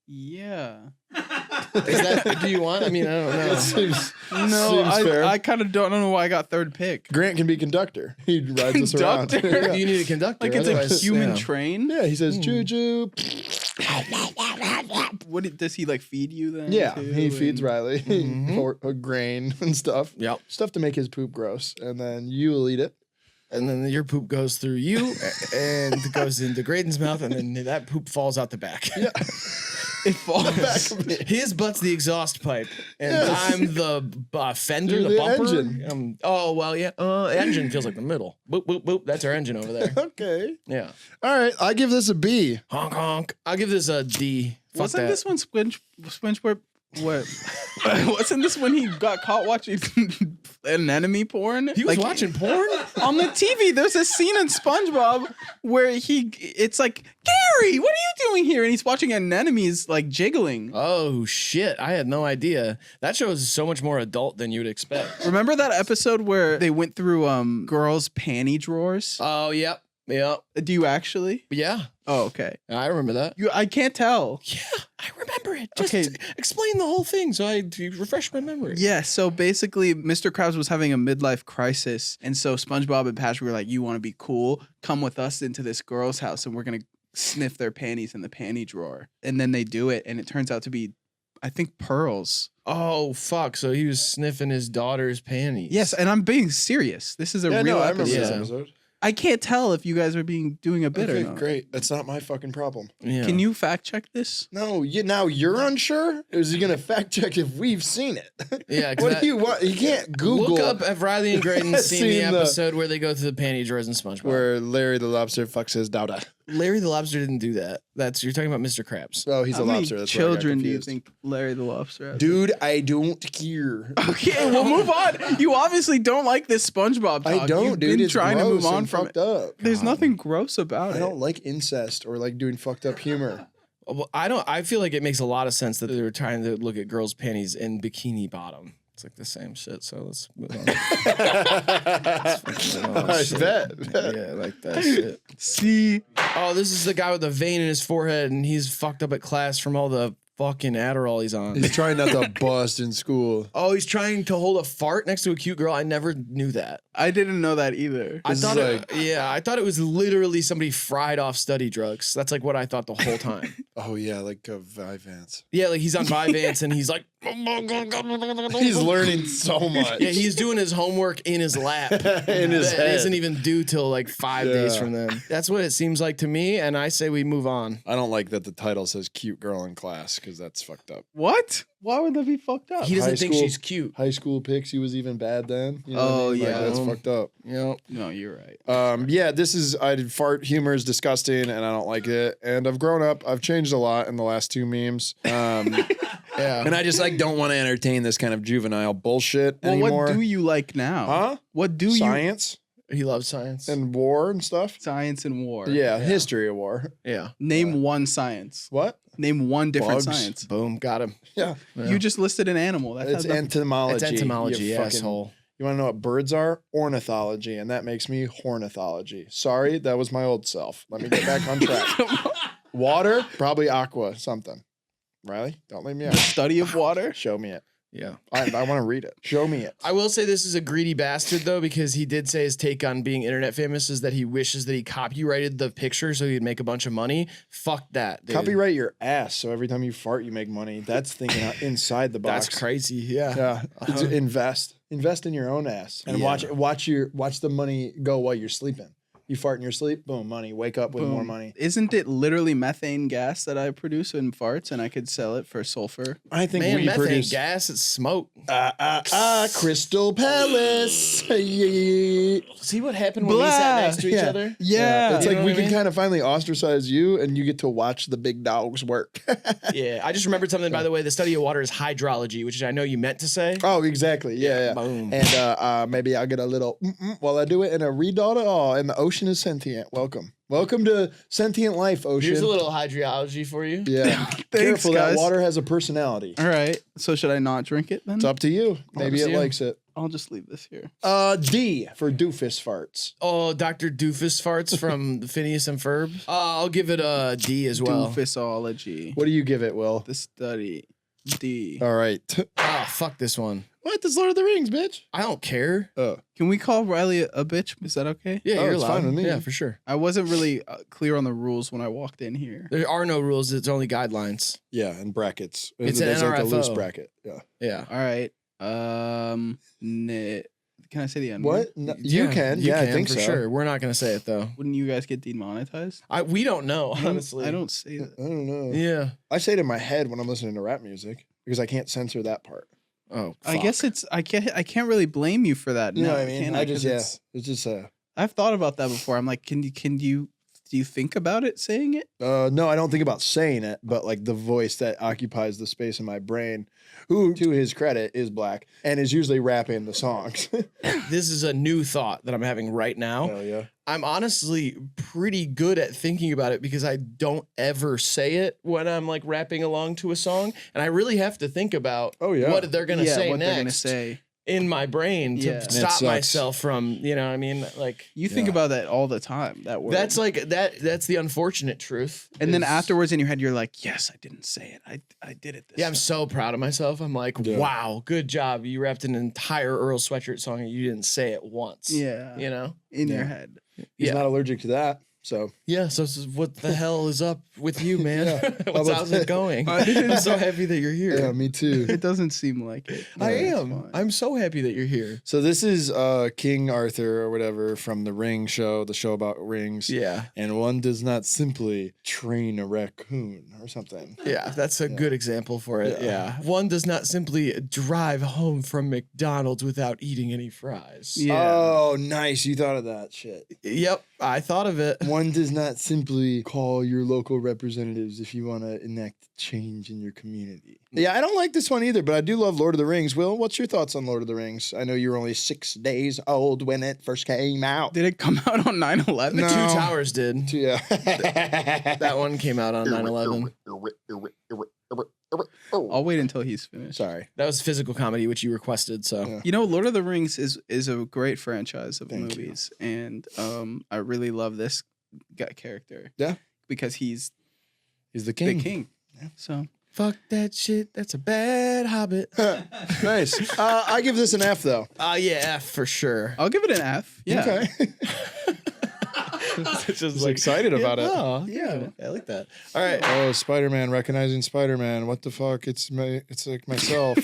Speaker 3: Yeah.
Speaker 1: Is that? Do you want? I mean, I don't know.
Speaker 2: That seems
Speaker 3: No,
Speaker 2: fair.
Speaker 3: I kind of don't know why I got third pick.
Speaker 2: Grant can be conductor. He rides us around.
Speaker 3: Conductor?
Speaker 1: You need a conductor.
Speaker 3: Like it's a
Speaker 1: otherwise,
Speaker 3: human
Speaker 1: yeah.
Speaker 3: train.
Speaker 2: Yeah, he says choo choo.
Speaker 3: Does he like feed you then?
Speaker 2: Yeah,
Speaker 3: too?
Speaker 2: he feeds
Speaker 3: And-
Speaker 2: Riley
Speaker 1: Mhm.
Speaker 2: or grain and stuff.
Speaker 1: Yep.
Speaker 2: Stuff to make his poop gross, and then you will eat it.
Speaker 1: And then your poop goes through you and goes into Graydon's mouth, and then that poop falls out the back.
Speaker 2: Yeah.
Speaker 3: It falls.
Speaker 2: Back of me.
Speaker 1: His butt's the exhaust pipe, and
Speaker 2: Yes.
Speaker 1: I'm the fender,
Speaker 2: You're
Speaker 1: the
Speaker 2: the
Speaker 1: bumper.
Speaker 2: engine.
Speaker 1: Oh well, yeah. Engine feels like the middle. Boop boop boop. That's our engine over there.
Speaker 2: Okay.
Speaker 1: Yeah.
Speaker 2: All right. I give this a B.
Speaker 1: Honk honk. I'll give this a D. Fuck
Speaker 3: Wasn't
Speaker 1: that.
Speaker 3: this one Spongebob? What? Wasn't this when he got caught watching an enemy porn?
Speaker 1: He was watching porn?
Speaker 3: on the TV. There's a scene in SpongeBob where it's like, Gary, what are you doing here? And he's watching an enemy's like jiggling.
Speaker 1: Oh shit! I had no idea. That show is so much more adult than you'd expect.
Speaker 3: Remember that episode where they went through girls' panty drawers?
Speaker 1: Oh yep, yep,
Speaker 3: Do you actually?
Speaker 1: yeah.
Speaker 3: Oh, okay.
Speaker 1: I remember that.
Speaker 3: I can't tell.
Speaker 1: Yeah, I remember it. Just
Speaker 3: Okay.
Speaker 1: explain the whole thing so I refresh my memory.
Speaker 3: Yeah, so basically, Mr. Krabs was having a midlife crisis, and so SpongeBob and Patrick were like, "You want to be cool? Come with us into this girl's house, and we're gonna sniff their panties in the panty drawer." And then they do it, and it turns out to be, I think, pearls.
Speaker 1: Oh fuck! So he was sniffing his daughter's panties.
Speaker 3: Yes, and I'm being serious. This is a
Speaker 2: Yeah,
Speaker 3: real
Speaker 2: no, I remember
Speaker 3: episode.
Speaker 2: this
Speaker 1: Yeah.
Speaker 2: episode.
Speaker 3: I can't tell if you guys are doing a bit or
Speaker 2: Okay,
Speaker 3: not.
Speaker 2: great. That's not my fucking problem.
Speaker 1: Yeah.
Speaker 3: Can you fact check this?
Speaker 2: No, now you're unsure? Or is he gonna fact check if we've seen it?
Speaker 1: Yeah. 'cause
Speaker 2: What do you want? You can't Google
Speaker 1: Look up if Riley and Graydon seen the
Speaker 2: Seen the-
Speaker 1: episode where they go through the panty drawers in SpongeBob.
Speaker 2: where Larry the lobster fucks his daughter.
Speaker 1: Larry the Lobster didn't do that. You're talking about Mr. Krabs.
Speaker 2: Oh, he's
Speaker 3: How
Speaker 2: a
Speaker 3: many
Speaker 2: lobster. That's where I got
Speaker 3: children do you
Speaker 2: confused.
Speaker 3: think Larry the Lobster has?
Speaker 2: Dude, I don't care.
Speaker 3: Okay, we'll move on. You obviously don't like this SpongeBob talk.
Speaker 2: I don't,
Speaker 3: You've
Speaker 2: dude.
Speaker 3: been
Speaker 2: It's
Speaker 3: trying to move
Speaker 2: gross
Speaker 3: on
Speaker 2: and
Speaker 3: from
Speaker 2: fucked
Speaker 3: it.
Speaker 2: up.
Speaker 3: There's nothing gross about
Speaker 2: I
Speaker 3: it.
Speaker 2: don't like incest or like doing fucked up humor.
Speaker 1: Well, I feel like it makes a lot of sense that they were trying to look at girls' panties in bikini bottom. It's like the same shit. So let's move on.
Speaker 2: I bet.
Speaker 1: Yeah, I like that shit.
Speaker 3: See,
Speaker 1: Oh, this is the guy with the vein in his forehead, and he's fucked up at class from all the fucking Adderall he's on.
Speaker 2: He's trying not to bust in school.
Speaker 1: Oh, he's trying to hold a fart next to a cute girl. I never knew that.
Speaker 3: I didn't know that either.
Speaker 1: I
Speaker 2: This
Speaker 1: thought
Speaker 2: is
Speaker 1: I thought it was literally somebody fried off study drugs. That's like what I thought the whole time.
Speaker 2: Oh yeah, like a Vyvanse.
Speaker 1: Yeah, like he's on Vyvanse and he's like,
Speaker 2: He's learning so much.
Speaker 1: yeah, he's doing his homework in his lap.
Speaker 2: in his
Speaker 1: That
Speaker 2: head.
Speaker 1: isn't even due till like 5 days
Speaker 2: Yeah.
Speaker 1: from then. That's what it seems like to me, and I say we move on.
Speaker 2: I don't like that the title says "cute girl in class" because that's fucked up.
Speaker 3: What? Why would that be fucked up?
Speaker 1: He doesn't
Speaker 2: High
Speaker 1: think
Speaker 2: school-
Speaker 1: she's cute.
Speaker 2: High school pics, he was even bad then. You know
Speaker 3: Oh,
Speaker 2: what I mean? Like,
Speaker 3: yeah.
Speaker 2: that's fucked up.
Speaker 1: You know,
Speaker 3: No, you're right.
Speaker 2: Yeah, this is fart humor is disgusting and I don't like it. And I've grown up. I've changed a lot in the last two memes.
Speaker 1: yeah.
Speaker 2: And I just like don't want to entertain this kind of juvenile bullshit
Speaker 3: Well,
Speaker 2: anymore.
Speaker 3: what do you like now?
Speaker 2: Huh?
Speaker 3: What do
Speaker 2: Science
Speaker 1: He loves science.
Speaker 2: and war and stuff.
Speaker 3: Science and war.
Speaker 2: Yeah, history of war.
Speaker 1: yeah.
Speaker 3: Name one science.
Speaker 2: What?
Speaker 3: Name one different
Speaker 2: Bugs.
Speaker 3: science.
Speaker 1: Boom, got him.
Speaker 2: Yeah,
Speaker 3: You just listed an animal. That
Speaker 2: it's
Speaker 3: has nothing-
Speaker 2: entomology.
Speaker 1: It's entomology,
Speaker 2: you fucking-
Speaker 1: asshole.
Speaker 2: You want to know what birds are? Ornithology, and that makes me hornithology. Sorry, that was my old self. Let me get back on track. Water, probably aqua, something. Riley, don't leave me out.
Speaker 3: study of water.
Speaker 2: Show me it.
Speaker 1: Yeah.
Speaker 2: I want to read it. Show me it.
Speaker 1: I will say this is a greedy bastard though, because he did say his take on being internet famous is that he wishes that he copyrighted the picture so he'd make a bunch of money. Fuck that, dude.
Speaker 2: Copyright your ass, so every time you fart, you make money. That's thinking inside the box.
Speaker 1: That's crazy. Yeah.
Speaker 2: Yeah, it's invest in your own ass and
Speaker 1: Yeah.
Speaker 2: watch the money go while you're sleeping. You fart in your sleep, boom, money. Wake up with more money.
Speaker 3: Isn't it literally methane gas that I produce in farts and I could sell it for sulfur?
Speaker 2: I think
Speaker 1: Man,
Speaker 2: we
Speaker 1: methane
Speaker 2: produce
Speaker 1: gas, it's smoke.
Speaker 2: Crystal Palace.
Speaker 1: See what happened when we sat next to each other?
Speaker 3: Yeah.
Speaker 2: It's
Speaker 1: You
Speaker 2: like
Speaker 1: know
Speaker 2: we
Speaker 1: what I
Speaker 2: can
Speaker 1: mean?
Speaker 2: kind of finally ostracize you, and you get to watch the big dogs work.
Speaker 1: Yeah, I just remembered something, by the way. The study of water is hydrology, which I know you meant to say.
Speaker 2: Oh, exactly. Yeah.
Speaker 1: Boom.
Speaker 2: And maybe I'll get a little while I do it in a redaughter. Oh, and the ocean is sentient. Welcome to sentient life, ocean.
Speaker 1: Here's a little hydrology for you.
Speaker 2: Yeah. Careful,
Speaker 3: guys.
Speaker 2: that water has a personality.
Speaker 3: All right. So should I not drink it then?
Speaker 2: It's up to you. Maybe
Speaker 1: to
Speaker 2: it
Speaker 1: you.
Speaker 2: likes it.
Speaker 3: I'll just leave this here.
Speaker 2: D for doofus farts.
Speaker 1: Oh, Dr. Doofus farts from Phineas and Ferb. I'll give it a D as well.
Speaker 3: Doofusology.
Speaker 2: What do you give it, Will?
Speaker 3: The study. D.
Speaker 2: All right.
Speaker 1: Oh, fuck this one.
Speaker 2: What? This Lord of the Rings, bitch.
Speaker 1: I don't care.
Speaker 2: Oh.
Speaker 3: Can we call Riley a bitch? Is that okay?
Speaker 1: Yeah,
Speaker 2: Oh,
Speaker 1: you're
Speaker 2: it's
Speaker 1: allowed.
Speaker 2: fine with me.
Speaker 1: Yeah, for sure.
Speaker 3: I wasn't really clear on the rules when I walked in here.
Speaker 1: There are no rules. It's only guidelines.
Speaker 2: Yeah, and brackets.
Speaker 1: It's
Speaker 2: There's
Speaker 1: an
Speaker 2: like a loose
Speaker 1: NRFO.
Speaker 2: bracket. Yeah.
Speaker 1: Yeah.
Speaker 3: All right. Can I say the N word?
Speaker 2: What? No, you can.
Speaker 1: You
Speaker 2: Yeah, I
Speaker 1: can,
Speaker 2: think
Speaker 1: for
Speaker 2: so.
Speaker 1: sure. We're not gonna say it though.
Speaker 3: Wouldn't you guys get demonetized?
Speaker 1: We don't know, honestly.
Speaker 3: I don't say that.
Speaker 2: I don't know.
Speaker 1: Yeah.
Speaker 2: I say it in my head when I'm listening to rap music because I can't censor that part.
Speaker 1: Oh.
Speaker 3: I guess it's I can't really blame you for that.
Speaker 2: You know
Speaker 3: now,
Speaker 2: what I mean?
Speaker 3: can
Speaker 2: I just
Speaker 3: 'Cause
Speaker 2: it's just
Speaker 3: I've thought about that before. I'm like, do you think about it saying it?
Speaker 2: no, I don't think about saying it, but like the voice that occupies the space in my brain, who to his credit is black and is usually rapping the songs.
Speaker 1: This is a new thought that I'm having right now.
Speaker 2: Hell yeah.
Speaker 1: I'm honestly pretty good at thinking about it because I don't ever say it when I'm like rapping along to a song, and I really have to think about what they're gonna say
Speaker 3: what
Speaker 1: next
Speaker 3: they're gonna say.
Speaker 1: in my brain to
Speaker 3: Yeah.
Speaker 2: That
Speaker 1: stop
Speaker 2: sucks.
Speaker 1: myself from, you know what I mean? Like
Speaker 3: You think
Speaker 2: Yeah.
Speaker 3: about that all the time. That word.
Speaker 1: that's like that's the unfortunate truth.
Speaker 3: and then
Speaker 1: is-
Speaker 3: afterwards in your head, you're like, yes, I didn't say it. I did it. This
Speaker 1: Yeah, I'm
Speaker 3: time.
Speaker 1: so proud of myself. I'm like,
Speaker 2: Yeah.
Speaker 1: wow, good job. You rapped an entire Earl Sweatshirt song and you didn't say it once.
Speaker 3: Yeah.
Speaker 1: You know?
Speaker 3: in your
Speaker 2: Yeah.
Speaker 3: head.
Speaker 2: He's
Speaker 1: Yeah.
Speaker 2: not allergic to that. So
Speaker 1: Yeah, so this is what the hell is up with you, man?
Speaker 2: Yeah.
Speaker 1: How's it going?
Speaker 3: I didn't-
Speaker 1: I'm so happy that you're here.
Speaker 2: yeah, me too.
Speaker 3: It doesn't seem like it.
Speaker 1: I
Speaker 3: It's
Speaker 1: am.
Speaker 3: fine.
Speaker 1: I'm so happy that you're here.
Speaker 2: So this is King Arthur or whatever from the Ring show, the show about rings.
Speaker 1: Yeah.
Speaker 2: And one does not simply train a raccoon or something.
Speaker 1: Yeah, that's a good example for it. Yeah. One does not simply drive home from McDonald's without eating any fries.
Speaker 3: Yeah.
Speaker 2: Oh, nice. You thought of that shit.
Speaker 1: Yep, I thought of it.
Speaker 2: One does not simply call your local representatives if you want to enact change in your community. Yeah, I don't like this one either, but I do love Lord of the Rings. Will, what's your thoughts on Lord of the Rings? I know you were only 6 days old when it first came out.
Speaker 3: Did it come out on 9/11?
Speaker 2: No.
Speaker 1: Two Towers did.
Speaker 2: Yeah.
Speaker 1: That one came out on 9/11.
Speaker 3: I'll wait until he's finished.
Speaker 2: Sorry.
Speaker 1: That was physical comedy, which you requested. So
Speaker 2: Yeah.
Speaker 3: You know, Lord of the Rings is a great franchise of
Speaker 2: Thank you.
Speaker 3: movies, and I really love this character.
Speaker 2: Yeah.
Speaker 3: because he's
Speaker 2: He's the king.
Speaker 3: the king. So
Speaker 1: fuck that shit. That's a bad habit.
Speaker 2: Nice. I give this an F though.
Speaker 1: Yeah, F for sure.
Speaker 3: I'll give it an F. Yeah.
Speaker 2: Okay.
Speaker 1: Just
Speaker 2: excited about it.
Speaker 1: Oh, yeah, I like that. All right.
Speaker 2: Oh, Spider-Man, recognizing Spider-Man. What the fuck? It's like myself.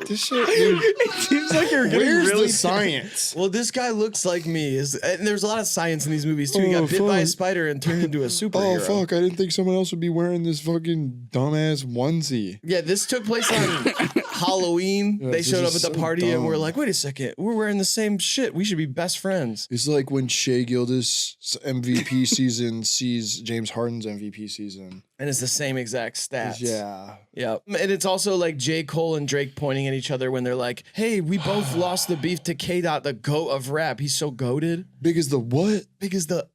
Speaker 2: This shit, dude.
Speaker 3: It seems like you're getting
Speaker 2: Where's
Speaker 3: really
Speaker 2: the science?
Speaker 1: Well, this guy looks like me. And there's a lot of science in these movies too. He
Speaker 2: Oh,
Speaker 1: got bit by a
Speaker 2: fuck.
Speaker 1: spider and turned into a
Speaker 2: Oh
Speaker 1: superhero.
Speaker 2: fuck! I didn't think someone else would be wearing this fucking dumbass onesie.
Speaker 1: Yeah, this took place on Halloween.
Speaker 2: Yeah,
Speaker 1: They
Speaker 2: this
Speaker 1: showed up
Speaker 2: is
Speaker 1: at the
Speaker 2: so
Speaker 1: party and we're
Speaker 2: dumb.
Speaker 1: like, wait a second, we're wearing the same shit. We should be best friends.
Speaker 2: It's like when Shea Gildas' MVP season sees James Harden's MVP season.
Speaker 1: And it's the same exact stats.
Speaker 2: Yeah.
Speaker 1: Yep. And it's also like J. Cole and Drake pointing at each other when they're like, hey, we both lost the beef to K. Dot, the goat of rap. He's so goated.
Speaker 2: Big as the what?
Speaker 1: Big as the.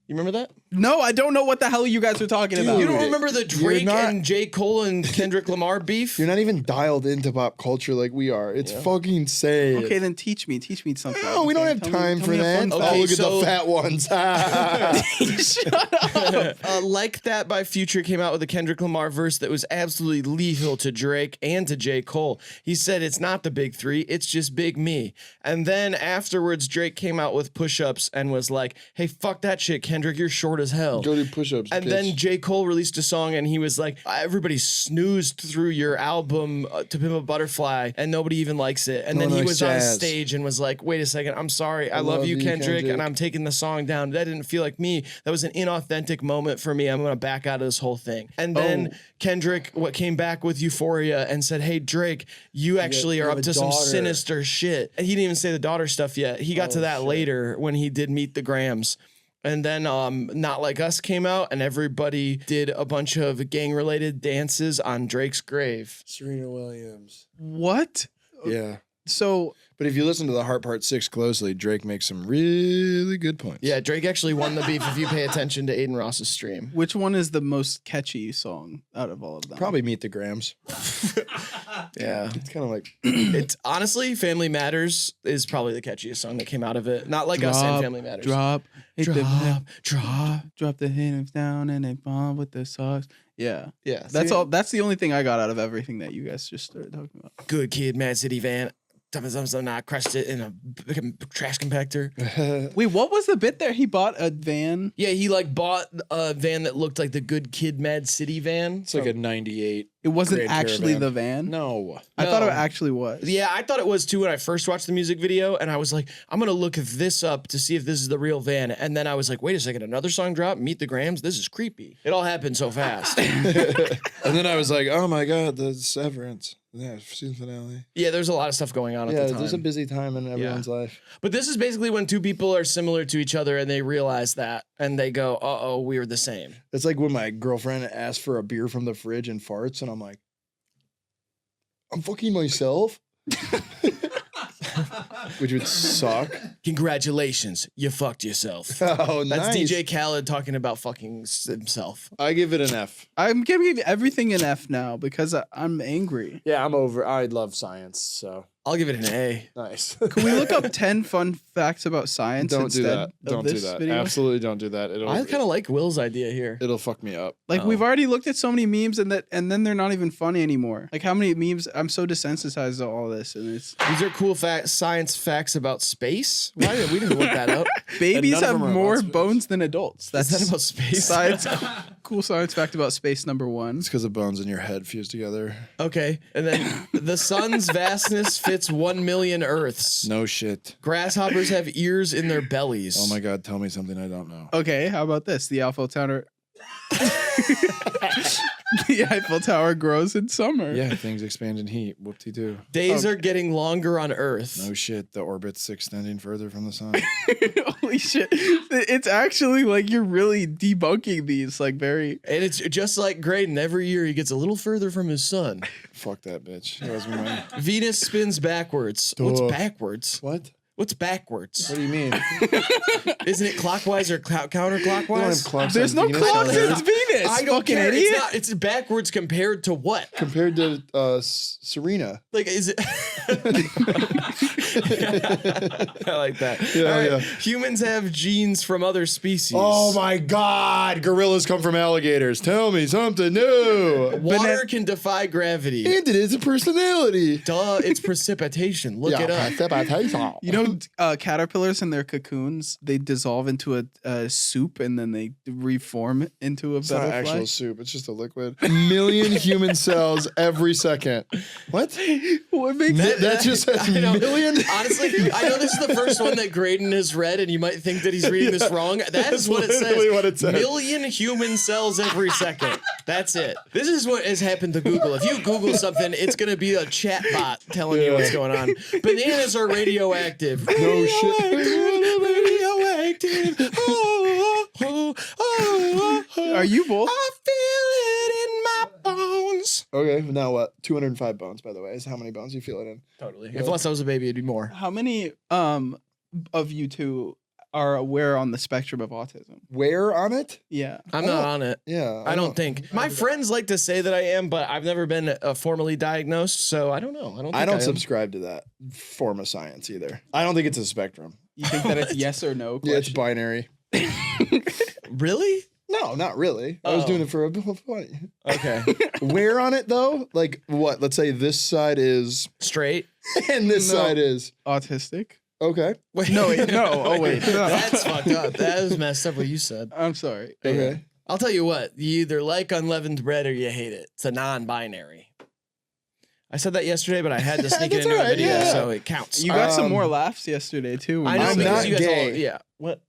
Speaker 1: You remember that?
Speaker 3: No, I don't know what the hell you guys are talking about.
Speaker 1: You don't remember the Drake
Speaker 2: not-
Speaker 1: and J. Cole and Kendrick Lamar beef?
Speaker 2: You're not even dialed into pop culture like we are. It's fucking sad.
Speaker 3: Okay, then teach me something.
Speaker 2: No, we don't
Speaker 3: Okay,
Speaker 2: have
Speaker 3: tell me-
Speaker 2: time
Speaker 3: tell
Speaker 2: for
Speaker 3: me a
Speaker 2: that.
Speaker 3: fun
Speaker 2: Oh,
Speaker 3: fact.
Speaker 2: look at
Speaker 1: so-
Speaker 2: the fat ones.
Speaker 1: Like That by Future came out with a Kendrick Lamar verse that was absolutely lethal to Drake and to J. Cole. He said it's not the big three, it's just big me. And then afterwards, Drake came out with Push Ups and was like, hey, fuck that shit, Kendrick, you're short as hell.
Speaker 2: Go do push-ups.
Speaker 1: And
Speaker 2: bitch.
Speaker 1: then J. Cole released a song and he was like, everybody snoozed through your album To Pimp a Butterfly and nobody even likes it. And
Speaker 2: No
Speaker 1: then
Speaker 2: one
Speaker 1: he
Speaker 2: likes
Speaker 1: was on
Speaker 2: jazz.
Speaker 1: stage and was like, wait a second, I'm sorry. I love you, Kendrick, and I'm taking the song down. That didn't feel like me. That was an inauthentic moment for me. I'm going to back out of this whole thing. And then Kendrick came back with Euphoria and said, hey, Drake, you actually are up to some sinister shit. And he didn't even say the daughter stuff yet. He got to that later when he did Meet the Grams. And then Not Like Us came out and everybody did a bunch of gang-related dances on Drake's grave.
Speaker 2: Serena Williams.
Speaker 3: What?
Speaker 2: Yeah.
Speaker 3: So,
Speaker 2: But if you listen to the Heart Part 6 closely, Drake makes some really good points.
Speaker 1: Yeah, Drake actually won the beef if you pay attention to Aiden Ross's stream.
Speaker 3: which one is the most catchy song out of all of them?
Speaker 2: Probably Meet the Grams.
Speaker 1: Yeah.
Speaker 2: It's kind of like...
Speaker 1: It's honestly, Family Matters is probably the catchiest song that came out of it. Not Like Us and Family Matters.
Speaker 3: Drop
Speaker 1: Drop.
Speaker 3: the hands down and they bomb with the socks. Yeah.
Speaker 1: Yeah.
Speaker 3: That's all. That's the only thing I got out of everything that you guys just started talking about.
Speaker 1: Good Kid, Mad City Van. I crushed it in a trash compactor.
Speaker 3: Wait, what was the bit there? He bought a van.
Speaker 1: Yeah, he like bought a van that looked like the Good Kid, Mad City van.
Speaker 2: It's like a 98.
Speaker 3: It wasn't
Speaker 2: Grand
Speaker 3: actually
Speaker 2: Caravan.
Speaker 3: the van.
Speaker 2: No.
Speaker 3: I thought it
Speaker 1: No.
Speaker 3: actually was.
Speaker 1: Yeah, I thought it was too when I first watched the music video, and I was like, I'm gonna look this up to see if this is the real van. And then I was like, wait a second, another song dropped, Meet the Grams? This is creepy. It all happened so fast.
Speaker 2: And then I was like, oh my God, the Severance. Yeah, season finale.
Speaker 1: Yeah, there's a lot of stuff going on at the time.
Speaker 2: there's a busy time in everyone's life.
Speaker 1: But this is basically when two people are similar to each other and they realize that and they go, uh-oh, we were the same.
Speaker 2: It's like when my girlfriend asks for a beer from the fridge and farts, and I'm like, I'm fucking myself. Which would suck.
Speaker 1: Congratulations, you fucked yourself.
Speaker 2: Oh,
Speaker 1: That's
Speaker 2: nice.
Speaker 1: DJ Khaled talking about fucking himself.
Speaker 2: I give it an F.
Speaker 3: I'm giving everything an F now because I'm angry.
Speaker 2: Yeah, I'm over. I love science, so
Speaker 1: I'll give it an A.
Speaker 2: nice.
Speaker 3: Can we look up 10 fun facts about science
Speaker 2: Don't do
Speaker 3: instead
Speaker 2: that.
Speaker 3: of
Speaker 2: Don't do
Speaker 3: this
Speaker 2: that.
Speaker 3: video?
Speaker 2: Absolutely don't do that.
Speaker 1: I kind of like Will's idea here.
Speaker 2: It'll fuck me up.
Speaker 3: Like we've already looked at so many memes and then they're not even funny anymore. Like how many memes? I'm so desensitized to all this, and it's
Speaker 1: These are cool science facts about space. Why did we didn't look that up?
Speaker 3: babies
Speaker 2: none of
Speaker 3: have
Speaker 2: them are
Speaker 3: more
Speaker 2: about space.
Speaker 3: bones than adults. That's
Speaker 1: Is that about space?
Speaker 3: science. Cool science fact about space number 1.
Speaker 2: It's because the bones in your head fuse together.
Speaker 1: Okay, and then the sun's vastness fits 1 million Earths.
Speaker 2: No shit.
Speaker 1: Grasshoppers have ears in their bellies.
Speaker 2: Oh my God, tell me something I don't know.
Speaker 3: Okay, how about this? The Eiffel Tower. The Eiffel Tower grows in summer.
Speaker 2: Yeah, things expand in heat. Whoop-de-doo.
Speaker 1: Days are getting longer on Earth.
Speaker 2: No shit, the orbit's extending further from the sun.
Speaker 3: Holy shit. It's actually like you're really debunking these like very
Speaker 1: And it's just like Graydon. Every year he gets a little further from his sun.
Speaker 2: Fuck that bitch. That was mine.
Speaker 1: Venus spins backwards. What's backwards?
Speaker 2: What?
Speaker 1: What's backwards?
Speaker 2: What do you mean?
Speaker 1: Isn't it clockwise or
Speaker 2: They don't have
Speaker 1: counterclockwise?
Speaker 2: clocks
Speaker 3: There's
Speaker 2: on
Speaker 3: no
Speaker 2: Venus
Speaker 3: clocks
Speaker 2: on
Speaker 3: in
Speaker 2: Earth
Speaker 3: Venus.
Speaker 1: I don't
Speaker 3: fucking
Speaker 1: care.
Speaker 3: idiot.
Speaker 1: It's not. It's backwards compared to what?
Speaker 2: compared to Serena.
Speaker 1: Like, is it? I like that.
Speaker 2: Yeah,
Speaker 1: All right.
Speaker 2: yeah.
Speaker 1: Humans have genes from other species.
Speaker 2: Oh my God! Gorillas come from alligators. Tell me something new.
Speaker 1: Water can defy gravity.
Speaker 2: And it is a personality.
Speaker 1: Duh, it's precipitation. Look it up.
Speaker 3: You know, caterpillars in their cocoons, they dissolve into a soup and then they reform into a
Speaker 2: It's not
Speaker 3: butterfly.
Speaker 2: actual soup. It's just a liquid. A million human cells every second. What?
Speaker 3: What makes
Speaker 2: That just says
Speaker 1: I know.
Speaker 2: million.
Speaker 1: Honestly, I know this is the first one that Graydon has read, and you might think that he's reading this wrong. That is what it
Speaker 2: literally
Speaker 1: says.
Speaker 2: what it says.
Speaker 1: Million human cells every second. That's it. This is what has happened to Google. If you Google something, it's going to be a chat bot telling you what's going on. Bananas are radioactive.
Speaker 2: No shit.
Speaker 1: Radioactive. Oh, oh, oh, oh.
Speaker 3: Are you both?
Speaker 1: I feel it in my bones.
Speaker 2: Okay, now what? 205 bones, by the way, is how many bones you feel it in.
Speaker 1: Totally. If unless I was a baby, it'd be more.
Speaker 3: How many of you two are aware on the spectrum of autism?
Speaker 2: Where on it?
Speaker 3: Yeah.
Speaker 1: I'm not on it.
Speaker 2: Yeah.
Speaker 1: I don't think. My friends like to say that I am, but I've never been formally diagnosed, so I don't know.
Speaker 2: I don't
Speaker 1: am.
Speaker 2: subscribe to that form of science either. I don't think it's a spectrum.
Speaker 3: You think that it's yes or no
Speaker 2: Yeah, it's
Speaker 3: question?
Speaker 2: binary.
Speaker 1: Really?
Speaker 2: No, not really. I was
Speaker 1: Oh.
Speaker 2: doing it for a bit of funny.
Speaker 1: Okay.
Speaker 2: Where on it though? Like what? Let's say this side is
Speaker 1: Straight.
Speaker 2: and this
Speaker 3: No.
Speaker 2: side is.
Speaker 3: Autistic.
Speaker 2: Okay.
Speaker 3: Wait, no, wait, no. Oh, wait. No.
Speaker 1: That's fucked up. That is messed up what you said.
Speaker 3: I'm sorry.
Speaker 2: Okay.
Speaker 1: I'll tell you what. You either like unleavened bread or you hate it. It's a non-binary. I said that yesterday, but I had to sneak it
Speaker 2: That's
Speaker 1: into
Speaker 2: all
Speaker 1: a
Speaker 2: right,
Speaker 1: video,
Speaker 2: yeah.
Speaker 1: so it counts.
Speaker 3: You got some more laughs yesterday, too. when
Speaker 1: I
Speaker 3: you
Speaker 1: know
Speaker 2: I'm
Speaker 3: said
Speaker 1: because
Speaker 2: not
Speaker 1: you guys
Speaker 2: gay.
Speaker 1: all, yeah. What?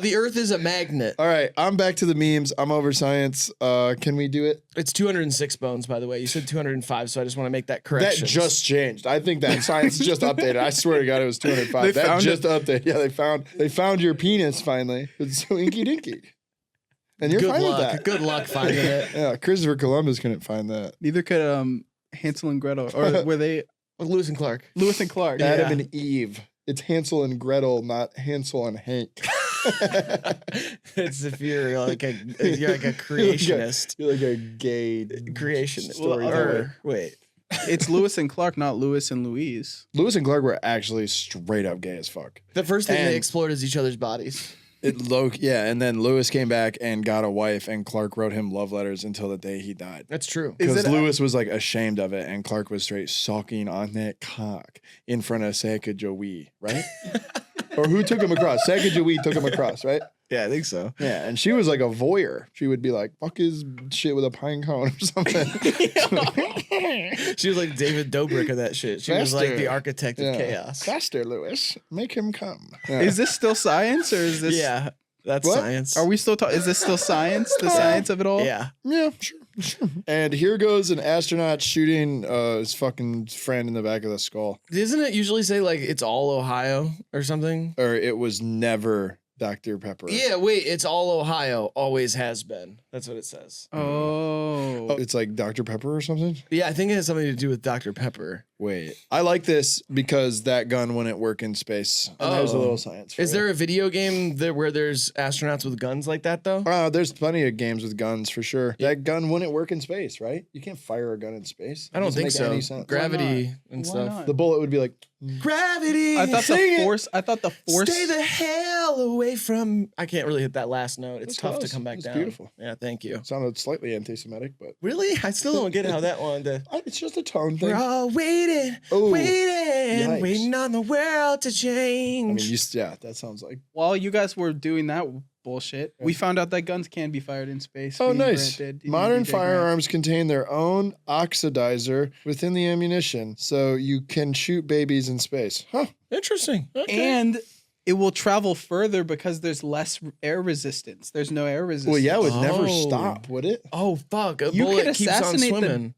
Speaker 1: The Earth is a magnet.
Speaker 2: All right. I'm back to the memes. I'm over science. Can we do it?
Speaker 1: It's 206 bones, by the way. You said 205, so I just want to make that correction.
Speaker 2: That just changed. I think that science just updated. I swear to God, it was 205.
Speaker 3: They
Speaker 2: That
Speaker 3: found
Speaker 2: just updated. Yeah, they found your penis finally. It's so inky dinky. And you're
Speaker 1: Good
Speaker 2: fine
Speaker 1: luck.
Speaker 2: with that.
Speaker 1: Good luck finding it.
Speaker 2: Yeah, Christopher Columbus couldn't find that.
Speaker 3: Neither could Hansel and Gretel. Or were they
Speaker 1: With Lewis and Clark.
Speaker 3: Lewis and Clark?
Speaker 2: Adam and Eve. It's Hansel and Gretel, not Hansel and Hank.
Speaker 1: It's if you're like a creationist.
Speaker 2: You're like a gay
Speaker 1: Creationist.
Speaker 2: storyteller.
Speaker 1: Wait.
Speaker 3: It's Lewis and Clark, not Lewis and Louise.
Speaker 2: Lewis and Clark were actually straight up gay as fuck.
Speaker 1: The first thing
Speaker 2: And-
Speaker 1: they explored is each other's bodies.
Speaker 2: Yeah, and then Lewis came back and got a wife, and Clark wrote him love letters until the day he died.
Speaker 1: That's true.
Speaker 3: Is
Speaker 2: Because
Speaker 3: it-
Speaker 2: Lewis was like ashamed of it, and Clark was straight sucking on that cock in front of Sacagawea, right? Or who took him across? Sacagawea took him across, right?
Speaker 3: Yeah, I think so.
Speaker 2: Yeah, and she was like a voyeur. She would be like, "Fuck his shit with a pine cone" or something.
Speaker 1: She was like David Dobrik of that shit. She was like
Speaker 2: Faster.
Speaker 1: the architect of
Speaker 2: Yeah.
Speaker 1: chaos.
Speaker 2: Faster, Lewis. Make him come. Yeah.
Speaker 3: Is this still science or is this?
Speaker 1: Yeah, that's
Speaker 2: What?
Speaker 1: science.
Speaker 3: Are we still talking? Is this still science? The science of it all?
Speaker 1: Yeah.
Speaker 2: Yeah, sure. And here goes an astronaut shooting his fucking friend in the back of the skull.
Speaker 1: Doesn't it usually say like it's all Ohio or something?
Speaker 2: Or it was never Dr. Pepper.
Speaker 1: Yeah, wait, it's all Ohio. Always has been. That's what it says.
Speaker 3: Oh.
Speaker 2: Oh, it's like Dr. Pepper or something?
Speaker 1: Yeah, I think it has something to do with Dr. Pepper.
Speaker 2: Wait. I like this because that gun wouldn't work in space. And there's a
Speaker 1: Oh.
Speaker 2: little science for
Speaker 1: Is
Speaker 2: you.
Speaker 1: there a video game where there's astronauts with guns like that though?
Speaker 2: There's plenty of games with guns for sure. That gun wouldn't work in space, right? You can't fire a gun in space.
Speaker 1: I don't
Speaker 2: Doesn't
Speaker 1: think
Speaker 2: make
Speaker 1: so.
Speaker 2: any sense.
Speaker 1: Gravity and
Speaker 3: Why
Speaker 1: stuff.
Speaker 3: not?
Speaker 2: The bullet would be like,
Speaker 1: Gravity.
Speaker 3: I thought
Speaker 1: Sing
Speaker 3: the
Speaker 1: it.
Speaker 3: force. I thought the force.
Speaker 1: Stay the hell away from. I can't really hit that last note. It's
Speaker 2: That's
Speaker 1: tough to
Speaker 2: close.
Speaker 1: come back
Speaker 2: That's
Speaker 1: down.
Speaker 2: beautiful.
Speaker 1: Yeah, thank you.
Speaker 2: sounded slightly anti-Semitic, but
Speaker 1: Really? I still don't get how that one.
Speaker 2: it's just a tone
Speaker 1: We're
Speaker 2: thing.
Speaker 1: all waiting,
Speaker 2: Oh,
Speaker 1: waiting, waiting on the world to
Speaker 2: I
Speaker 1: change.
Speaker 2: mean, yeah, that sounds like.
Speaker 3: While you guys were doing that bullshit, we found out that guns can be fired in space.
Speaker 2: Oh,
Speaker 3: being
Speaker 2: nice.
Speaker 3: granted
Speaker 2: Modern
Speaker 3: DJ grant.
Speaker 2: firearms contain their own oxidizer within the ammunition, so you can shoot babies in space. Huh.
Speaker 1: Interesting. Okay.
Speaker 3: And it will travel further because there's less air resistance. There's no air resistance.
Speaker 2: Well, yeah, it would never
Speaker 1: Oh.
Speaker 2: stop, would it?
Speaker 1: Oh fuck! A
Speaker 3: You
Speaker 1: bullet
Speaker 3: could
Speaker 1: keeps on
Speaker 3: assassinate the-
Speaker 1: swimming.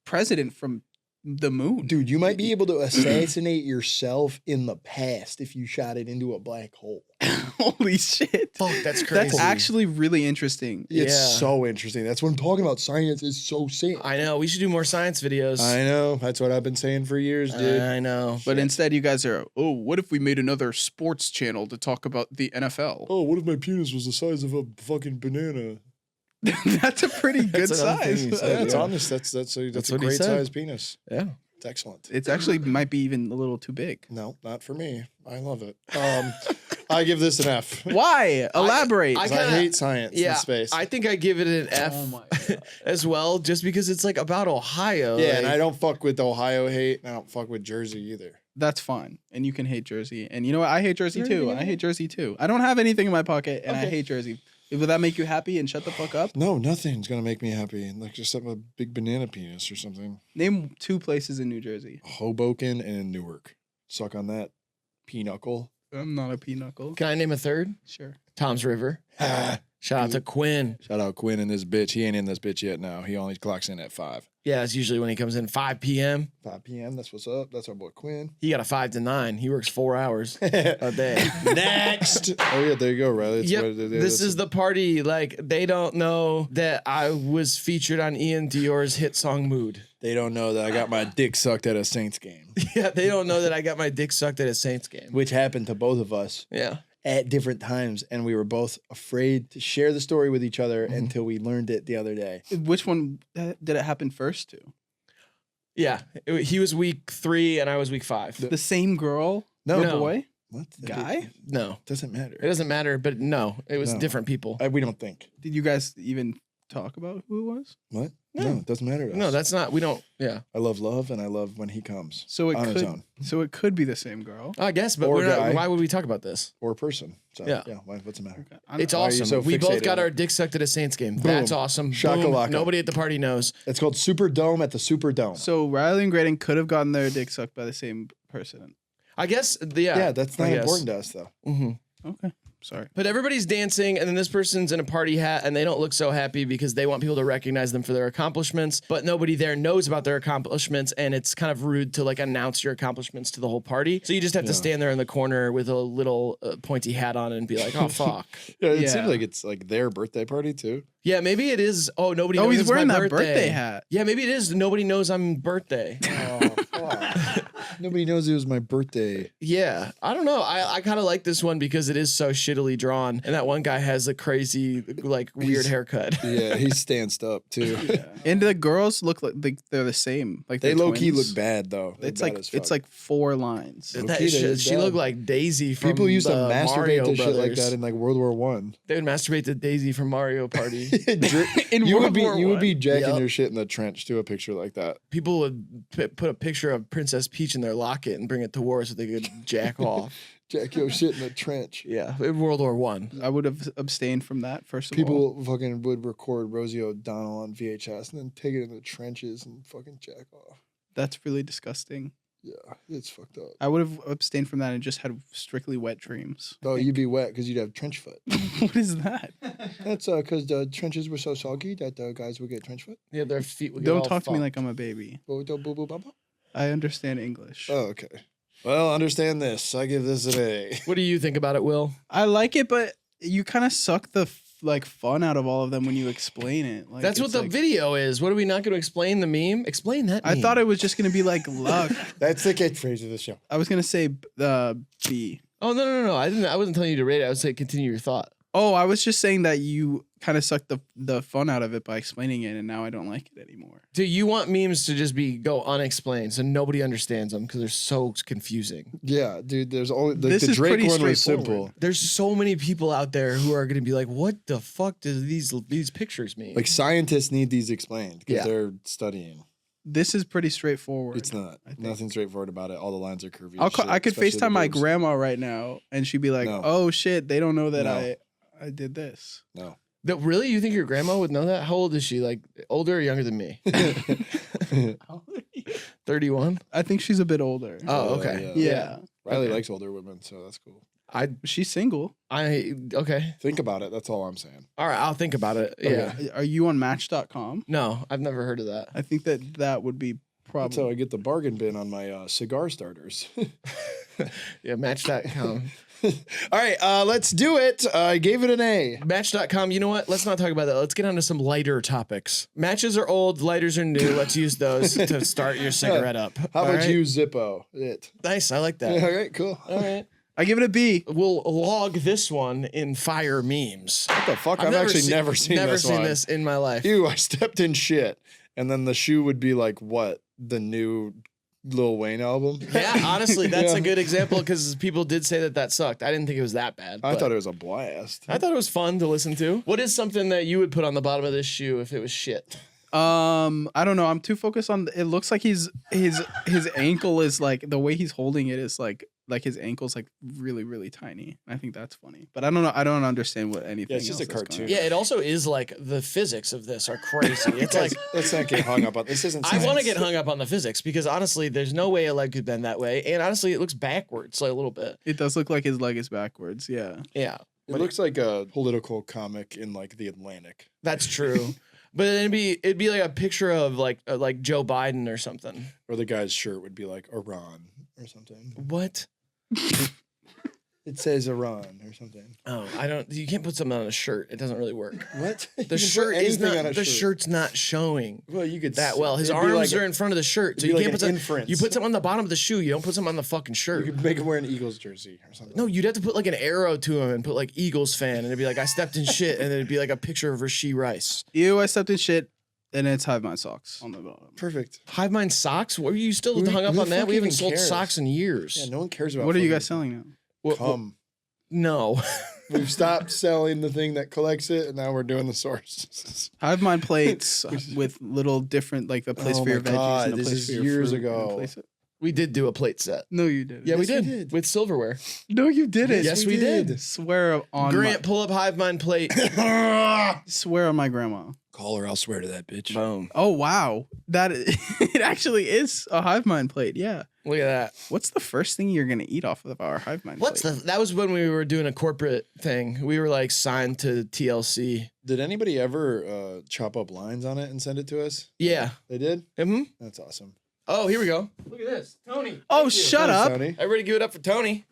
Speaker 3: President from the moon.
Speaker 2: Dude, you might be able to assassinate yourself in the past if you shot it into a black hole.
Speaker 3: Holy shit.
Speaker 1: Fuck, that's crazy.
Speaker 3: That's actually really interesting.
Speaker 2: It's
Speaker 1: Yeah.
Speaker 2: so interesting. That's what I'm talking about. Science is so sick.
Speaker 1: I know. We should do more science videos.
Speaker 2: I know. That's what I've been saying for years, dude.
Speaker 1: I know.
Speaker 3: But instead, you guys are, oh, what if we made another sports channel to talk about the NFL?
Speaker 2: Oh, what if my penis was the size of a fucking banana?
Speaker 3: That's a pretty good
Speaker 1: That's another thing
Speaker 3: size.
Speaker 1: he said,
Speaker 2: Yeah, it's
Speaker 1: yeah.
Speaker 2: honest. That's a
Speaker 1: what he
Speaker 2: great
Speaker 1: said.
Speaker 2: size penis.
Speaker 1: Yeah.
Speaker 2: It's excellent.
Speaker 3: It's actually might be even a little too big.
Speaker 2: No, not for me. I love it. I give this an F.
Speaker 3: Why? Elaborate.
Speaker 1: I
Speaker 2: 'Cause I
Speaker 1: kinda-
Speaker 2: hate science
Speaker 1: Yeah,
Speaker 2: and space.
Speaker 1: I think I give it an F
Speaker 3: Oh my God.
Speaker 1: as well, just because it's like about Ohio.
Speaker 2: yeah, and
Speaker 1: like-
Speaker 2: I don't fuck with Ohio hate, and I don't fuck with Jersey either.
Speaker 3: That's fine. And you can hate Jersey. And you know what? I hate Jersey
Speaker 1: Is
Speaker 3: too.
Speaker 1: there anything
Speaker 3: I
Speaker 1: in
Speaker 3: hate Jersey too. I don't have anything in my pocket and I
Speaker 1: Okay.
Speaker 3: hate Jersey. Would that make you happy and shut the fuck up?
Speaker 2: No, nothing's gonna make me happy. Like just have a big banana penis or something.
Speaker 3: Name 2 places in New Jersey.
Speaker 2: Hoboken and Newark. Suck on that, pinochle.
Speaker 3: I'm not a pinochle.
Speaker 1: Can I name a third?
Speaker 3: Sure.
Speaker 1: Tom's River. Shout out to Quinn.
Speaker 2: Shout out Quinn and this bitch. He ain't in this bitch yet now. He only clocks in at 5.
Speaker 1: Yeah, it's usually when he comes in 5 p.m.
Speaker 2: 5 p.m. That's what's up. That's our boy Quinn.
Speaker 1: He got a 5 to 9. He works 4 hours a day.
Speaker 2: Next. Oh yeah, there you go, Riley. That's
Speaker 1: Yep,
Speaker 2: what it is.
Speaker 1: this is the party. Like, they don't know that I was featured on Ian Dior's hit song Mood.
Speaker 2: They don't know that I got my dick sucked at a Saints game,
Speaker 1: Yeah, they don't know that I got my dick sucked at a Saints game.
Speaker 2: which happened to both of us
Speaker 1: Yeah.
Speaker 2: at different times, and we were both afraid to share the story with each other until we learned it the other day.
Speaker 3: Which one did it happen first to?
Speaker 1: Yeah. He was week 3 and I was week 5.
Speaker 3: The same girl?
Speaker 2: No.
Speaker 3: Or
Speaker 1: No.
Speaker 3: boy?
Speaker 2: What?
Speaker 3: Guy?
Speaker 1: No.
Speaker 2: Doesn't matter.
Speaker 1: It doesn't matter, but no, it was
Speaker 2: No.
Speaker 1: different people.
Speaker 2: We don't think.
Speaker 3: Did you guys even talk about who it was?
Speaker 2: What?
Speaker 1: No.
Speaker 2: No, it doesn't matter to us.
Speaker 1: No, that's not. We don't. Yeah.
Speaker 2: I love and I love when he comes.
Speaker 3: So it
Speaker 2: on his
Speaker 3: could.
Speaker 2: own.
Speaker 3: So it could be the same girl.
Speaker 1: I guess, but
Speaker 2: Or
Speaker 1: we're not.
Speaker 2: guy.
Speaker 1: Why would we talk about this?
Speaker 2: Or person. So
Speaker 1: Yeah.
Speaker 2: what's the matter?
Speaker 1: It's
Speaker 2: Why are you
Speaker 1: awesome.
Speaker 2: so
Speaker 1: We both
Speaker 2: fixated
Speaker 1: got
Speaker 2: on
Speaker 1: our
Speaker 2: it?
Speaker 1: dick sucked at a Saints game.
Speaker 2: Boom.
Speaker 1: That's awesome. Boom.
Speaker 2: Shakalaka.
Speaker 1: Nobody at the party knows.
Speaker 2: It's called Superdome at the Superdome.
Speaker 3: So Riley and Graydon could have gotten their dick sucked by the same person.
Speaker 1: I guess. Yeah.
Speaker 2: yeah, that's
Speaker 1: I
Speaker 2: not
Speaker 1: guess.
Speaker 2: important to us though.
Speaker 1: Mm-hmm.
Speaker 3: Okay. Sorry.
Speaker 1: But everybody's dancing, and then this person's in a party hat, and they don't look so happy because they want people to recognize them for their accomplishments, but nobody there knows about their accomplishments, and it's kind of rude to like announce your accomplishments to the whole party. So you just have to stand there in the corner with a little pointy hat on and be like, "Oh fuck."
Speaker 2: Yeah, it
Speaker 3: Yeah.
Speaker 2: seems like it's like their birthday party too.
Speaker 1: Yeah, maybe it is. Oh, nobody knows
Speaker 3: Oh, he's
Speaker 1: it's
Speaker 3: wearing
Speaker 1: my
Speaker 3: that birthday hat.
Speaker 1: Yeah, maybe it is. Nobody knows I'm birthday.
Speaker 2: Oh, fuck. Nobody knows it was my birthday.
Speaker 1: Yeah, I don't know. I kind of like this one because it is so shittily drawn, and that one guy has a crazy, like, weird haircut.
Speaker 2: Yeah, he's stanced up too.
Speaker 3: And the girls look like they're the same. Like
Speaker 2: They
Speaker 3: they're
Speaker 2: low key
Speaker 3: twins.
Speaker 2: look bad though. They're
Speaker 3: It's
Speaker 2: bad
Speaker 3: like
Speaker 2: as
Speaker 3: it's
Speaker 2: fuck.
Speaker 3: like 4 lines.
Speaker 1: That
Speaker 2: Okay,
Speaker 1: shit-
Speaker 2: that is
Speaker 1: she
Speaker 2: bad.
Speaker 1: looked like Daisy from
Speaker 2: people used to
Speaker 1: the
Speaker 2: masturbate
Speaker 1: Mario
Speaker 2: to shit like
Speaker 1: Brothers.
Speaker 2: that in like World War One.
Speaker 1: They would masturbate to Daisy from Mario Party.
Speaker 3: In
Speaker 2: you
Speaker 3: World
Speaker 2: would
Speaker 3: War
Speaker 2: be
Speaker 3: One.
Speaker 2: jacking
Speaker 1: Yep.
Speaker 2: your shit in the trench to a picture like that.
Speaker 1: People would put a picture of Princess Peach in their locket and bring it to war so they could jack off.
Speaker 2: Jack your shit in the trench.
Speaker 1: Yeah, in World War One.
Speaker 3: I would have abstained from that first of all.
Speaker 2: People fucking would record Rosie O'Donnell on VHS and then take it in the trenches and fucking jack off.
Speaker 3: That's really disgusting.
Speaker 2: Yeah, it's fucked up.
Speaker 3: I would have abstained from that and just had strictly wet dreams.
Speaker 2: Oh, you'd be wet because you'd have trench foot.
Speaker 3: What is that?
Speaker 2: That's because the trenches were so soggy that the guys would get trench foot.
Speaker 1: Yeah, their feet would get
Speaker 3: Don't
Speaker 1: all
Speaker 3: talk to me
Speaker 1: fucked.
Speaker 3: like I'm a baby.
Speaker 2: Boo, boo, boo, boo, boo.
Speaker 3: I understand English.
Speaker 2: Oh, okay. Well, understand this. I give this an A.
Speaker 1: What do you think about it, Will?
Speaker 3: I like it, but you kind of suck the fun out of all of them when you explain it. Like,
Speaker 1: That's what
Speaker 3: it's
Speaker 1: the
Speaker 3: like-
Speaker 1: video is. What are we not going to explain the meme? Explain that
Speaker 3: I
Speaker 1: meme.
Speaker 3: thought it was just gonna be like luck.
Speaker 2: That's the catchphrase of the show.
Speaker 3: I was gonna say B.
Speaker 1: Oh no! I wasn't telling you to rate it. I was saying continue your thought.
Speaker 3: Oh, I was just saying that you kind of sucked the fun out of it by explaining it, and now I don't like it anymore.
Speaker 1: Do you want memes to just go unexplained so nobody understands them because they're so confusing?
Speaker 2: Yeah, dude. There's only
Speaker 3: This
Speaker 2: the
Speaker 3: is
Speaker 2: Drake
Speaker 3: pretty
Speaker 2: one was
Speaker 3: straightforward.
Speaker 2: simple.
Speaker 1: There's so many people out there who are going to be like, "What the fuck do these pictures mean?"
Speaker 2: Like scientists need these explained because
Speaker 1: Yeah.
Speaker 2: they're studying.
Speaker 3: This is pretty straightforward.
Speaker 2: It's not.
Speaker 3: I think.
Speaker 2: Nothing straighthtforward about it. All the lines are curvy.
Speaker 3: I
Speaker 2: as shit,
Speaker 3: could
Speaker 2: especially the
Speaker 3: FaceTime my
Speaker 2: boobs.
Speaker 3: grandma right now, and she'd be like,
Speaker 2: No.
Speaker 3: "Oh shit, they don't know that
Speaker 2: No.
Speaker 3: I did this."
Speaker 2: No.
Speaker 1: Really? You think your grandma would know that? How old is she? Like older or younger than me? 31.
Speaker 3: I think she's a bit older.
Speaker 1: Oh, okay.
Speaker 3: Yeah.
Speaker 2: Riley
Speaker 1: Okay.
Speaker 2: likes older women, so that's cool.
Speaker 3: She's single.
Speaker 1: Okay.
Speaker 2: Think about it. That's all I'm saying.
Speaker 1: All right, I'll think about it.
Speaker 2: Okay.
Speaker 1: Yeah.
Speaker 3: Are you on Match.com?
Speaker 1: No, I've never heard of that.
Speaker 3: I think that would be
Speaker 2: That's how
Speaker 3: probably.
Speaker 2: I get the bargain bin on my cigar starters.
Speaker 1: Yeah, Match.com.
Speaker 2: All right, let's do it. I gave it an A.
Speaker 1: Match.com, you know what? Let's not talk about that. Let's get on to some lighter topics. Matches are old, lighters are new. Let's use those to start your cigarette up.
Speaker 2: How
Speaker 1: All
Speaker 2: about
Speaker 1: right?
Speaker 2: you, Zippo? It.
Speaker 1: Nice, I like
Speaker 2: All
Speaker 1: that.
Speaker 2: right, cool.
Speaker 1: All right.
Speaker 3: I give it a B.
Speaker 1: We'll log this one in fire memes.
Speaker 2: What the fuck? I've actually never seen this one.
Speaker 1: this in my life.
Speaker 2: Ew, I stepped in shit. And then the shoe would be like, what? The new Lil Wayne album?
Speaker 1: Yeah, honestly, that's
Speaker 2: Yeah.
Speaker 1: a good example because people did say that sucked. I didn't think it was that bad.
Speaker 2: I
Speaker 1: but
Speaker 2: thought it was a blast.
Speaker 1: I thought it was fun to listen to. What is something that you would put on the bottom of this shoe if it was shit?
Speaker 3: I don't know. I'm too focused on. It looks like his ankle is like the way he's holding it is like his ankle's like really really tiny. I think that's funny, but I don't know. I don't understand what anything.
Speaker 2: Yeah, it's just
Speaker 3: else
Speaker 2: a
Speaker 3: is going
Speaker 2: cartoon.
Speaker 3: on.
Speaker 1: Yeah, it also is like the physics of this are crazy. It's like
Speaker 2: Let's not get hung up on this. Isn't
Speaker 1: I want to
Speaker 2: science.
Speaker 1: get hung up on the physics because honestly, there's no way a leg could bend that way, and honestly, it looks backwards like a little bit.
Speaker 3: It does look like his leg is backwards. Yeah.
Speaker 1: Yeah,
Speaker 2: It looks like a political comic in like the Atlantic.
Speaker 1: that's true. But then it'd be like a picture of like Joe Biden or something.
Speaker 2: Or the guy's shirt would be like Iran or something.
Speaker 1: What?
Speaker 2: It says Iran or something.
Speaker 1: Oh, I don't. You can't put something on a shirt. It doesn't really work.
Speaker 2: What?
Speaker 1: The shirt is not. The shirt's not showing
Speaker 2: Well, you could
Speaker 1: that well. His
Speaker 2: it'd be
Speaker 1: arms
Speaker 2: like
Speaker 1: are in front of the shirt, so
Speaker 2: it'd
Speaker 1: you
Speaker 2: be
Speaker 1: can't
Speaker 2: like
Speaker 1: put
Speaker 2: an
Speaker 1: some.
Speaker 2: inference.
Speaker 1: You put something on the bottom of the shoe. You don't put something on the fucking
Speaker 2: You
Speaker 1: shirt.
Speaker 2: could make him wear an Eagles jersey or something.
Speaker 1: No, you'd have to put like an arrow to him and put like Eagles fan, and it'd be like I stepped in shit, and it'd be like a picture of Rasheed Rice.
Speaker 3: Ew! I stepped in shit, and it's Hivemind socks on the bottom.
Speaker 2: Perfect.
Speaker 1: Hivemind socks? Were you still
Speaker 2: Who-
Speaker 1: hung up
Speaker 2: who
Speaker 1: on
Speaker 2: the
Speaker 1: that?
Speaker 2: fuck
Speaker 1: We haven't
Speaker 2: even
Speaker 1: sold
Speaker 2: cares?
Speaker 1: socks in years.
Speaker 2: Yeah, no one cares about.
Speaker 3: What are you
Speaker 2: fucking
Speaker 3: guys selling now?
Speaker 1: What-
Speaker 2: Cum.
Speaker 1: No.
Speaker 2: We've stopped selling the thing that collects it, and now we're doing the source.
Speaker 3: Hivemind plates with little different, like a place
Speaker 2: Oh
Speaker 3: for your
Speaker 2: my
Speaker 3: veggies
Speaker 2: God,
Speaker 3: and a
Speaker 2: this
Speaker 3: place
Speaker 2: is
Speaker 3: for your
Speaker 2: years
Speaker 3: fruit and a
Speaker 2: ago.
Speaker 3: place-
Speaker 1: We did do a plate set.
Speaker 3: No, you didn't.
Speaker 1: Yeah, we
Speaker 2: Yes, we
Speaker 1: did.
Speaker 2: did.
Speaker 1: With silverware.
Speaker 3: No, you didn't.
Speaker 1: Yes, we did.
Speaker 3: Swear on
Speaker 1: Grant, pull up Hivemind plate.
Speaker 3: swear on my grandma.
Speaker 2: Call her, I'll swear to that bitch.
Speaker 1: Boom.
Speaker 3: Oh wow, it actually is a Hivemind plate. Yeah.
Speaker 1: Look at that.
Speaker 3: What's the first thing you're gonna eat off of our Hivemind plate?
Speaker 1: That was when we were doing a corporate thing. We were like signed to TLC.
Speaker 2: Did anybody ever chop up lines on it and send it to us?
Speaker 1: Yeah.
Speaker 2: They did?
Speaker 1: Mm-hmm.
Speaker 2: That's awesome.
Speaker 1: Oh, here we go. Look at this. Tony.
Speaker 3: Oh,
Speaker 1: Thank you.
Speaker 3: shut
Speaker 2: Thanks,
Speaker 3: up.
Speaker 2: Tony.
Speaker 1: Everybody give it up for Tony.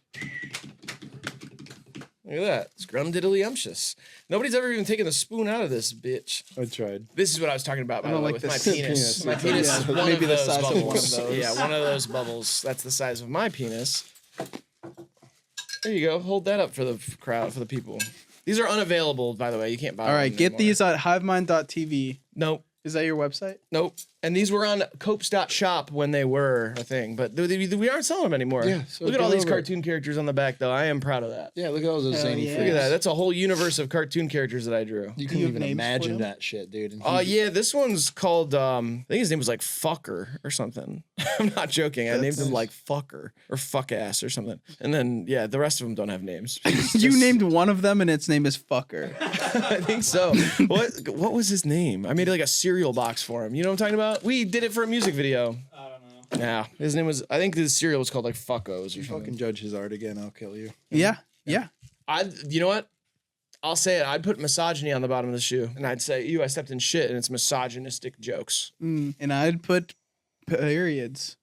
Speaker 1: Look at that. Scrumdiddlyumptious. Nobody's ever even taken the spoon out of this bitch.
Speaker 2: I tried.
Speaker 1: This is what I was talking about, by
Speaker 3: I don't
Speaker 1: the way,
Speaker 3: like
Speaker 1: with my
Speaker 3: this
Speaker 1: penis.
Speaker 2: penis.
Speaker 1: My penis
Speaker 3: Yeah,
Speaker 1: is one
Speaker 3: maybe
Speaker 1: of
Speaker 3: the
Speaker 1: those
Speaker 3: size of
Speaker 1: bubbles.
Speaker 3: one of those.
Speaker 1: Yeah, one of those bubbles. That's the size of my penis. There you go. Hold that up for the crowd, for the people. These are unavailable, by the way. You can't buy them
Speaker 3: All right, get
Speaker 1: anymore.
Speaker 3: these at hivemind.tv.
Speaker 1: Nope.
Speaker 3: Is that your website?
Speaker 1: Nope. And these were on Copes.shop when they were a thing, but we aren't selling them anymore.
Speaker 2: Yeah, so
Speaker 1: look at all
Speaker 2: get
Speaker 1: these
Speaker 2: over it.
Speaker 1: cartoon characters on the back, though. I am proud of that.
Speaker 2: Yeah, look at all those
Speaker 3: Hell
Speaker 2: zany
Speaker 3: yeah.
Speaker 1: Look at that.
Speaker 2: freaks.
Speaker 1: That's a whole universe of cartoon characters that I drew.
Speaker 2: You
Speaker 3: Do
Speaker 2: couldn't
Speaker 3: you have
Speaker 2: even
Speaker 3: names for
Speaker 2: imagine
Speaker 3: them?
Speaker 2: that shit, dude. And
Speaker 1: Oh,
Speaker 2: he-
Speaker 1: yeah. This one's called, I think his name was like Fucker or something. I'm not joking. I named him like Fucker or Fuck Ass or something. And then, yeah, the rest of them don't have names. It's
Speaker 3: You
Speaker 1: just-
Speaker 3: named one of them, and its name is Fucker.
Speaker 1: I think so. What was his name? I made like a cereal box for him. You know what I'm talking about? We did it for a music video.
Speaker 3: I don't know.
Speaker 1: Yeah, his name was. I think the cereal was called like Fuckos or
Speaker 2: You
Speaker 1: something.
Speaker 2: fucking judge his art again, I'll kill you.
Speaker 3: Yeah, yeah.
Speaker 1: You know what? I'll say it. I'd put misogyny on the bottom of the shoe, and I'd say, "I stepped in shit," and it's misogynistic jokes.
Speaker 3: And I'd put periods.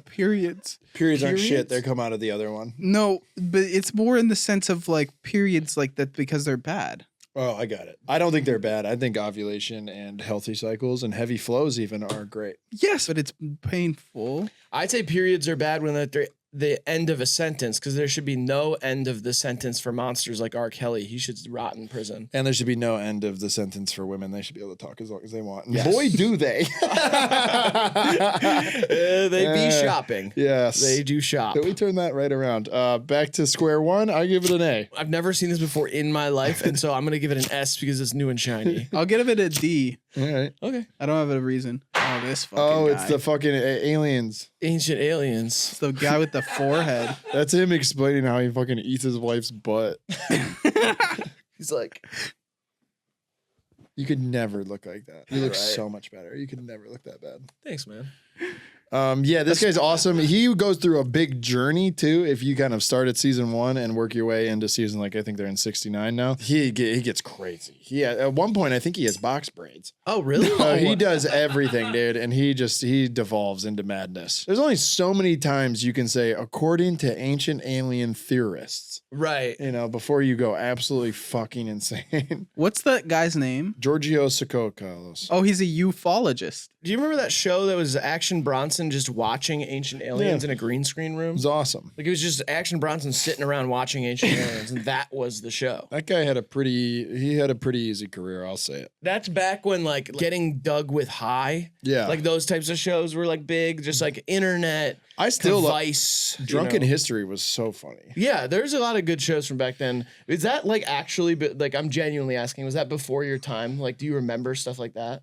Speaker 3: Periods.
Speaker 2: Periods aren't
Speaker 3: Periods?
Speaker 2: shit. They come out of the other one.
Speaker 3: No, but it's more in the sense of like periods like that because they're bad.
Speaker 2: Oh, I got it. I don't think they're bad. I think ovulation and healthy cycles and heavy flows even are great.
Speaker 3: Yes, but it's painful.
Speaker 1: I'd say periods are bad when they're the end of a sentence, because there should be no end of the sentence for monsters like R. Kelly. He should rot in prison.
Speaker 2: And there should be no end of the sentence for women. They should be able to talk as long as they want. And
Speaker 1: Yes.
Speaker 2: boy, do they.
Speaker 1: They be shopping.
Speaker 2: Yes.
Speaker 1: They do shop.
Speaker 2: Did we turn that right around? Back to square one. I give it an A.
Speaker 1: I've never seen this before in my life, and so I'm gonna give it an S because it's new and shiny.
Speaker 3: I'll give it a D.
Speaker 2: All right.
Speaker 1: Okay.
Speaker 3: I don't have a reason. Oh, this fucking
Speaker 2: Oh,
Speaker 3: guy.
Speaker 2: it's the fucking aliens.
Speaker 1: Ancient aliens.
Speaker 3: It's the guy with the forehead.
Speaker 2: That's him explaining how he fucking eats his wife's butt.
Speaker 1: He's like,
Speaker 2: You could never look like that. You look
Speaker 1: Right.
Speaker 2: so much better. You could never look that bad.
Speaker 1: thanks, man.
Speaker 2: Yeah, this guy's awesome. He goes through a big journey too. If you kind of start at season 1 and work your way into season, like I think they're in 69 now. He gets crazy. At one point I think he has box braids.
Speaker 1: Oh, really?
Speaker 2: He does everything, dude, and he devolves into madness. There's only so many times you can say according to ancient alien theorists,
Speaker 1: Right.
Speaker 2: before you go absolutely fucking insane.
Speaker 3: What's that guy's name?
Speaker 2: Giorgio Tsoukalos.
Speaker 3: Oh, he's a ufologist.
Speaker 1: Do you remember that show that was Action Bronson just watching ancient aliens
Speaker 2: Yeah.
Speaker 1: in a green screen room?
Speaker 2: It's awesome.
Speaker 1: Like it was just Action Bronson sitting around watching ancient aliens, and that was the show.
Speaker 2: That guy had a pretty easy career, I'll say it.
Speaker 1: That's back when like Getting Dug with High,
Speaker 2: Yeah.
Speaker 1: like those types of shows were like big, just like internet.
Speaker 2: I still love
Speaker 1: Vice.
Speaker 2: Drunken
Speaker 1: you know.
Speaker 2: History was so funny.
Speaker 1: Yeah, there's a lot of good shows from back then. Is that like actually, like I'm genuinely asking, was that before your time? Like, do you remember stuff like that?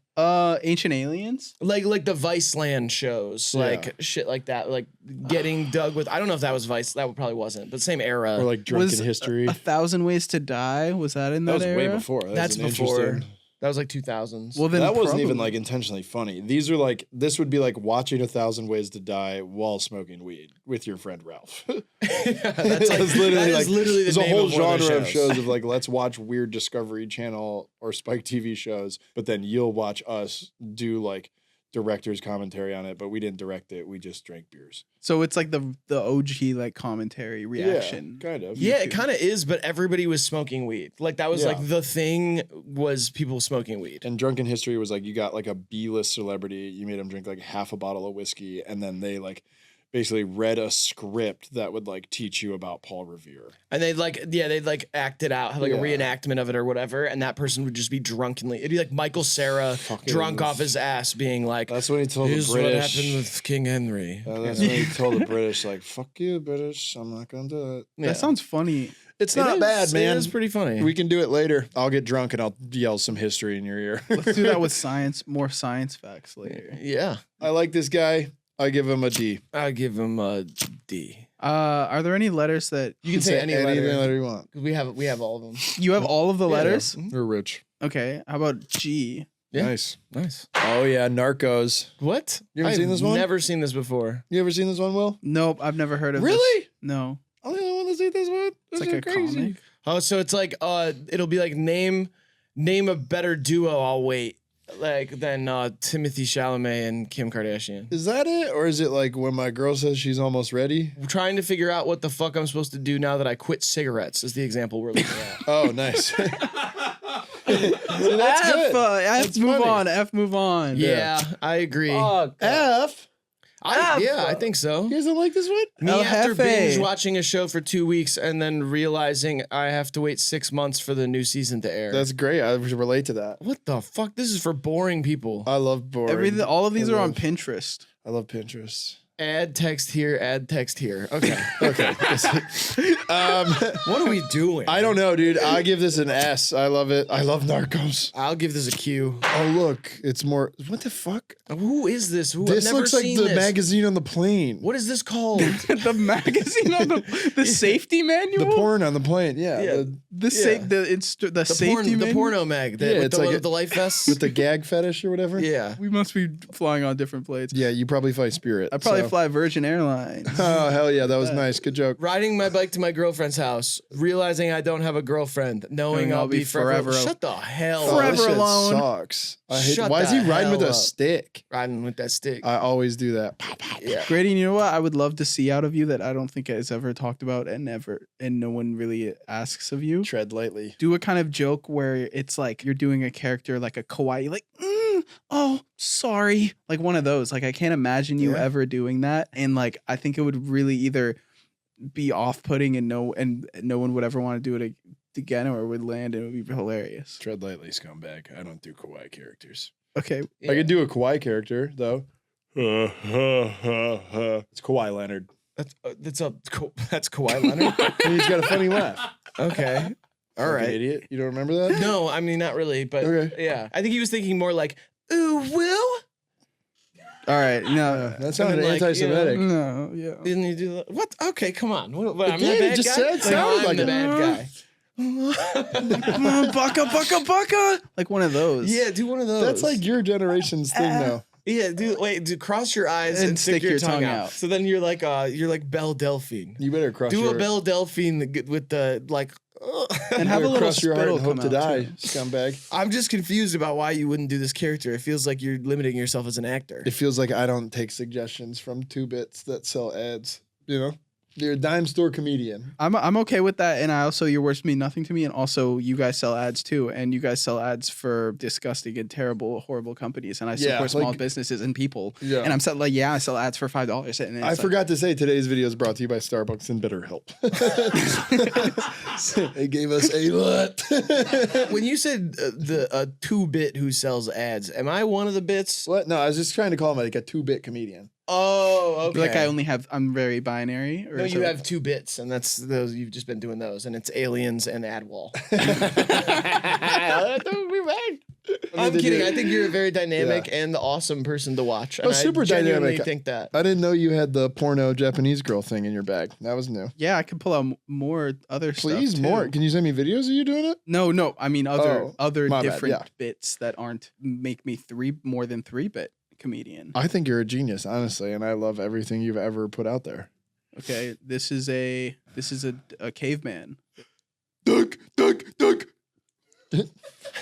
Speaker 3: Ancient Aliens?
Speaker 1: Like the Viceland shows,
Speaker 2: Yeah.
Speaker 1: like shit like that, like Getting Dug with. I don't know if that was Vice. That probably wasn't, but same era.
Speaker 2: Or like Drunken
Speaker 3: Was
Speaker 2: History.
Speaker 3: 1,000 Ways to Die? Was that in
Speaker 2: That
Speaker 3: that,
Speaker 2: was
Speaker 3: era?
Speaker 2: way before.
Speaker 1: That's
Speaker 2: an
Speaker 1: before.
Speaker 2: interesting-
Speaker 1: That was like 2000s.
Speaker 3: Well, then
Speaker 2: That wasn't even
Speaker 3: probably.
Speaker 2: like intentionally funny. These are like this would be like watching 1,000 Ways to Die while smoking weed with your friend Ralph.
Speaker 1: that's
Speaker 2: It's literally
Speaker 1: that is
Speaker 2: like
Speaker 1: literally the
Speaker 2: there's a
Speaker 1: name
Speaker 2: whole
Speaker 1: of one of
Speaker 2: genre
Speaker 1: their
Speaker 2: of shows of like let's watch weird Discovery Channel or Spike TV shows, but then you'll watch us do like director's commentary on it, but we didn't direct it. We just drank beers.
Speaker 3: So it's like the OG like commentary reaction.
Speaker 2: Yeah, kind of.
Speaker 1: Yeah, it kind of is, but everybody was smoking weed. Like that was
Speaker 2: Yeah.
Speaker 1: like the thing was people smoking weed.
Speaker 2: And Drunken History was like you got like a B-list celebrity, you made them drink like half a bottle of whiskey, and then they like basically read a script that would like teach you about Paul Revere.
Speaker 1: And they'd like act it out, have like a
Speaker 2: Yeah.
Speaker 1: reenactment of it or whatever, and that person would just be drunkenly. It'd be like Michael Cera
Speaker 2: Fucking-
Speaker 1: drunk off his ass, being like,
Speaker 2: That's when he told the
Speaker 1: "Here's what
Speaker 2: British.
Speaker 1: happened with King Henry."
Speaker 2: That's when he told the British, like, fuck you, British. I'm not going to do it.
Speaker 1: Yeah.
Speaker 3: That sounds funny.
Speaker 2: It's not bad, man.
Speaker 1: It's pretty funny.
Speaker 2: We can do it later. I'll get drunk and I'll yell some history in your ear.
Speaker 3: Let's do that with more science facts later.
Speaker 1: Yeah.
Speaker 2: I like this guy. I give him a D.
Speaker 1: I give him a D.
Speaker 3: Are there any letters that
Speaker 1: You can say any letter.
Speaker 2: you want.
Speaker 1: We have all of them.
Speaker 3: you have all of the letters?
Speaker 2: We're rich.
Speaker 3: Okay. How about G?
Speaker 1: Yeah.
Speaker 2: Nice.
Speaker 1: Oh
Speaker 2: yeah, Narcos.
Speaker 1: What?
Speaker 2: You ever seen this one?
Speaker 1: Never seen this before.
Speaker 2: You ever seen this one, Will?
Speaker 3: Nope, I've never heard of this.
Speaker 2: Really?
Speaker 3: No.
Speaker 2: I'm the only one that's seen this one.
Speaker 3: It's like a comic.
Speaker 1: Oh, so it's like it'll be like name a better duo I'll wait than Timothy Chalamet and Kim Kardashian.
Speaker 2: Is that it? Or is it like when my girl says she's almost ready?
Speaker 1: I'm trying to figure out what the fuck I'm supposed to do now that I quit cigarettes is the example we're looking at.
Speaker 2: Oh, nice.
Speaker 3: That's good. F move
Speaker 2: funny.
Speaker 3: on. F move on.
Speaker 1: Yeah, I agree.
Speaker 2: F.
Speaker 1: I think so.
Speaker 2: You guys don't like this one?
Speaker 1: Me
Speaker 3: El
Speaker 1: after
Speaker 3: Jefe.
Speaker 1: binge watching a show for 2 weeks and then realizing I have to wait 6 months for the new season to air.
Speaker 2: That's great. I relate to that.
Speaker 1: What the fuck? This is for boring people.
Speaker 2: I love boring.
Speaker 3: All of these
Speaker 2: I
Speaker 3: are on
Speaker 2: love-
Speaker 3: Pinterest.
Speaker 2: I love Pinterest.
Speaker 1: Add text here, add text here. Okay.
Speaker 2: Okay.
Speaker 1: What are we doing?
Speaker 2: I don't know, dude. I give this an S. I love it. I love Narcos.
Speaker 1: I'll give this a Q.
Speaker 2: Oh, look. It's more. What the fuck?
Speaker 1: Who is this? I've
Speaker 2: This
Speaker 1: never
Speaker 2: looks like
Speaker 1: seen
Speaker 2: the
Speaker 1: this.
Speaker 2: magazine on the plane.
Speaker 1: What is this called?
Speaker 3: The magazine on the safety manual.
Speaker 2: The porn on the plane. Yeah.
Speaker 1: Yeah.
Speaker 3: The safety
Speaker 1: the
Speaker 3: manual.
Speaker 1: porno mag.
Speaker 2: Yeah,
Speaker 1: With
Speaker 2: it's
Speaker 1: the,
Speaker 2: like
Speaker 1: with the life vests.
Speaker 2: With the gag fetish or whatever.
Speaker 1: Yeah.
Speaker 3: We must be flying on different planes.
Speaker 2: Yeah, you probably fly Spirit.
Speaker 3: I probably
Speaker 2: so.
Speaker 3: fly Virgin Airlines.
Speaker 2: Oh, hell yeah. That was nice. Good joke.
Speaker 1: Riding my bike to my girlfriend's house, realizing I don't have a girlfriend, knowing I'll be forever. Shut the hell
Speaker 2: Oh,
Speaker 1: up.
Speaker 3: Forever
Speaker 2: this shit
Speaker 3: alone.
Speaker 2: Sucks. I hate,
Speaker 1: Shut
Speaker 2: why is he
Speaker 1: the
Speaker 2: riding with
Speaker 1: hell
Speaker 2: a
Speaker 1: up.
Speaker 2: stick?
Speaker 1: Riding with that stick.
Speaker 2: I always do that.
Speaker 1: Yeah.
Speaker 3: Grady, you know what I would love to see out of you that I don't think is ever talked about and no one really asks of you?
Speaker 2: Tread lightly.
Speaker 3: Do a kind of joke where it's like you're doing a character like a kawaii, like, oh, sorry. Like one of those. Like I can't imagine you ever doing that. And like I think it would really either be off-putting and no one would ever want to do it again, or it would land and it would be hilarious.
Speaker 2: Tread lightly, scumbag. I don't do kawaii characters.
Speaker 3: Okay.
Speaker 2: I could do a kawaii character, though. It's Kawhi Leonard.
Speaker 1: That's Kawhi Leonard.
Speaker 2: He's got a funny laugh.
Speaker 1: Okay. All
Speaker 2: Fucking
Speaker 1: right.
Speaker 2: idiot. You don't remember that?
Speaker 1: No, I mean not really, but
Speaker 2: Okay.
Speaker 1: yeah. I think he was thinking more like, ooh, Will?
Speaker 3: All right. No.
Speaker 2: That sounded
Speaker 1: like,
Speaker 2: anti-Semitic.
Speaker 3: No. Yeah.
Speaker 1: Didn't you do that? What? Okay, come on. What, I'm
Speaker 2: did,
Speaker 1: the
Speaker 2: it
Speaker 1: bad
Speaker 2: just
Speaker 1: guy?
Speaker 2: said-
Speaker 1: Like,
Speaker 2: sounded
Speaker 1: I'm
Speaker 2: like
Speaker 1: the
Speaker 2: it.
Speaker 1: bad guy.
Speaker 3: Come on, baka. Like one of those.
Speaker 1: Yeah, do one of those.
Speaker 2: That's like your generation's thing, though.
Speaker 1: Yeah, cross your eyes and stick your tongue out. So then you're like Belle Delphine.
Speaker 2: You better cross
Speaker 1: Do
Speaker 2: your
Speaker 1: a Belle Delphine with the like.
Speaker 3: And have a little
Speaker 2: cross your heart
Speaker 3: spittle
Speaker 2: and hope
Speaker 3: come
Speaker 2: to
Speaker 3: out,
Speaker 2: die,
Speaker 3: too.
Speaker 2: scumbag.
Speaker 1: I'm just confused about why you wouldn't do this character. It feels like you're limiting yourself as an actor.
Speaker 2: It feels like I don't take suggestions from 2-bits that sell ads. You know, you're a dime store comedian.
Speaker 3: I'm okay with that, and I also your words mean nothing to me, and also you guys sell ads too, and you guys sell ads for disgusting and terrible, horrible companies, and I
Speaker 2: Yeah,
Speaker 3: support small
Speaker 2: like-
Speaker 3: businesses and people,
Speaker 2: Yeah.
Speaker 3: and I'm like, yeah, I sell ads for $5, and
Speaker 2: I
Speaker 3: it's
Speaker 2: forgot to say today's video is brought to you by Starbucks and BetterHelp. They gave us a lot.
Speaker 1: When you said the 2-bit who sells ads, am I one of the bits?
Speaker 2: What? No, I was just trying to call him like a 2-bit comedian.
Speaker 1: Oh, okay.
Speaker 3: like I'm very binary. Or
Speaker 1: No,
Speaker 3: is
Speaker 1: you
Speaker 3: it-
Speaker 1: have 2 bits, and that's those. You've just been doing those, and it's aliens and AdWall. I'm kidding. I think you're a very dynamic and awesome person to watch. And
Speaker 2: super
Speaker 1: I genuinely
Speaker 2: dynamic.
Speaker 1: think that.
Speaker 2: I didn't know you had the porno Japanese girl thing in your bag. That was new.
Speaker 3: Yeah, I could pull out more other stuff.
Speaker 2: Please,
Speaker 3: too.
Speaker 2: more. Can you send me videos of you doing it?
Speaker 3: No. I mean other
Speaker 2: my bad,
Speaker 3: different
Speaker 2: yeah.
Speaker 3: bits that aren't make me more than 3-bit comedian.
Speaker 2: I think you're a genius, honestly, and I love everything you've ever put out there.
Speaker 3: Okay, this is a caveman.
Speaker 2: Duck.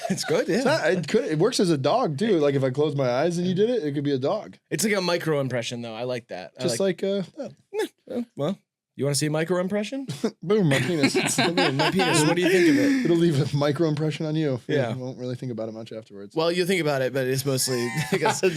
Speaker 1: It's good. Yeah.
Speaker 2: It's not, it works as a dog too. Like if I close my eyes and you did it, it could be a dog.
Speaker 1: It's like a micro impression, though. I like that.
Speaker 2: Just
Speaker 1: Well, you want to see a micro impression?
Speaker 2: boom, my penis.
Speaker 1: My penis. What do you think of it?
Speaker 2: It'll leave a micro impression on you.
Speaker 1: Yeah.
Speaker 2: You won't really think about it much afterwards.
Speaker 1: Well, you think about it, but it's mostly because you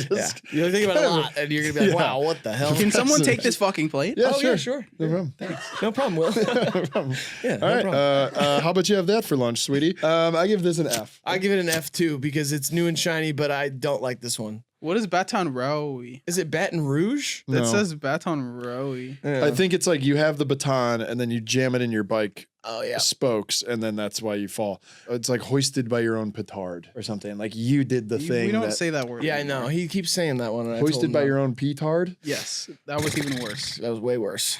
Speaker 1: think about it a lot, and you're gonna be like, "Wow, what the hell?"
Speaker 3: Can someone take this fucking plate?
Speaker 2: Yeah,
Speaker 1: Oh,
Speaker 2: sure.
Speaker 1: yeah, sure.
Speaker 2: No problem.
Speaker 1: No problem, Will.
Speaker 2: No problem.
Speaker 1: Yeah,
Speaker 2: All
Speaker 1: no
Speaker 2: right.
Speaker 1: problem.
Speaker 2: How about you have that for lunch, sweetie? I give this an F.
Speaker 1: I give it an F too because it's new and shiny, but I don't like this one.
Speaker 3: What is Baton Rouge?
Speaker 1: Is it Baton Rouge?
Speaker 3: That says Baton Rouge.
Speaker 1: Yeah.
Speaker 2: I think it's like you have the baton and then you jam it in your bike
Speaker 1: Oh yeah.
Speaker 2: spokes, and then that's why you fall. It's like hoisted by your own petard or something. Like you did the thing.
Speaker 3: We don't
Speaker 2: that,
Speaker 3: say that word.
Speaker 1: Yeah, I
Speaker 3: anymore.
Speaker 1: know. He keeps saying that one. And I told
Speaker 2: hoisted
Speaker 1: him
Speaker 2: by
Speaker 1: no.
Speaker 2: your own petard.
Speaker 3: Yes, that was even worse.
Speaker 1: That was way worse.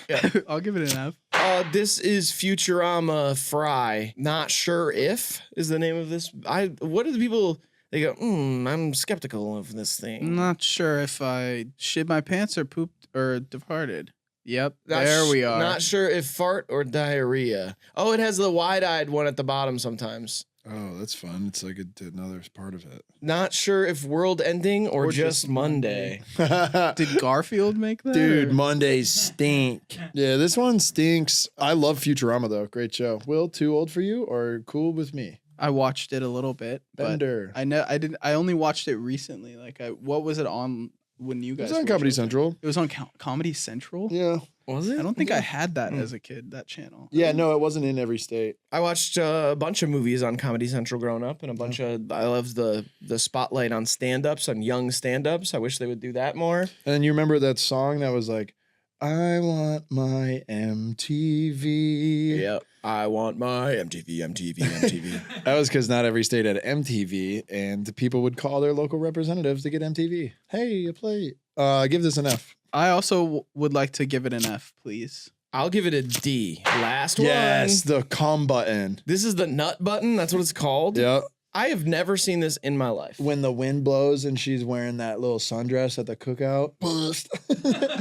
Speaker 3: I'll give it an F.
Speaker 1: This is Futurama Fry. Not sure if is the name of this. What do the people? They go, I'm skeptical of this thing.
Speaker 3: I'm not sure if I shit my pants or pooped or departed. Yep,
Speaker 1: Not
Speaker 3: there we are.
Speaker 1: Not sure if fart or diarrhea. Oh, it has the wide-eyed one at the bottom sometimes.
Speaker 2: Oh, that's fun. It's like another part of it.
Speaker 1: Not sure if world ending or just Monday.
Speaker 3: Did Garfield make that?
Speaker 2: Dude,
Speaker 3: or-
Speaker 2: Mondays stink. Yeah, this one stinks. I love Futurama though. Great show. Will, too old for you or cool with me?
Speaker 3: I watched it a little bit. But
Speaker 2: Bender.
Speaker 3: I only watched it recently. Like, what was it on when you
Speaker 2: It
Speaker 3: guys?
Speaker 2: was on
Speaker 3: were
Speaker 2: Comedy
Speaker 3: children?
Speaker 2: Central.
Speaker 3: It was on Comedy Central.
Speaker 2: Yeah.
Speaker 1: Was it?
Speaker 3: I don't think I had that as a kid. That channel.
Speaker 2: Yeah, no, it wasn't in every state.
Speaker 1: I watched a bunch of movies on Comedy Central growing up, and a bunch of. I loved the spotlight on stand-ups, on young stand-ups. I wish they would do that more.
Speaker 2: And you remember that song that was like, I want my MTV.
Speaker 1: Yep. I want my MTV.
Speaker 2: That was because not every state had MTV, and people would call their local representatives to get MTV. Hey, a plate. Give this an F.
Speaker 3: I also would like to give it an F, please.
Speaker 1: I'll give it a D. Last
Speaker 2: Yes,
Speaker 1: one.
Speaker 2: the calm button.
Speaker 1: This is the nut button. That's what it's called.
Speaker 2: Yeah.
Speaker 1: I have never seen this in my life.
Speaker 2: When the wind blows and she's wearing that little sundress at the cookout.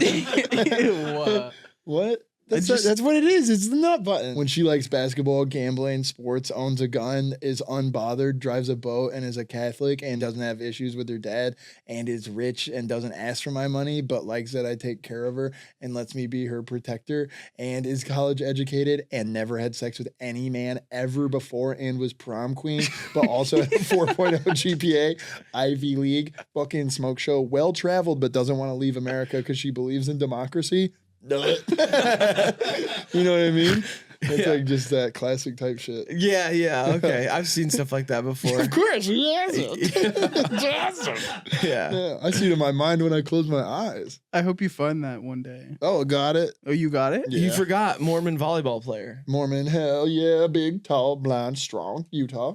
Speaker 3: Ew.
Speaker 2: What? That's what it is. It's the nut button. When she likes basketball, gambling, sports, owns a gun, is unbothered, drives a boat, and is a Catholic and doesn't have issues with her dad and is rich and doesn't ask for my money, but likes that I take care of her and lets me be her protector and is college educated and never had sex with any man ever before and was prom queen, but also had a 4.0 GPA, Ivy League, fucking smoke show, well traveled, but doesn't want to leave America because she believes in democracy. Nut. You know what I mean? It's like just that classic type shit.
Speaker 1: Yeah, okay. I've seen stuff like that before.
Speaker 2: Of course, he has it.
Speaker 1: Yeah.
Speaker 2: I see it in my mind when I close my eyes.
Speaker 3: I hope you find that one day.
Speaker 2: Oh, got it.
Speaker 3: Oh, you got it?
Speaker 2: Yeah.
Speaker 1: You forgot Mormon volleyball player.
Speaker 2: Mormon, hell yeah, big, tall, blonde, strong, Utah.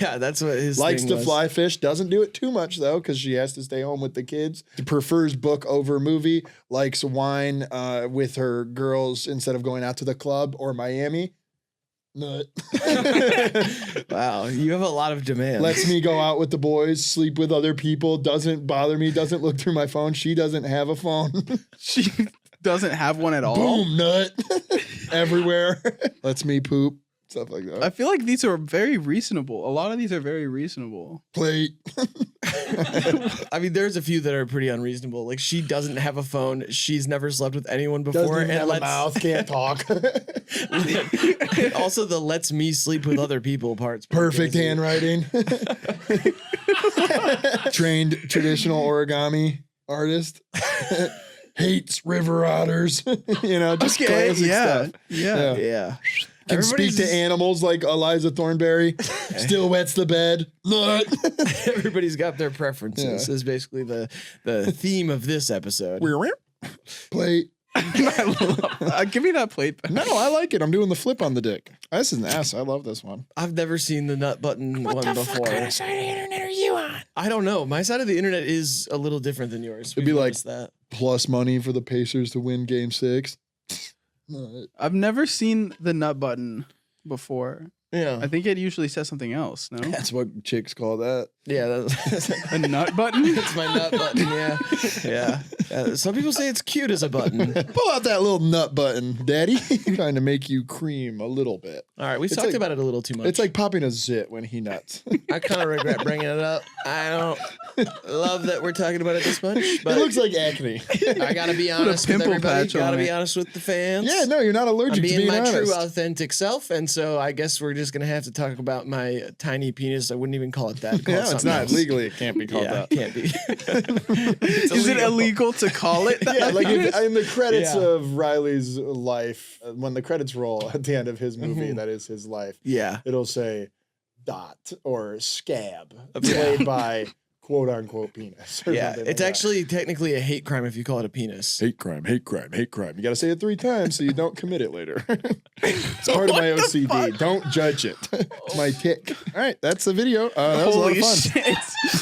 Speaker 1: Yeah, that's what his
Speaker 2: Likes
Speaker 1: thing
Speaker 2: to
Speaker 1: was.
Speaker 2: fly fish, doesn't do it too much though, because she has to stay home with the kids. Prefers book over movie, likes wine with her girls instead of going out to the club or Miami. Nut.
Speaker 1: Wow, you have a lot of demands.
Speaker 2: Lets me go out with the boys, sleep with other people, doesn't bother me, doesn't look through my phone. She doesn't have a phone.
Speaker 3: She doesn't have one at all.
Speaker 2: Boom, nut. Everywhere. Lets me poop. Stuff like that.
Speaker 3: I feel like these are very reasonable. A lot of these are very reasonable.
Speaker 2: Plate.
Speaker 1: I mean, there's a few that are pretty unreasonable. Like, she doesn't have a phone. She's never slept with anyone before.
Speaker 2: Doesn't even have a
Speaker 1: lets-
Speaker 2: mouth, can't talk.
Speaker 1: Also, the lets me sleep with other people part's pretty
Speaker 2: Perfect
Speaker 1: crazy.
Speaker 2: handwriting. Trained traditional origami artist. Hates river otters. You know, just classic stuff.
Speaker 3: Yeah.
Speaker 1: Yeah.
Speaker 2: Can speak to animals like Eliza Thornberry. Still wets the bed. Look.
Speaker 1: Everybody's got their preferences.
Speaker 2: Yeah.
Speaker 1: Is basically the theme of this episode.
Speaker 2: Plate.
Speaker 3: Give me that plate back.
Speaker 2: No, I like it. I'm doing the flip on the dick. This is an S. I love this one.
Speaker 1: I've never seen the nut button one before.
Speaker 4: What side of the internet are you on?
Speaker 1: I don't know. My side of the internet is a little different than yours.
Speaker 2: It'd be
Speaker 1: We've
Speaker 2: like-
Speaker 1: noticed that.
Speaker 2: Plus money for the Pacers to win Game 6.
Speaker 3: I've never seen the nut button before.
Speaker 1: Yeah.
Speaker 3: I think it usually says something else. No,
Speaker 2: That's what chicks call that.
Speaker 1: Yeah. That's,
Speaker 3: a nut button.
Speaker 1: that's my nut button. Yeah. Some people say it's cute as a button.
Speaker 2: Pull out that little nut button, daddy. Trying to make you cream a little bit.
Speaker 1: All right. We
Speaker 2: It's
Speaker 1: talked
Speaker 2: like-
Speaker 1: about it a little too much.
Speaker 2: It's like popping a zit when he nuts.
Speaker 1: I kind of regret bringing it up. I don't love that we're talking about it this much,
Speaker 2: It
Speaker 1: but
Speaker 2: looks like acne.
Speaker 1: I got to be honest with
Speaker 3: pimple
Speaker 1: everybody.
Speaker 3: patch on
Speaker 1: Got to be
Speaker 3: it.
Speaker 1: honest with the fans.
Speaker 2: Yeah, no, you're not
Speaker 1: I'm
Speaker 2: allergic to
Speaker 1: being
Speaker 2: being
Speaker 1: my
Speaker 2: honest.
Speaker 1: true, authentic self, and so I guess we're just gonna have to talk about my tiny penis. I wouldn't even call it that. Call it
Speaker 2: Yeah, it's
Speaker 1: something
Speaker 2: not
Speaker 1: else.
Speaker 2: legally. It can't be called
Speaker 1: Yeah,
Speaker 2: that.
Speaker 1: can't be.
Speaker 3: Is it illegal to call it that?
Speaker 2: Yeah, like in the credits
Speaker 1: Yeah.
Speaker 2: of Riley's life, when the credits roll at the end of his movie,
Speaker 1: Mhm.
Speaker 2: that is his life,
Speaker 1: Yeah.
Speaker 2: it'll say Dot or Scab,
Speaker 1: Yeah.
Speaker 2: played by quote unquote penis. or
Speaker 1: Yeah,
Speaker 2: something
Speaker 1: it's
Speaker 2: like
Speaker 1: actually technically a hate crime if you call it a penis.
Speaker 2: that. Hate crime, hate crime, hate crime. You got to say it 3 times so you don't commit it later. It's part of my OCD. Don't judge it. It's my tick. All right, that's the video. That was a lot of fun.
Speaker 3: Shit.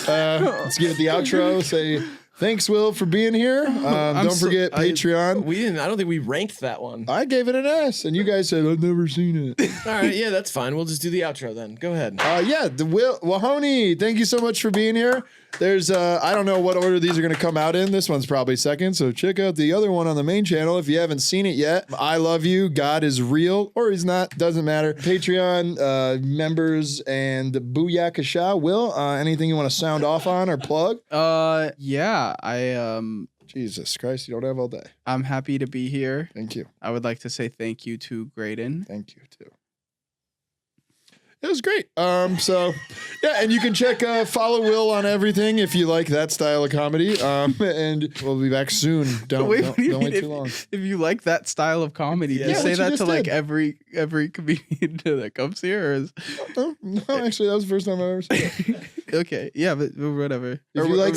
Speaker 2: Let's give it the outro. Say thanks, Will, for being here. Don't forget Patreon.
Speaker 1: We didn't. I don't think we ranked that one.
Speaker 2: I gave it an S, and you guys said I've never seen it.
Speaker 1: All right, yeah, that's fine. We'll just do the outro then. Go ahead.
Speaker 2: Yeah, the Wahony, thank you so much for being here. There's I don't know what order these are going to come out in. This one's probably second, so check out the other one on the main channel if you haven't seen it yet. I love you. God is real, or he's not. Doesn't matter. Patreon members and Booyakasha. Will, anything you want to sound off on or plug?
Speaker 3: Yeah, I
Speaker 2: Jesus Christ, you don't have all day.
Speaker 3: I'm happy to be here.
Speaker 2: Thank you.
Speaker 3: I would like to say thank you to Graydon.
Speaker 2: Thank you too. It was great. So yeah, and you can check follow Will on everything if you like that style of comedy. And we'll be back soon. Don't wait too long.
Speaker 3: If you like that style of comedy, do you say that to like every comedian that comes here, or is
Speaker 2: No, actually, that was the first time I've ever said it.
Speaker 3: okay? Yeah, but whatever.
Speaker 2: If you like,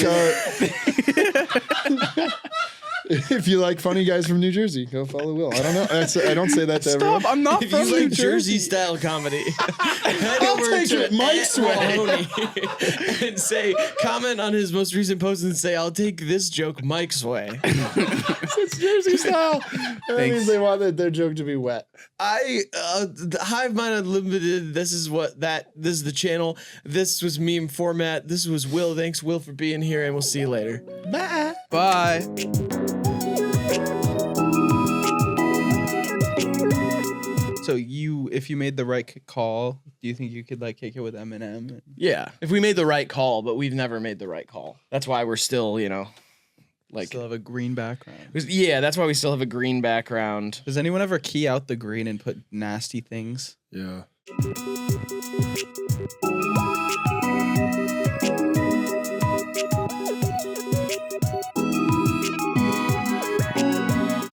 Speaker 2: if you like funny guys from New Jersey, go follow Will. I don't know. I don't say that to everyone.
Speaker 3: I'm not
Speaker 1: If
Speaker 3: from
Speaker 1: you
Speaker 3: New
Speaker 1: like
Speaker 3: Jersey.
Speaker 1: Jersey style comedy, head
Speaker 2: I'll
Speaker 1: over
Speaker 2: take
Speaker 1: to
Speaker 2: it Mike's way.
Speaker 1: Wahony and say, comment on his most recent post and say, I'll take this joke Mike's way.
Speaker 2: It's Jersey style. That means they want their joke to be wet.
Speaker 1: The Hivemind Unlimited. This is the channel. This was meme format. This was Will. Thanks, Will, for being here, and we'll see you later.
Speaker 2: Bye.
Speaker 3: Bye. So if you made the right call, do you think you could like kick it with Eminem?
Speaker 1: Yeah, if we made the right call, but we've never made the right call. That's why we're still, like,
Speaker 3: Still have a green background.
Speaker 1: yeah, that's why we still have a green background.
Speaker 3: Does anyone ever key out the green and put nasty things?
Speaker 2: Yeah.